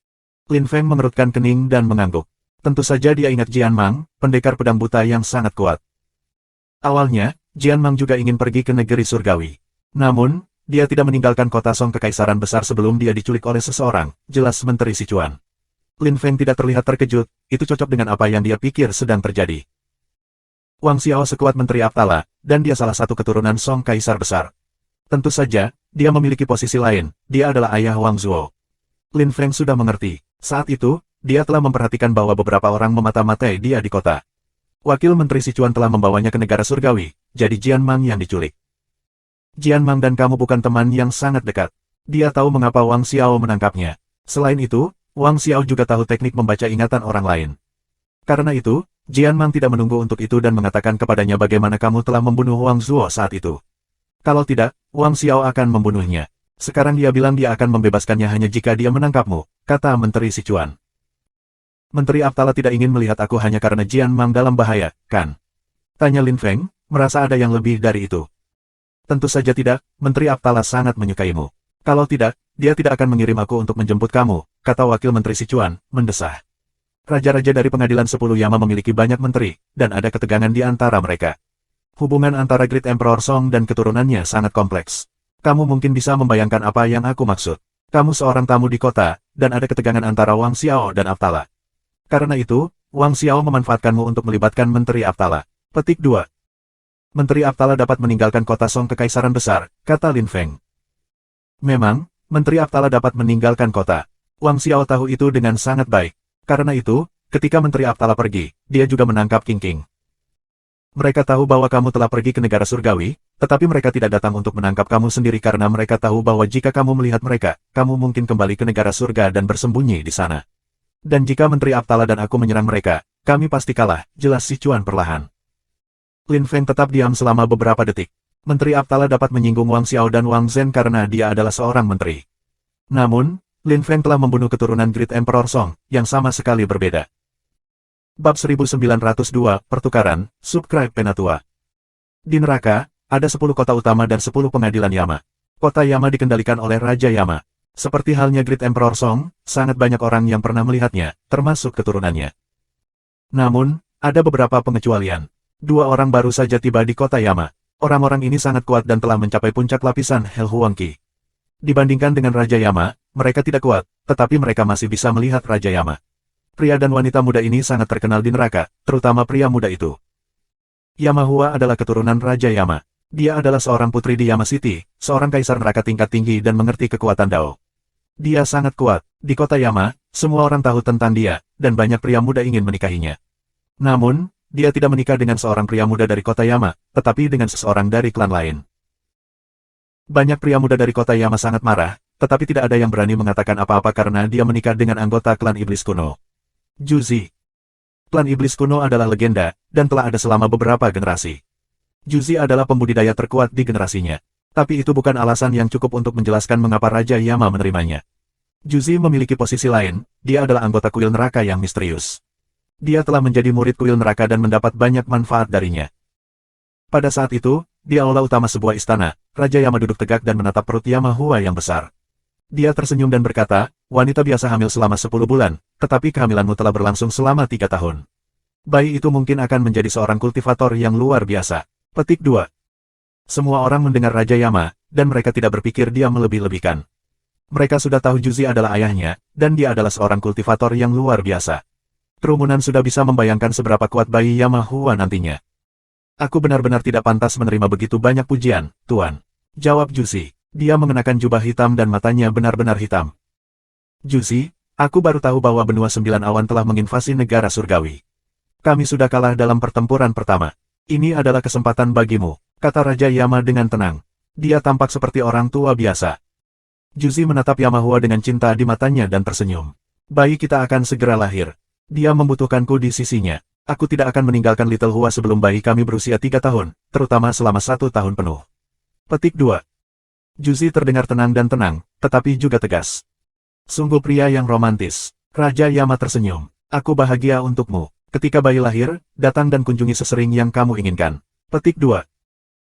Lin Feng mengerutkan kening dan mengangguk. Tentu saja dia ingat Jian Mang, pendekar pedang buta yang sangat kuat. Awalnya, Jian Mang juga ingin pergi ke negeri surgawi. Namun, dia tidak meninggalkan kota Song Kekaisaran Besar sebelum dia diculik oleh seseorang, jelas Menteri Sichuan. Lin Feng tidak terlihat terkejut, itu cocok dengan apa yang dia pikir sedang terjadi. Wang Xiao sekuat Menteri Aptala, dan dia salah satu keturunan Song Kaisar Besar. Tentu saja, dia memiliki posisi lain, dia adalah ayah Wang Zuo. Lin Feng sudah mengerti, saat itu, dia telah memperhatikan bahwa beberapa orang memata-matai dia di kota. Wakil Menteri Sichuan telah membawanya ke negara surgawi, jadi Jian Mang yang diculik. Jian Mang dan kamu bukan teman yang sangat dekat. Dia tahu mengapa Wang Xiao menangkapnya. Selain itu, Wang Xiao juga tahu teknik membaca ingatan orang lain. Karena itu, Jian Mang tidak menunggu untuk itu dan mengatakan kepadanya bagaimana kamu telah membunuh Wang Zuo saat itu. Kalau tidak, Wang Xiao akan membunuhnya. Sekarang dia bilang dia akan membebaskannya hanya jika dia menangkapmu, kata Menteri Sichuan. Menteri Aptala tidak ingin melihat aku hanya karena Jian Mang dalam bahaya, kan? Tanya Lin Feng, merasa ada yang lebih dari itu. Tentu saja tidak, Menteri Aptala sangat menyukaimu. Kalau tidak, dia tidak akan mengirim aku untuk menjemput kamu, kata Wakil Menteri Sichuan, mendesah. Raja-raja dari pengadilan 10 Yama memiliki banyak menteri, dan ada ketegangan di antara mereka. Hubungan antara Great Emperor Song dan keturunannya sangat kompleks. Kamu mungkin bisa membayangkan apa yang aku maksud. Kamu seorang tamu di kota, dan ada ketegangan antara Wang Xiao dan Aptala. Karena itu, Wang Xiao memanfaatkanmu untuk melibatkan Menteri Aptala. Petik 2. Menteri Aptala dapat meninggalkan kota Song Kekaisaran Besar, kata Lin Feng. Memang, Menteri Aptala dapat meninggalkan kota. Wang Xiao tahu itu dengan sangat baik. Karena itu, ketika Menteri Aptala pergi, dia juga menangkap King King. Mereka tahu bahwa kamu telah pergi ke negara surgawi, tetapi mereka tidak datang untuk menangkap kamu sendiri karena mereka tahu bahwa jika kamu melihat mereka, kamu mungkin kembali ke negara surga dan bersembunyi di sana. Dan jika Menteri Aptala dan aku menyerang mereka, kami pasti kalah, jelas Sichuan perlahan. Lin Feng tetap diam selama beberapa detik. Menteri Aptala dapat menyinggung Wang Xiao dan Wang Zhen karena dia adalah seorang menteri. Namun, Lin Feng telah membunuh keturunan Great Emperor Song, yang sama sekali berbeda. Bab 1902, Pertukaran, Subscribe Penatua. Di neraka, ada 10 kota utama dan 10 pengadilan Yama. Kota Yama dikendalikan oleh Raja Yama. Seperti halnya Great Emperor Song, sangat banyak orang yang pernah melihatnya, termasuk keturunannya. Namun, ada beberapa pengecualian. Dua orang baru saja tiba di kota Yama. Orang-orang ini sangat kuat dan telah mencapai puncak lapisan Hell Huangqi. Dibandingkan dengan Raja Yama, mereka tidak kuat, tetapi mereka masih bisa melihat Raja Yama. Pria dan wanita muda ini sangat terkenal di neraka, terutama pria muda itu. Yama Hua adalah keturunan Raja Yama. Dia adalah seorang putri di Yama City, seorang kaisar neraka tingkat tinggi dan mengerti kekuatan Dao. Dia sangat kuat. Di kota Yama, semua orang tahu tentang dia, dan banyak pria muda ingin menikahinya. Namun, dia tidak menikah dengan seorang pria muda dari kota Yama, tetapi dengan seseorang dari klan lain. Banyak pria muda dari kota Yama sangat marah, tetapi tidak ada yang berani mengatakan apa-apa karena dia menikah dengan anggota klan iblis kuno. Juzi. Klan iblis kuno adalah legenda, dan telah ada selama beberapa generasi. Juzi adalah pembudidaya terkuat di generasinya. Tapi itu bukan alasan yang cukup untuk menjelaskan mengapa Raja Yama menerimanya. Juzi memiliki posisi lain, dia adalah anggota kuil neraka yang misterius. Dia telah menjadi murid kuil neraka dan mendapat banyak manfaat darinya. Pada saat itu, di aula utama sebuah istana, Raja Yama duduk tegak dan menatap perut Yama Hua yang besar. Dia tersenyum dan berkata, wanita biasa hamil selama 10 bulan, tetapi kehamilanmu telah berlangsung selama 3 tahun. Bayi itu mungkin akan menjadi seorang kultivator yang luar biasa. Petik 2. Semua orang mendengar Raja Yama, dan mereka tidak berpikir dia melebih-lebihkan. Mereka sudah tahu Juzi adalah ayahnya, dan dia adalah seorang kultivator yang luar biasa. Kerumunan sudah bisa membayangkan seberapa kuat bayi Yama Hua nantinya. Aku benar-benar tidak pantas menerima begitu banyak pujian, Tuan. Jawab Juzi. Dia mengenakan jubah hitam dan matanya benar-benar hitam. Juzi, aku baru tahu bahwa benua 9 awan telah menginvasi negara surgawi. Kami sudah kalah dalam pertempuran pertama. Ini adalah kesempatan bagimu, kata Raja Yama dengan tenang. Dia tampak seperti orang tua biasa. Juzi menatap Yama Hua dengan cinta di matanya dan tersenyum. Bayi kita akan segera lahir. Dia membutuhkanku di sisinya. Aku tidak akan meninggalkan Little Hua sebelum bayi kami berusia 3 tahun, terutama selama 1 tahun penuh. Petik 2. Juzi terdengar tenang dan tenang, tetapi juga tegas. Sungguh pria yang romantis. Raja Yama tersenyum. Aku bahagia untukmu. Ketika bayi lahir, datang dan kunjungi sesering yang kamu inginkan. Petik 2.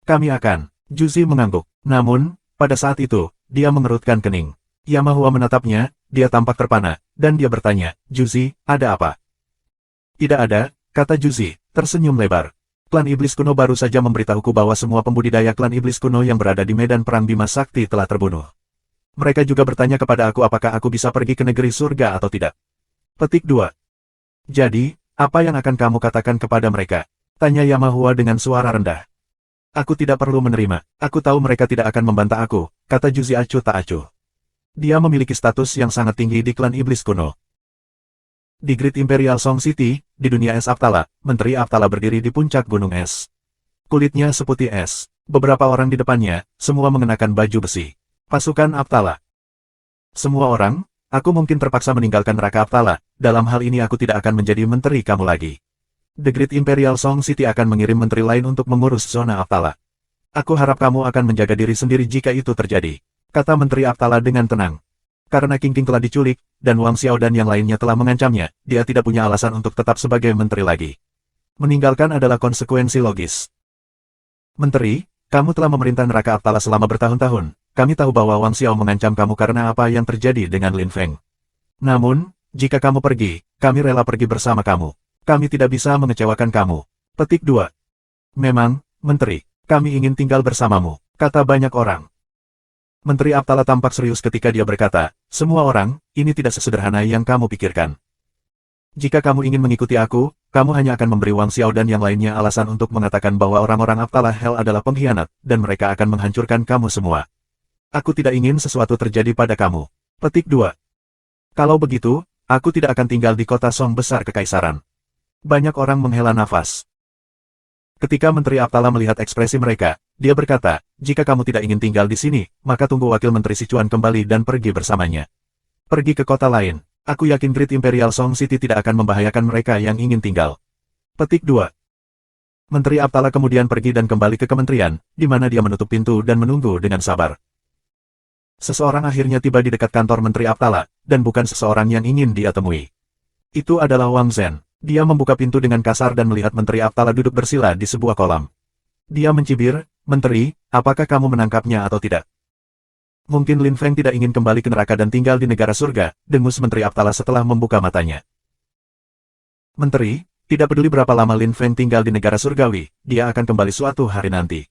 Kami akan. Juzi mengangguk. Namun, pada saat itu, dia mengerutkan kening. Yama Hua menatapnya, dia tampak terpana, dan dia bertanya, Juzi, ada apa? Tidak ada, kata Juzi, tersenyum lebar. Klan Iblis Kuno baru saja memberitahuku bahwa semua pembudidaya klan Iblis Kuno yang berada di medan perang Bima Sakti telah terbunuh. Mereka juga bertanya kepada aku apakah aku bisa pergi ke negeri surga atau tidak. Petik 2. Jadi, apa yang akan kamu katakan kepada mereka? Tanya Yama Hua dengan suara rendah. Aku tidak perlu menerima. Aku tahu mereka tidak akan membantah aku, kata Juzi acuh tak acuh. Dia memiliki status yang sangat tinggi di klan Iblis Kuno. Di Great Imperial Song City, di dunia es Aptala, Menteri Aptala berdiri di puncak gunung es. Kulitnya seputih es. Beberapa orang di depannya, semua mengenakan baju besi. Pasukan Aptala. Semua orang, aku mungkin terpaksa meninggalkan neraka Aptala, dalam hal ini aku tidak akan menjadi menteri kamu lagi. The Great Imperial Song City akan mengirim menteri lain untuk mengurus zona Aptala. Aku harap kamu akan menjaga diri sendiri jika itu terjadi, kata Menteri Aptala dengan tenang. Karena King King telah diculik, dan Wang Xiao dan yang lainnya telah mengancamnya, dia tidak punya alasan untuk tetap sebagai menteri lagi. Meninggalkan adalah konsekuensi logis. Menteri, kamu telah memerintah neraka Aptala selama bertahun-tahun. Kami tahu bahwa Wang Xiao mengancam kamu karena apa yang terjadi dengan Lin Feng. Namun, jika kamu pergi, kami rela pergi bersama kamu. Kami tidak bisa mengecewakan kamu. Petik 2. Memang, Menteri, kami ingin tinggal bersamamu, kata banyak orang. Menteri Aptala tampak serius ketika dia berkata, semua orang, ini tidak sesederhana yang kamu pikirkan. Jika kamu ingin mengikuti aku, kamu hanya akan memberi Wang Xiao dan yang lainnya alasan untuk mengatakan bahwa orang-orang Aptala Hell adalah pengkhianat, dan mereka akan menghancurkan kamu semua. Aku tidak ingin sesuatu terjadi pada kamu. Petik 2. Kalau begitu, aku tidak akan tinggal di kota Song besar kekaisaran. Banyak orang menghela nafas. Ketika Menteri Aptala melihat ekspresi mereka, dia berkata, jika kamu tidak ingin tinggal di sini, maka tunggu Wakil Menteri Sichuan kembali dan pergi bersamanya. Pergi ke kota lain. Aku yakin Great Imperial Song City tidak akan membahayakan mereka yang ingin tinggal. Petik 2. Menteri Aptala kemudian pergi dan kembali ke kementerian, di mana dia menutup pintu dan menunggu dengan sabar. Seseorang akhirnya tiba di dekat kantor Menteri Aptala, dan bukan seseorang yang ingin dia temui. Itu adalah Wang Zhen. Dia membuka pintu dengan kasar dan melihat Menteri Aptala duduk bersila di sebuah kolam. Dia mencibir, Menteri, apakah kamu menangkapnya atau tidak? Mungkin Lin Feng tidak ingin kembali ke neraka dan tinggal di negara surga, dengus Menteri Aptala setelah membuka matanya. Menteri, Tidak peduli berapa lama Lin Feng tinggal di negara surgawi, dia akan kembali suatu hari nanti.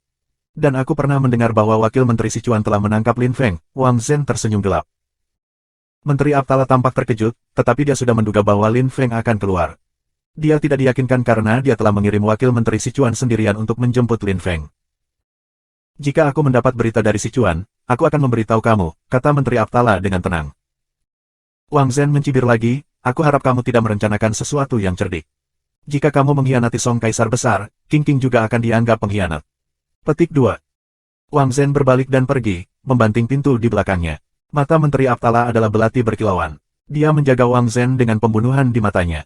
Dan aku pernah mendengar bahwa Wakil Menteri Sichuan telah menangkap Lin Feng. Wang Zhen tersenyum gelap. Menteri Aptala tampak terkejut, tetapi dia sudah menduga bahwa Lin Feng akan keluar. Dia tidak diyakinkan karena dia telah mengirim Wakil Menteri Sichuan sendirian untuk menjemput Lin Feng. Jika aku mendapat berita dari Sichuan, aku akan memberitahu kamu, kata Menteri Aptala dengan tenang. Wang Zhen mencibir lagi, aku harap kamu tidak merencanakan sesuatu yang cerdik. Jika kamu mengkhianati Song Kaisar Besar, King juga akan dianggap pengkhianat. Petik 2. Wang Zhen berbalik dan pergi, membanting pintu di belakangnya. Mata Menteri Aptala adalah belati berkilauan. Dia menjaga Wang Zhen dengan pembunuhan di matanya.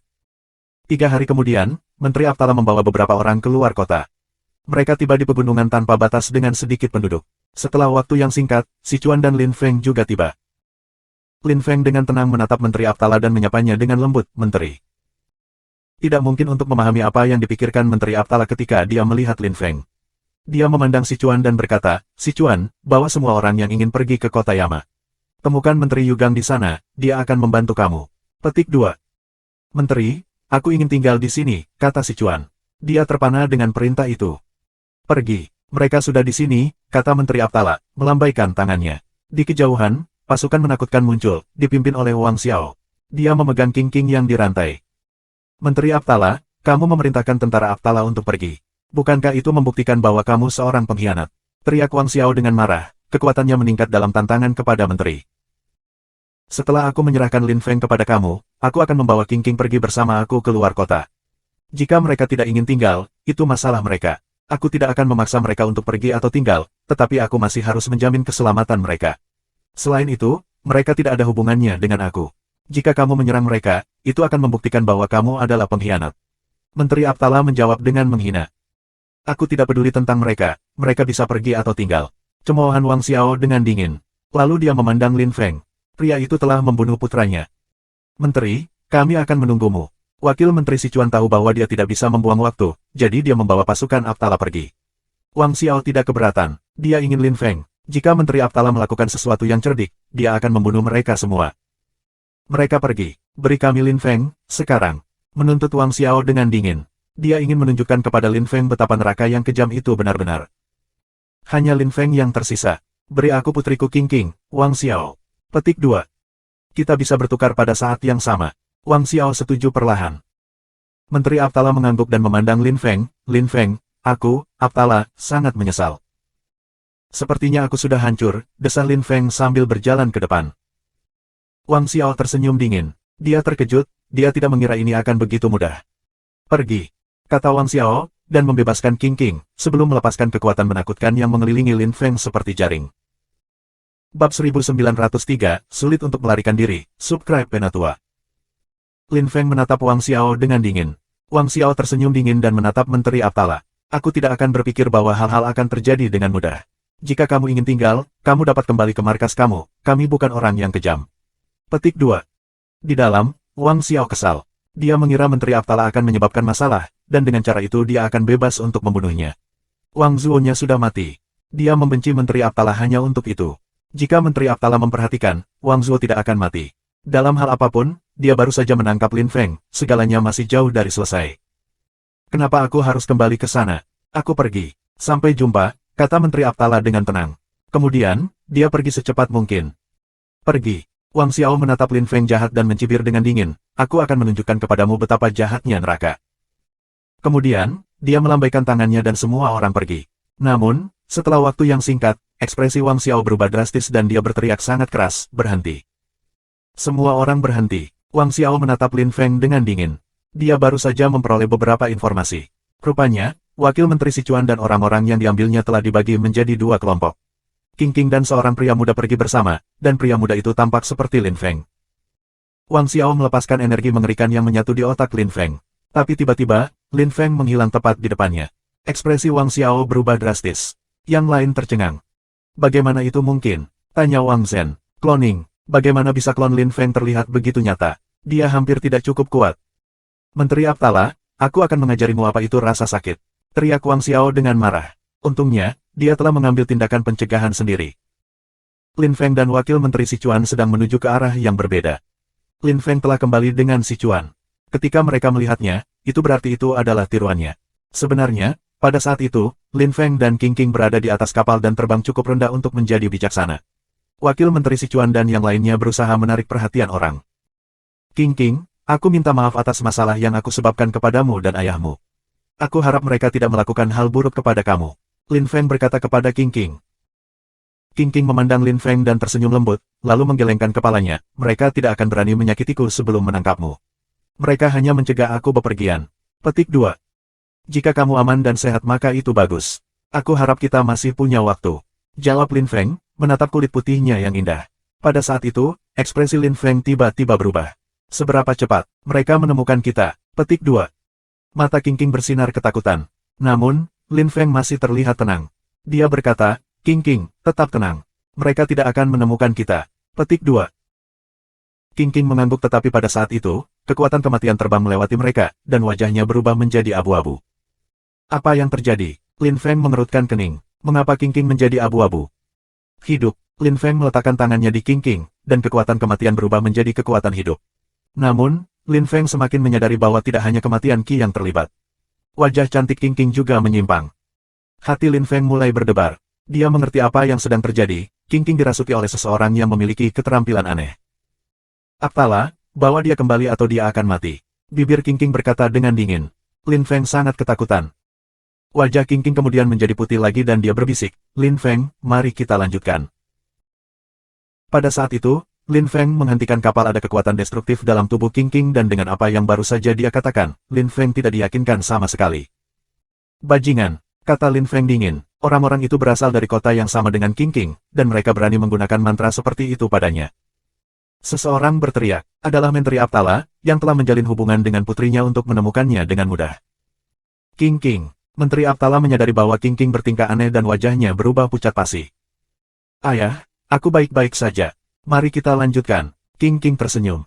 3 hari kemudian, Menteri Aptala membawa beberapa orang keluar kota. Mereka tiba di pegunungan tanpa batas dengan sedikit penduduk. Setelah waktu yang singkat, Sichuan dan Lin Feng juga tiba. Lin Feng dengan tenang menatap Menteri Aptala dan menyapanya dengan lembut, Menteri. Tidak mungkin untuk memahami apa yang dipikirkan Menteri Aptala ketika dia melihat Lin Feng. Dia memandang Sichuan dan berkata, Sichuan, bawa semua orang yang ingin pergi ke kota Yama. Temukan Menteri Yugang di sana, dia akan membantu kamu. Petik 2. Menteri, aku ingin tinggal di sini, kata Sichuan. Dia terpana dengan perintah itu. Pergi. Mereka sudah di sini, kata Menteri Aptala, melambaikan tangannya. Di kejauhan, pasukan menakutkan muncul, dipimpin oleh Wang Xiao. Dia memegang King yang dirantai. Menteri Aptala, kamu memerintahkan tentara Aptala untuk pergi. Bukankah itu membuktikan bahwa kamu seorang pengkhianat? Teriak Wang Xiao dengan marah, kekuatannya meningkat dalam tantangan kepada menteri. Setelah aku menyerahkan Lin Feng kepada kamu, aku akan membawa King pergi bersama aku ke luar kota. Jika mereka tidak ingin tinggal, itu masalah mereka. Aku tidak akan memaksa mereka untuk pergi atau tinggal, tetapi aku masih harus menjamin keselamatan mereka. Selain itu, mereka tidak ada hubungannya dengan aku. Jika kamu menyerang mereka, itu akan membuktikan bahwa kamu adalah pengkhianat. Menteri Aptala menjawab dengan menghina. Aku tidak peduli tentang mereka bisa pergi atau tinggal. Cemoohan Wang Xiao dengan dingin. Lalu dia memandang Lin Feng. Pria itu telah membunuh putranya. Menteri, kami akan menunggumu. Wakil Menteri Sichuan tahu bahwa dia tidak bisa membuang waktu, jadi dia membawa pasukan Aptala pergi. Wang Xiao tidak keberatan. Dia ingin Lin Feng. Jika Menteri Aptala melakukan sesuatu yang cerdik, dia akan membunuh mereka semua. Mereka pergi. Beri kami Lin Feng, sekarang. Menuntut Wang Xiao dengan dingin. Dia ingin menunjukkan kepada Lin Feng betapa neraka yang kejam itu benar-benar. Hanya Lin Feng yang tersisa. Beri aku putriku King, Wang Xiao. Petik 2. Kita bisa bertukar pada saat yang sama. Wang Xiao setuju perlahan. Menteri Aptala mengangguk dan memandang Lin Feng. Lin Feng, aku, Aptala, sangat menyesal. Sepertinya aku sudah hancur, desah Lin Feng sambil berjalan ke depan. Wang Xiao tersenyum dingin. Dia terkejut, dia tidak mengira ini akan begitu mudah. Pergi, kata Wang Xiao, dan membebaskan King, sebelum melepaskan kekuatan menakutkan yang mengelilingi Lin Feng seperti jaring. Bab 1903, sulit untuk melarikan diri, subscribe Penatua. Lin Feng menatap Wang Xiao dengan dingin. Wang Xiao tersenyum dingin dan menatap Menteri Aptala. Aku tidak akan berpikir bahwa hal-hal akan terjadi dengan mudah. Jika kamu ingin tinggal, kamu dapat kembali ke markas kamu, kami bukan orang yang kejam. Petik 2. Di dalam, Wang Xiao kesal. Dia mengira Menteri Aptala akan menyebabkan masalah, dan dengan cara itu dia akan bebas untuk membunuhnya. Wang Zuo-nya sudah mati. Dia membenci Menteri Aptala hanya untuk itu. Jika Menteri Aptala memperhatikan, Wang Zuo tidak akan mati. Dalam hal apapun, dia baru saja menangkap Lin Feng, segalanya masih jauh dari selesai. Kenapa aku harus kembali ke sana? Aku pergi. Sampai jumpa, kata Menteri Aptala dengan tenang. Kemudian, dia pergi secepat mungkin. Pergi. Wang Xiao menatap Lin Feng jahat dan mencibir dengan dingin. Aku akan menunjukkan kepadamu betapa jahatnya neraka. Kemudian, dia melambaikan tangannya dan semua orang pergi. Namun, setelah waktu yang singkat, ekspresi Wang Xiao berubah drastis dan dia berteriak sangat keras, berhenti. Semua orang berhenti. Wang Xiao menatap Lin Feng dengan dingin. Dia baru saja memperoleh beberapa informasi. Rupanya, Wakil Menteri Sichuan dan orang-orang yang diambilnya telah dibagi menjadi 2 kelompok. King dan seorang pria muda pergi bersama, dan pria muda itu tampak seperti Lin Feng. Wang Xiao melepaskan energi mengerikan yang menyatu di otak Lin Feng. Tapi tiba-tiba, Lin Feng menghilang tepat di depannya. Ekspresi Wang Xiao berubah drastis. Yang lain tercengang. Bagaimana itu mungkin? Tanya Wang Zhen. Cloning. Bagaimana bisa klon Lin Feng terlihat begitu nyata? Dia hampir tidak cukup kuat. Menteri Aptala, aku akan mengajarimu apa itu rasa sakit. Teriak Wang Xiao dengan marah. Untungnya, dia telah mengambil tindakan pencegahan sendiri. Lin Feng dan Wakil Menteri Sichuan sedang menuju ke arah yang berbeda. Lin Feng telah kembali dengan Sichuan. Ketika mereka melihatnya, itu berarti itu adalah tiruannya. Sebenarnya, pada saat itu, Lin Feng dan King King berada di atas kapal dan terbang cukup rendah untuk menjadi bijaksana. Wakil Menteri Sichuan dan yang lainnya berusaha menarik perhatian orang. King King, aku minta maaf atas masalah yang aku sebabkan kepadamu dan ayahmu. Aku harap mereka tidak melakukan hal buruk kepada kamu. Lin Feng berkata kepada King King. King King memandang Lin Feng dan tersenyum lembut, lalu menggelengkan kepalanya. Mereka tidak akan berani menyakitiku sebelum menangkapmu. Mereka hanya mencegah aku bepergian. Petik 2. Jika kamu aman dan sehat maka itu bagus. Aku harap kita masih punya waktu. Jawab Lin Feng, menatap kulit putihnya yang indah. Pada saat itu, ekspresi Lin Feng tiba-tiba berubah. Seberapa cepat mereka menemukan kita? Petik 2. Mata King King bersinar ketakutan. Namun, Lin Feng masih terlihat tenang. Dia berkata, King King, tetap tenang. Mereka tidak akan menemukan kita. Petik 2. King King mengangguk tetapi pada saat itu, kekuatan kematian terbang melewati mereka, dan wajahnya berubah menjadi abu-abu. Apa yang terjadi? Lin Feng mengerutkan kening. Mengapa King King menjadi abu-abu? Hidup. Lin Feng meletakkan tangannya di King King, dan kekuatan kematian berubah menjadi kekuatan hidup. Namun, Lin Feng semakin menyadari bahwa tidak hanya kematian Qi yang terlibat. Wajah cantik King King juga menyimpang. Hati Lin Feng mulai berdebar. Dia mengerti apa yang sedang terjadi. King King dirasuki oleh seseorang yang memiliki keterampilan aneh. Aptala, bawa dia kembali atau dia akan mati. Bibir King King berkata dengan dingin. Lin Feng sangat ketakutan. Wajah King King kemudian menjadi putih lagi dan dia berbisik, Lin Feng, mari kita lanjutkan. Pada saat itu, Lin Feng menghentikan kapal. Ada kekuatan destruktif dalam tubuh King King dan dengan apa yang baru saja dia katakan, Lin Feng tidak diyakinkan sama sekali. Bajingan, kata Lin Feng dingin, orang-orang itu berasal dari kota yang sama dengan King King, dan mereka berani menggunakan mantra seperti itu padanya. Seseorang berteriak, adalah Menteri Aptala, yang telah menjalin hubungan dengan putrinya untuk menemukannya dengan mudah. King King. Menteri Aptala menyadari bahwa King King bertingkah aneh dan wajahnya berubah pucat pasi. Ayah, aku baik-baik saja. Mari kita lanjutkan. King King tersenyum.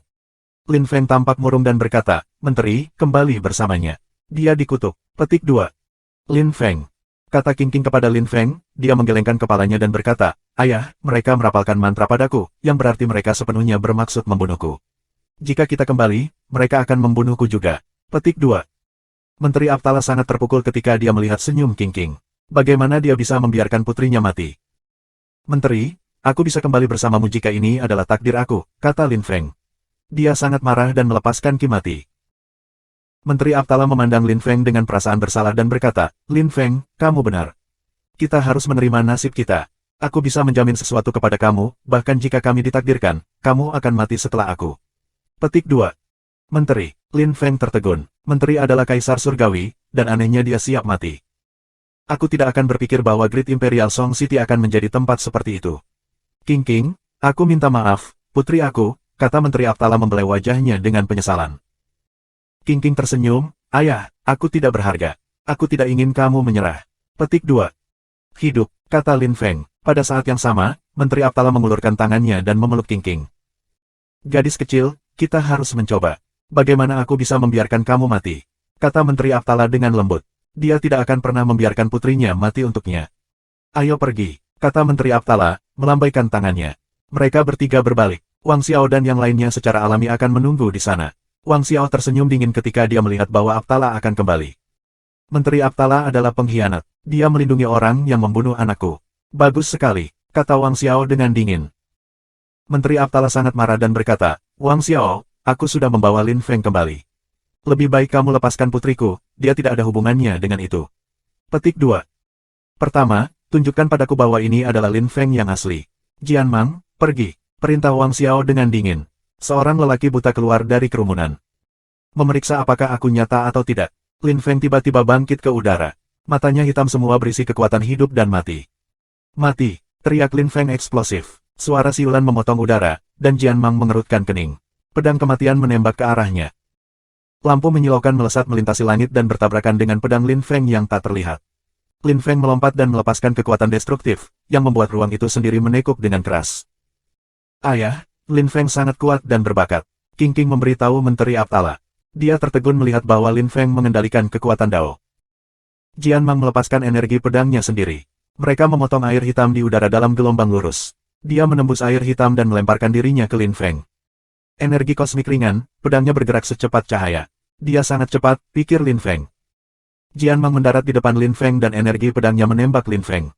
Lin Feng tampak murung dan berkata, Menteri, kembali bersamanya. Dia dikutuk. Petik 2. Lin Feng. Kata King King kepada Lin Feng, dia menggelengkan kepalanya dan berkata, Ayah, mereka merapalkan mantra padaku, yang berarti mereka sepenuhnya bermaksud membunuhku. Jika kita kembali, mereka akan membunuhku juga. Petik 2. Menteri Aptala sangat terpukul ketika dia melihat senyum King King. Bagaimana dia bisa membiarkan putrinya mati? Menteri, aku bisa kembali bersamamu jika ini adalah takdir aku, kata Lin Feng. Dia sangat marah dan melepaskan Qi mati. Menteri Aptala memandang Lin Feng dengan perasaan bersalah dan berkata, Lin Feng, kamu benar. Kita harus menerima nasib kita. Aku bisa menjamin sesuatu kepada kamu, bahkan jika kami ditakdirkan, kamu akan mati setelah aku. Petik 2. Menteri, Lin Feng tertegun. Menteri adalah kaisar surgawi, dan anehnya dia siap mati. Aku tidak akan berpikir bahwa Great Imperial Song City akan menjadi tempat seperti itu. King King, aku minta maaf, putri aku, kata Menteri Aptala membelai wajahnya dengan penyesalan. King King tersenyum, ayah, aku tidak berharga. Aku tidak ingin kamu menyerah. Petik 2. Hidup, kata Lin Feng. Pada saat yang sama, Menteri Aptala mengulurkan tangannya dan memeluk King King. Gadis kecil, kita harus mencoba. Bagaimana aku bisa membiarkan kamu mati? Kata Menteri Aptala dengan lembut. Dia tidak akan pernah membiarkan putrinya mati untuknya. Ayo pergi, kata Menteri Aptala, melambaikan tangannya. Mereka bertiga berbalik. Wang Xiao dan yang lainnya secara alami akan menunggu di sana. Wang Xiao tersenyum dingin ketika dia melihat bahwa Aptala akan kembali. Menteri Aptala adalah pengkhianat. Dia melindungi orang yang membunuh anakku. Bagus sekali, kata Wang Xiao dengan dingin. Menteri Aptala sangat marah dan berkata, Wang Xiao, aku sudah membawa Lin Feng kembali. Lebih baik kamu lepaskan putriku, dia tidak ada hubungannya dengan itu. Petik 2. Pertama, tunjukkan padaku bahwa ini adalah Lin Feng yang asli. Jian Mang, pergi, perintah Wang Xiao dengan dingin. Seorang lelaki buta keluar dari kerumunan. Memeriksa apakah aku nyata atau tidak. Lin Feng tiba-tiba bangkit ke udara. Matanya hitam semua berisi kekuatan hidup dan mati. Mati, teriak Lin Feng eksplosif. Suara siulan memotong udara, dan Jian Mang mengerutkan kening. Pedang kematian menembak ke arahnya. Lampu menyilaukan melesat melintasi langit dan bertabrakan dengan pedang Lin Feng yang tak terlihat. Lin Feng melompat dan melepaskan kekuatan destruktif, yang membuat ruang itu sendiri menekuk dengan keras. Ayah, Lin Feng sangat kuat dan berbakat. King King memberitahu Menteri Aptala. Dia tertegun melihat bahwa Lin Feng mengendalikan kekuatan Dao. Jian Mang melepaskan energi pedangnya sendiri. Mereka memotong air hitam di udara dalam gelombang lurus. Dia menembus air hitam dan melemparkan dirinya ke Lin Feng. Energi kosmik ringan, pedangnya bergerak secepat cahaya. Dia sangat cepat, pikir Lin Feng. Jian Mang mendarat di depan Lin Feng dan energi pedangnya menembak Lin Feng.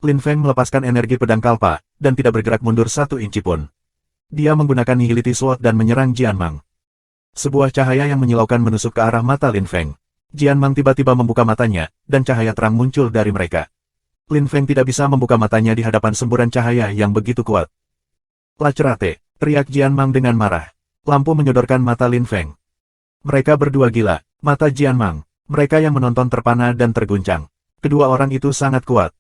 Lin Feng melepaskan energi pedang kalpa, dan tidak bergerak mundur 1 inci pun. Dia menggunakan Nihility Sword dan menyerang Jian Mang. Sebuah cahaya yang menyilaukan menusuk ke arah mata Lin Feng. Jian Mang tiba-tiba membuka matanya, dan cahaya terang muncul dari mereka. Lin Feng tidak bisa membuka matanya di hadapan semburan cahaya yang begitu kuat. Lacerate, teriak Jian Mang dengan marah. Lampu menyodorkan mata Lin Feng. Mereka berdua gila, mata Jian Mang. Mereka yang menonton terpana dan terguncang. Kedua orang itu sangat kuat.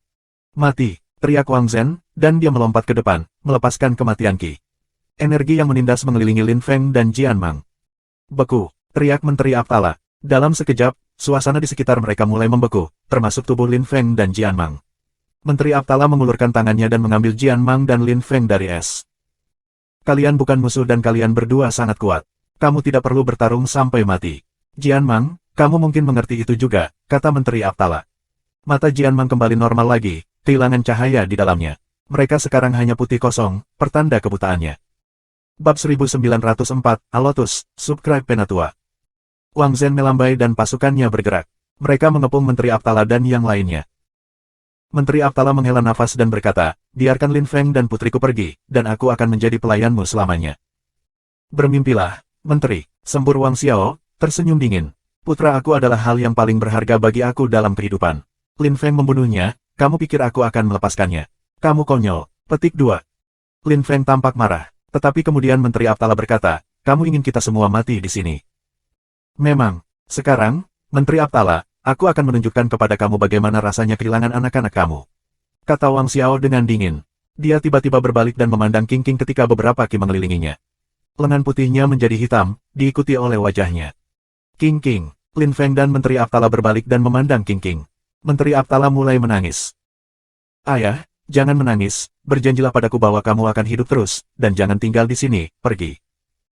Mati, teriak Wang Zhen, dan dia melompat ke depan, melepaskan kematian Qi. Energi yang menindas mengelilingi Lin Feng dan Jian Mang. Beku, teriak Menteri Aptala. Dalam sekejap, suasana di sekitar mereka mulai membeku, termasuk tubuh Lin Feng dan Jian Mang. Menteri Aptala mengulurkan tangannya dan mengambil Jian Mang dan Lin Feng dari es. Kalian bukan musuh dan kalian berdua sangat kuat. Kamu tidak perlu bertarung sampai mati. Jian Mang, kamu mungkin mengerti itu juga, kata Menteri Aptala. Mata Jian Mang kembali normal lagi, kehilangan cahaya di dalamnya. Mereka sekarang hanya putih kosong, pertanda kebutaannya. Bab 1904, Alotus, Subscribe Penatua. Wang Zhen melambai dan pasukannya bergerak. Mereka mengepung Menteri Aptala dan yang lainnya. Menteri Aptala menghela nafas dan berkata, biarkan Lin Feng dan putriku pergi, dan aku akan menjadi pelayanmu selamanya. Bermimpilah, Menteri, sembur Wang Xiao, tersenyum dingin. Putra aku adalah hal yang paling berharga bagi aku dalam kehidupan. Lin Feng membunuhnya, kamu pikir aku akan melepaskannya? Kamu konyol. Petik 2. Lin Feng tampak marah, tetapi kemudian Menteri Aptala berkata, kamu ingin kita semua mati di sini. Memang. Sekarang, Menteri Aptala, aku akan menunjukkan kepada kamu bagaimana rasanya kehilangan anak-anak kamu. Kata Wang Xiao dengan dingin. Dia tiba-tiba berbalik dan memandang King King ketika beberapa Qi mengelilinginya. Lengan putihnya menjadi hitam, diikuti oleh wajahnya. King King, Lin Feng dan Menteri Aptala berbalik dan memandang King King. Menteri Aptala mulai menangis. Ayah, jangan menangis, berjanjilah padaku bahwa kamu akan hidup terus, dan jangan tinggal di sini, pergi.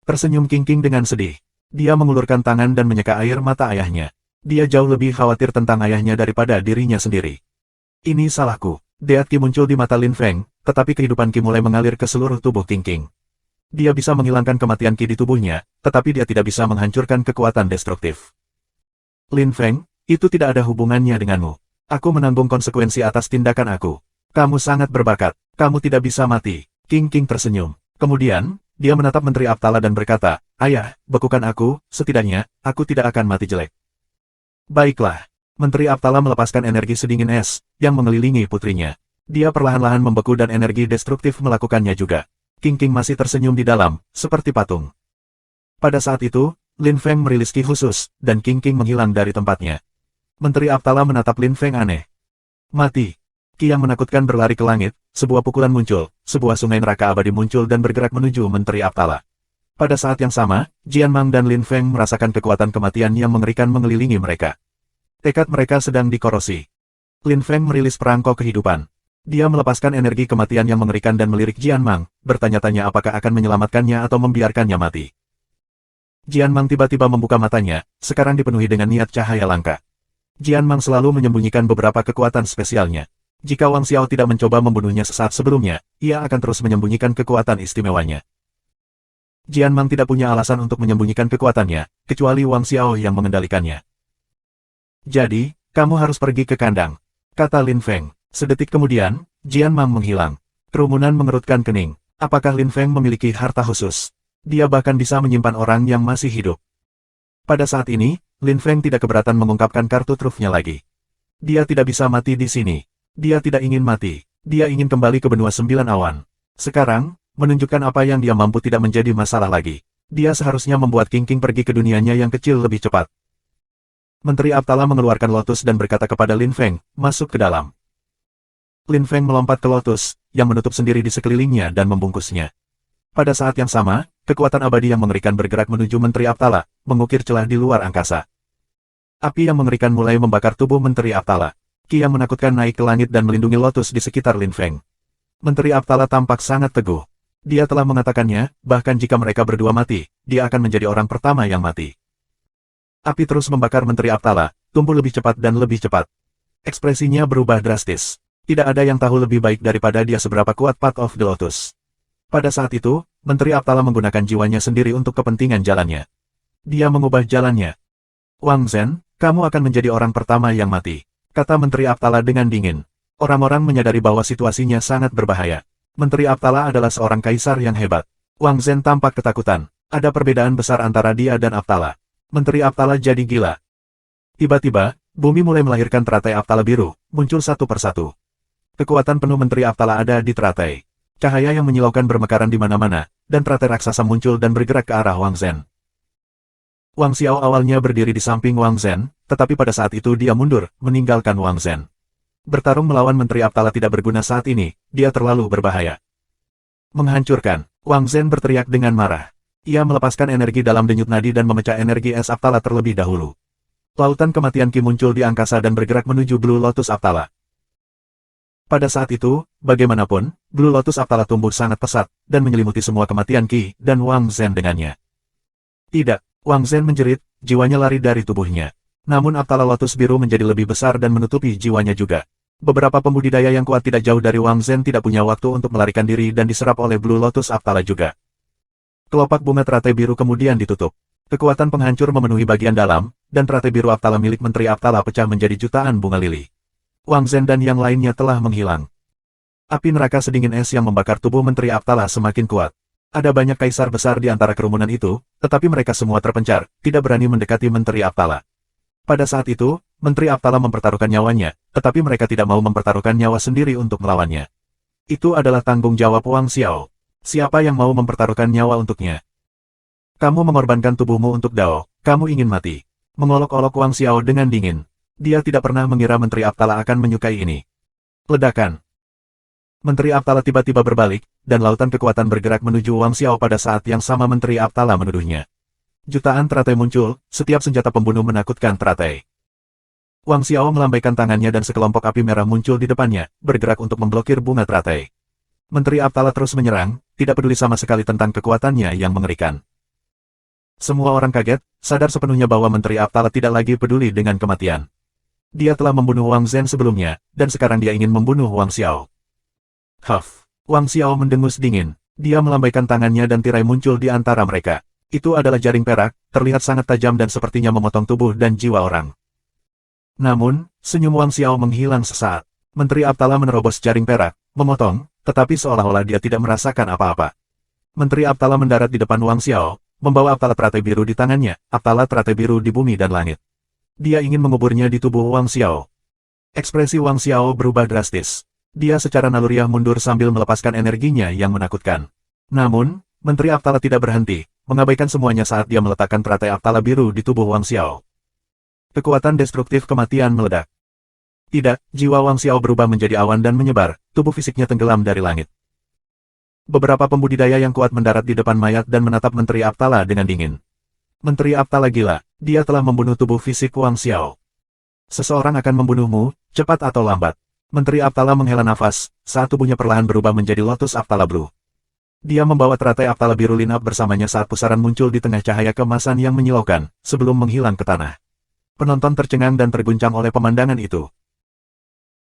Tersenyum King King dengan sedih. Dia mengulurkan tangan dan menyeka air mata ayahnya. Dia jauh lebih khawatir tentang ayahnya daripada dirinya sendiri. Ini salahku. Deat Qi muncul di mata Lin Feng, tetapi kehidupan Qi mulai mengalir ke seluruh tubuh King King. Dia bisa menghilangkan kematian Qi di tubuhnya, tetapi dia tidak bisa menghancurkan kekuatan destruktif. Lin Feng, itu tidak ada hubungannya denganmu. Aku menanggung konsekuensi atas tindakan aku. Kamu sangat berbakat, kamu tidak bisa mati. King King tersenyum. Kemudian, dia menatap Menteri Aptala dan berkata, ayah, bekukan aku, setidaknya, aku tidak akan mati jelek. Baiklah. Menteri Aptala melepaskan energi sedingin es, yang mengelilingi putrinya. Dia perlahan-lahan membeku dan energi destruktif melakukannya juga. King King masih tersenyum di dalam, seperti patung. Pada saat itu, Lin Feng merilis Qi khusus, dan King King menghilang dari tempatnya. Menteri Aptala menatap Lin Feng aneh. Mati. Qi yang menakutkan berlari ke langit, sebuah pukulan muncul, sebuah sungai neraka abadi muncul dan bergerak menuju Menteri Aptala. Pada saat yang sama, Jian Mang dan Lin Feng merasakan kekuatan kematian yang mengerikan mengelilingi mereka. Tekad mereka sedang dikorosi. Lin Feng merilis perangko kehidupan. Dia melepaskan energi kematian yang mengerikan dan melirik Jian Mang, bertanya-tanya apakah akan menyelamatkannya atau membiarkannya mati. Jian Mang tiba-tiba membuka matanya, sekarang dipenuhi dengan niat cahaya langka. Jian Mang selalu menyembunyikan beberapa kekuatan spesialnya. Jika Wang Xiao tidak mencoba membunuhnya sesaat sebelumnya, ia akan terus menyembunyikan kekuatan istimewanya. Jian Mang tidak punya alasan untuk menyembunyikan kekuatannya, kecuali Wang Xiao yang mengendalikannya. Jadi, kamu harus pergi ke kandang, kata Lin Feng. Sedetik kemudian, Jian Mang menghilang. Kerumunan mengerutkan kening. Apakah Lin Feng memiliki harta khusus? Dia bahkan bisa menyimpan orang yang masih hidup. Pada saat ini, Lin Feng tidak keberatan mengungkapkan kartu trufnya lagi. Dia tidak bisa mati di sini. Dia tidak ingin mati. Dia ingin kembali ke benua 9 awan. Sekarang, menunjukkan apa yang dia mampu tidak menjadi masalah lagi. Dia seharusnya membuat King King pergi ke dunianya yang kecil lebih cepat. Menteri Aptala mengeluarkan lotus dan berkata kepada Lin Feng, masuk ke dalam. Lin Feng melompat ke lotus, yang menutup sendiri di sekelilingnya dan membungkusnya. Pada saat yang sama, kekuatan abadi yang mengerikan bergerak menuju Menteri Aptala, mengukir celah di luar angkasa. Api yang mengerikan mulai membakar tubuh Menteri Aptala. Qi yang menakutkan naik ke langit dan melindungi lotus di sekitar Lin Feng. Menteri Aptala tampak sangat teguh. Dia telah mengatakannya, bahkan jika mereka berdua mati, dia akan menjadi orang pertama yang mati. Api terus membakar Menteri Aptala, tumbuh lebih cepat dan lebih cepat. Ekspresinya berubah drastis. Tidak ada yang tahu lebih baik daripada dia seberapa kuat Path of the Lotus. Pada saat itu, Menteri Aptala menggunakan jiwanya sendiri untuk kepentingan jalannya. Dia mengubah jalannya. Wang Zhen, kamu akan menjadi orang pertama yang mati, kata Menteri Aptala dengan dingin. Orang-orang menyadari bahwa situasinya sangat berbahaya. Menteri Aptala adalah seorang kaisar yang hebat. Wang Zhen tampak ketakutan. Ada perbedaan besar antara dia dan Aptala. Menteri Aptala jadi gila. Tiba-tiba, bumi mulai melahirkan teratai Aptala biru, muncul satu persatu. Kekuatan penuh Menteri Aptala ada di teratai. Cahaya yang menyilaukan bermekaran di mana-mana, dan teratai raksasa muncul dan bergerak ke arah Wang Zhen. Wang Xiao awalnya berdiri di samping Wang Zhen, tetapi pada saat itu dia mundur, meninggalkan Wang Zhen. Bertarung melawan Menteri Aptala tidak berguna saat ini, dia terlalu berbahaya. Menghancurkan, Wang Zhen berteriak dengan marah. Ia melepaskan energi dalam denyut nadi dan memecah energi es Aptala terlebih dahulu. Lautan kematian Qi muncul di angkasa dan bergerak menuju Blue Lotus Aptala. Pada saat itu, bagaimanapun, Blue Lotus Aptala tumbuh sangat pesat, dan menyelimuti semua kematian Qi, dan Wang Zhen dengannya. Tidak, Wang Zhen menjerit, jiwanya lari dari tubuhnya. Namun Aptala Lotus biru menjadi lebih besar dan menutupi jiwanya juga. Beberapa pembudidaya yang kuat tidak jauh dari Wang Zhen tidak punya waktu untuk melarikan diri dan diserap oleh Blue Lotus Aptala juga. Kelopak bunga teratai biru kemudian ditutup. Kekuatan penghancur memenuhi bagian dalam, dan teratai biru Aptala milik Menteri Aptala pecah menjadi jutaan bunga lili. Wang Zhen dan yang lainnya telah menghilang. Api neraka sedingin es yang membakar tubuh Menteri Aptala semakin kuat. Ada banyak kaisar besar di antara kerumunan itu, tetapi mereka semua terpencar, tidak berani mendekati Menteri Aptala. Pada saat itu, Menteri Aptala mempertaruhkan nyawanya, tetapi mereka tidak mau mempertaruhkan nyawa sendiri untuk melawannya. Itu adalah tanggung jawab Wang Xiao. Siapa yang mau mempertaruhkan nyawa untuknya? Kamu mengorbankan tubuhmu untuk Dao, kamu ingin mati. Mengolok-olok Wang Xiao dengan dingin. Dia tidak pernah mengira Menteri Aptala akan menyukai ini. Ledakan. Menteri Aptala tiba-tiba berbalik, dan lautan kekuatan bergerak menuju Wang Xiao pada saat yang sama Menteri Aptala menuduhnya. Jutaan teratai muncul, setiap senjata pembunuh menakutkan teratai. Wang Xiao melambaikan tangannya dan sekelompok api merah muncul di depannya, bergerak untuk memblokir bunga teratai. Menteri Aptala terus menyerang, tidak peduli sama sekali tentang kekuatannya yang mengerikan. Semua orang kaget, sadar sepenuhnya bahwa Menteri Aptala tidak lagi peduli dengan kematian. Dia telah membunuh Wang Zhen sebelumnya, dan sekarang dia ingin membunuh Wang Xiao. Huff. Wang Xiao mendengus dingin. Dia melambaikan tangannya dan tirai muncul di antara mereka. Itu adalah jaring perak, terlihat sangat tajam dan sepertinya memotong tubuh dan jiwa orang. Namun, senyum Wang Xiao menghilang sesaat. Menteri Aptala menerobos jaring perak, memotong, tetapi seolah-olah dia tidak merasakan apa-apa. Menteri Aptala mendarat di depan Wang Xiao, membawa Aptala teratai biru di tangannya, Aptala teratai biru di bumi dan langit. Dia ingin menguburnya di tubuh Wang Xiao. Ekspresi Wang Xiao berubah drastis. Dia secara naluriah mundur sambil melepaskan energinya yang menakutkan. Namun, Menteri Aptala tidak berhenti, mengabaikan semuanya saat dia meletakkan teratai Aptala biru di tubuh Wang Xiao. Kekuatan destruktif kematian meledak. Tidak, jiwa Wang Xiao berubah menjadi awan dan menyebar, tubuh fisiknya tenggelam dari langit. Beberapa pembudidaya yang kuat mendarat di depan mayat dan menatap Menteri Aptala dengan dingin. Menteri Aptala gila, dia telah membunuh tubuh fisik Wang Xiao. Seseorang akan membunuhmu, cepat atau lambat. Menteri Aptala menghela nafas, saat tubuhnya perlahan berubah menjadi Lotus Aptala Blue. Dia membawa teratai Aptala biru line up bersamanya saat pusaran muncul di tengah cahaya kemasan yang menyilaukan, sebelum menghilang ke tanah. Penonton tercengang dan terguncang oleh pemandangan itu.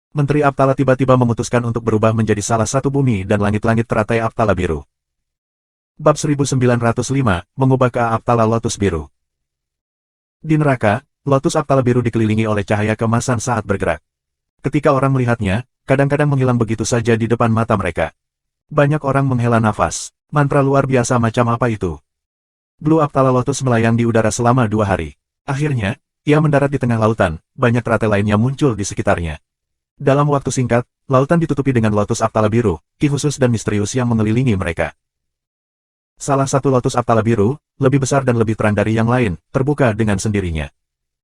Menteri Aptala tiba-tiba memutuskan untuk berubah menjadi salah satu bumi dan langit-langit teratai Aptala biru. Bab 1905, mengubah ke Aptala Lotus biru. Di neraka, Lotus Aptala biru dikelilingi oleh cahaya kemasan saat bergerak. Ketika orang melihatnya, kadang-kadang menghilang begitu saja di depan mata mereka. Banyak orang menghela nafas. Mantra luar biasa macam apa itu? Blue Aptala Lotus melayang di udara selama 2 hari. Akhirnya, ia mendarat di tengah lautan, banyak teratai lainnya muncul di sekitarnya. Dalam waktu singkat, lautan ditutupi dengan Lotus Aptala biru, ki khusus dan misterius yang mengelilingi mereka. Salah satu Lotus Aptala biru, lebih besar dan lebih terang dari yang lain, terbuka dengan sendirinya.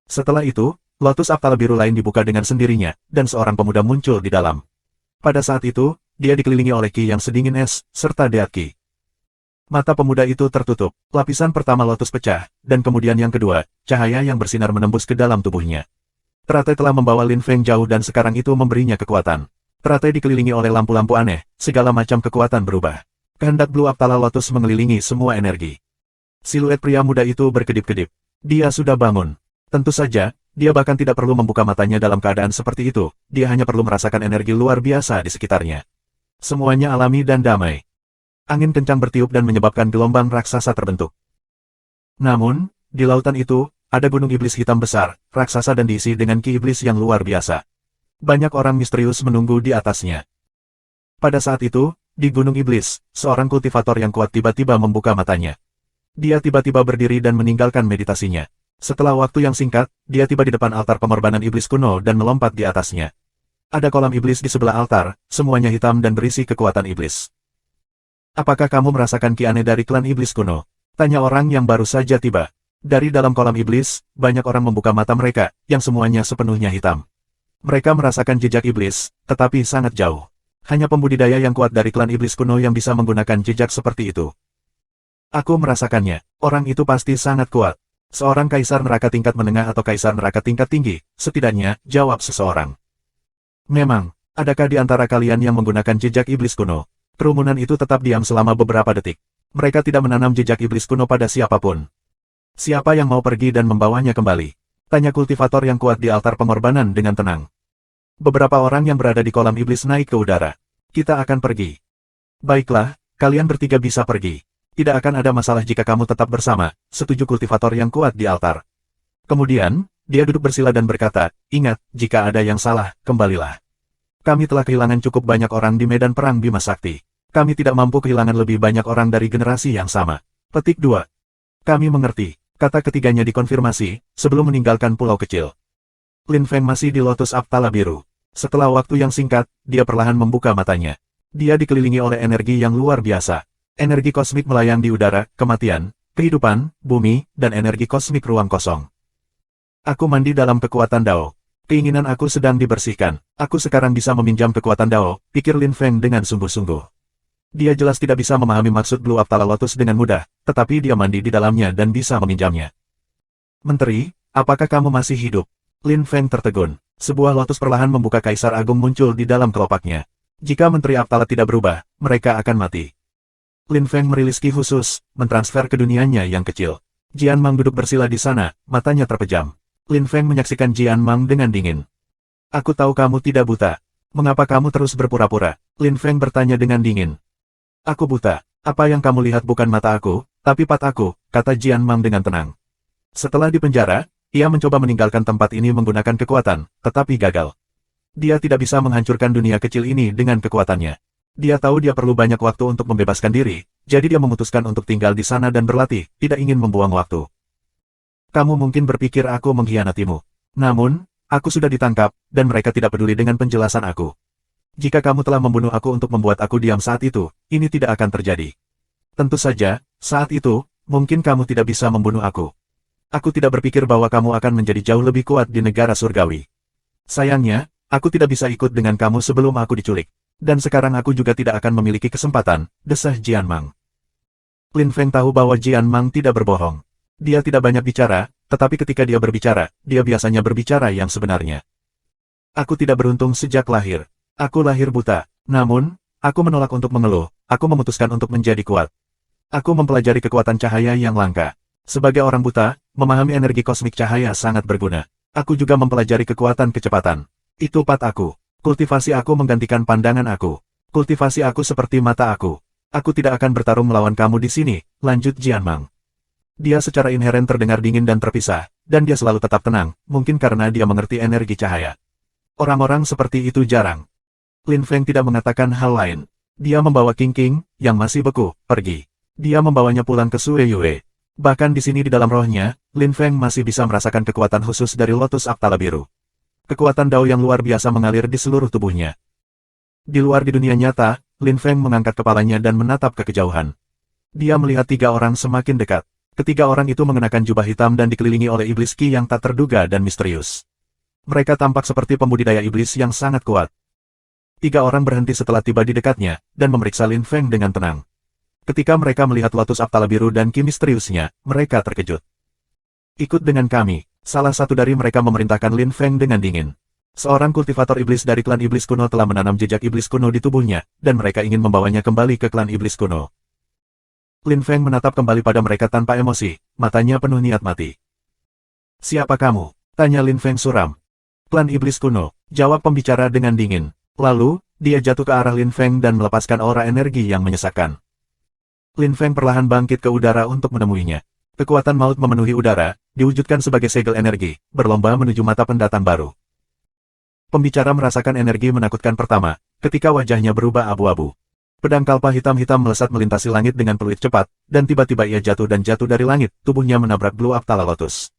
Setelah itu, Lotus Aptala biru lain dibuka dengan sendirinya, dan seorang pemuda muncul di dalam. Pada saat itu, dia dikelilingi oleh ki yang sedingin es, serta deat ki. Mata pemuda itu tertutup, lapisan pertama Lotus pecah, dan kemudian yang kedua, cahaya yang bersinar menembus ke dalam tubuhnya. Teratai telah membawa Lin Feng jauh dan sekarang itu memberinya kekuatan. Teratai dikelilingi oleh lampu-lampu aneh, segala macam kekuatan berubah. Kehendak Blue Aptala Lotus mengelilingi semua energi. Siluet pria muda itu berkedip-kedip. Dia sudah bangun. Tentu saja, dia bahkan tidak perlu membuka matanya dalam keadaan seperti itu, dia hanya perlu merasakan energi luar biasa di sekitarnya. Semuanya alami dan damai. Angin kencang bertiup dan menyebabkan gelombang raksasa terbentuk. Namun, Di lautan itu, ada gunung iblis hitam besar, raksasa dan diisi dengan ki iblis yang luar biasa. Banyak orang misterius menunggu di atasnya. Pada saat itu, di gunung iblis, seorang kultivator yang kuat tiba-tiba membuka matanya. Dia tiba-tiba berdiri dan meninggalkan meditasinya. Setelah waktu yang singkat, dia tiba di depan altar pengorbanan iblis kuno dan melompat di atasnya. Ada kolam iblis di sebelah altar, semuanya hitam dan berisi kekuatan iblis. Apakah kamu merasakan ki aneh dari klan iblis kuno? Tanya orang yang baru saja tiba. Dari dalam kolam iblis, banyak orang membuka mata mereka, yang semuanya sepenuhnya hitam. Mereka merasakan jejak iblis, tetapi sangat jauh. Hanya pembudidaya yang kuat dari klan iblis kuno yang bisa menggunakan jejak seperti itu. Aku merasakannya, orang itu pasti sangat kuat. Seorang kaisar neraka tingkat menengah atau kaisar neraka tingkat tinggi, setidaknya, jawab seseorang. Memang, adakah di antara kalian yang menggunakan jejak iblis kuno? Kerumunan itu tetap diam selama beberapa detik. Mereka tidak menanam jejak iblis kuno pada siapapun. Siapa yang mau pergi dan membawanya kembali? Tanya kultivator yang kuat di altar pengorbanan dengan tenang. Beberapa orang yang berada di kolam iblis naik ke udara. Kita akan pergi. Baiklah, kalian bertiga bisa pergi. Tidak akan ada masalah jika kamu tetap bersama, setuju kultivator yang kuat di altar. Kemudian, dia duduk bersila dan berkata, ingat, jika ada yang salah, kembalilah. Kami telah kehilangan cukup banyak orang di medan perang Bima Sakti. Kami tidak mampu kehilangan lebih banyak orang dari generasi yang sama. Petik 2. Kami mengerti. Kata ketiganya dikonfirmasi, sebelum meninggalkan pulau kecil. Lin Feng masih di Lotus Aptala Biru. Setelah waktu yang singkat, dia perlahan membuka matanya. Dia dikelilingi oleh energi yang luar biasa. Energi kosmik melayang di udara, kematian, kehidupan, bumi, dan energi kosmik ruang kosong. Aku mandi dalam kekuatan Dao. Keinginan aku sedang dibersihkan. Aku sekarang bisa meminjam kekuatan Dao, pikir Lin Feng dengan sungguh-sungguh. Dia jelas tidak bisa memahami maksud Blue Aptala Lotus dengan mudah, tetapi dia mandi di dalamnya dan bisa meminjamnya. Menteri, apakah kamu masih hidup? Lin Feng tertegun. Sebuah lotus perlahan membuka Kaisar Agung muncul di dalam kelopaknya. Jika Menteri Aptala tidak berubah, mereka akan mati. Lin Feng merilis ki khusus, mentransfer ke dunianya yang kecil. Jian Mang duduk bersila di sana, matanya terpejam. Lin Feng menyaksikan Jian Mang dengan dingin. Aku tahu kamu tidak buta. Mengapa kamu terus berpura-pura? Lin Feng bertanya dengan dingin. Aku buta. Apa yang kamu lihat bukan mata aku, tapi pat aku, kata Jian Mang dengan tenang. Setelah dipenjara, ia mencoba meninggalkan tempat ini menggunakan kekuatan, tetapi gagal. Dia tidak bisa menghancurkan dunia kecil ini dengan kekuatannya. Dia tahu dia perlu banyak waktu untuk membebaskan diri, jadi dia memutuskan untuk tinggal di sana dan berlatih, tidak ingin membuang waktu. Kamu mungkin berpikir aku mengkhianatimu. Namun, aku sudah ditangkap, dan mereka tidak peduli dengan penjelasan aku. Jika kamu telah membunuh aku untuk membuat aku diam saat itu, ini tidak akan terjadi. Tentu saja, saat itu, mungkin kamu tidak bisa membunuh aku. Aku tidak berpikir bahwa kamu akan menjadi jauh lebih kuat di negara surgawi. Sayangnya, aku tidak bisa ikut dengan kamu sebelum aku diculik. Dan sekarang aku juga tidak akan memiliki kesempatan, desah Jian Mang. Lin Feng tahu bahwa Jian Mang tidak berbohong. Dia tidak banyak bicara, tetapi ketika dia berbicara, dia biasanya berbicara yang sebenarnya. Aku tidak beruntung sejak lahir. Aku lahir buta, namun, aku menolak untuk mengeluh, aku memutuskan untuk menjadi kuat. Aku mempelajari kekuatan cahaya yang langka. Sebagai orang buta, memahami energi kosmik cahaya sangat berguna. Aku juga mempelajari kekuatan kecepatan. Itu pat aku. Kultivasi aku menggantikan pandangan aku. Kultivasi aku seperti mata aku. Aku tidak akan bertarung melawan kamu di sini, lanjut Jian Mang. Dia secara inheren terdengar dingin dan terpisah, dan dia selalu tetap tenang, mungkin karena dia mengerti energi cahaya. Orang-orang seperti itu jarang. Lin Feng tidak mengatakan hal lain. Dia membawa King King, yang masih beku, pergi. Dia membawanya pulang ke Sue Yue. Bahkan di sini di dalam rohnya, Lin Feng masih bisa merasakan kekuatan khusus dari Lotus Aptala Biru. Kekuatan Dao yang luar biasa mengalir di seluruh tubuhnya. Di luar di dunia nyata, Lin Feng mengangkat kepalanya dan menatap ke kejauhan. Dia melihat 3 orang semakin dekat. Ketiga orang itu mengenakan jubah hitam dan dikelilingi oleh iblis ki yang tak terduga dan misterius. Mereka tampak seperti pembudidaya iblis yang sangat kuat. 3 orang berhenti setelah tiba di dekatnya, dan memeriksa Lin Feng dengan tenang. Ketika mereka melihat Lotus Aptala Biru dan ki misteriusnya, mereka terkejut. Ikut dengan kami, salah satu dari mereka memerintahkan Lin Feng dengan dingin. Seorang kultivator iblis dari klan iblis kuno telah menanam jejak iblis kuno di tubuhnya, dan mereka ingin membawanya kembali ke klan iblis kuno. Lin Feng menatap kembali pada mereka tanpa emosi, matanya penuh niat mati. Siapa kamu? Tanya Lin Feng suram. Klan iblis kuno, jawab pembicara dengan dingin. Lalu, dia jatuh ke arah Lin Feng dan melepaskan aura energi yang menyesakkan. Lin Feng perlahan bangkit ke udara untuk menemuinya. Kekuatan maut memenuhi udara, diwujudkan sebagai segel energi, berlomba menuju mata pendatang baru. Pembicara merasakan energi menakutkan pertama, ketika wajahnya berubah abu-abu. Pedang kalpa hitam-hitam melesat melintasi langit dengan peluit cepat, dan tiba-tiba ia jatuh dari langit, tubuhnya menabrak Blue Aptala Lotus.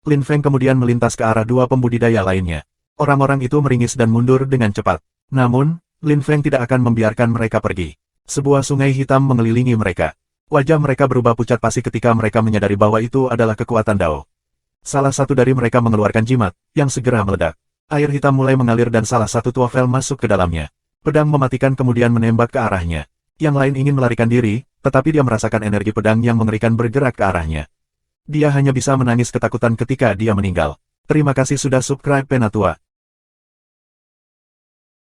Lin Feng kemudian melintas ke arah dua pembudidaya lainnya. Orang-orang itu meringis dan mundur dengan cepat. Namun, Lin Feng tidak akan membiarkan mereka pergi. Sebuah sungai hitam mengelilingi mereka. Wajah mereka berubah pucat pasi ketika mereka menyadari bahwa itu adalah kekuatan Dao. Salah satu dari mereka mengeluarkan jimat, yang segera meledak. Air hitam mulai mengalir dan salah satu tuafel masuk ke dalamnya. Pedang mematikan kemudian menembak ke arahnya. Yang lain ingin melarikan diri, tetapi dia merasakan energi pedang yang mengerikan bergerak ke arahnya. Dia hanya bisa menangis ketakutan ketika dia meninggal. Terima kasih sudah subscribe Penatua.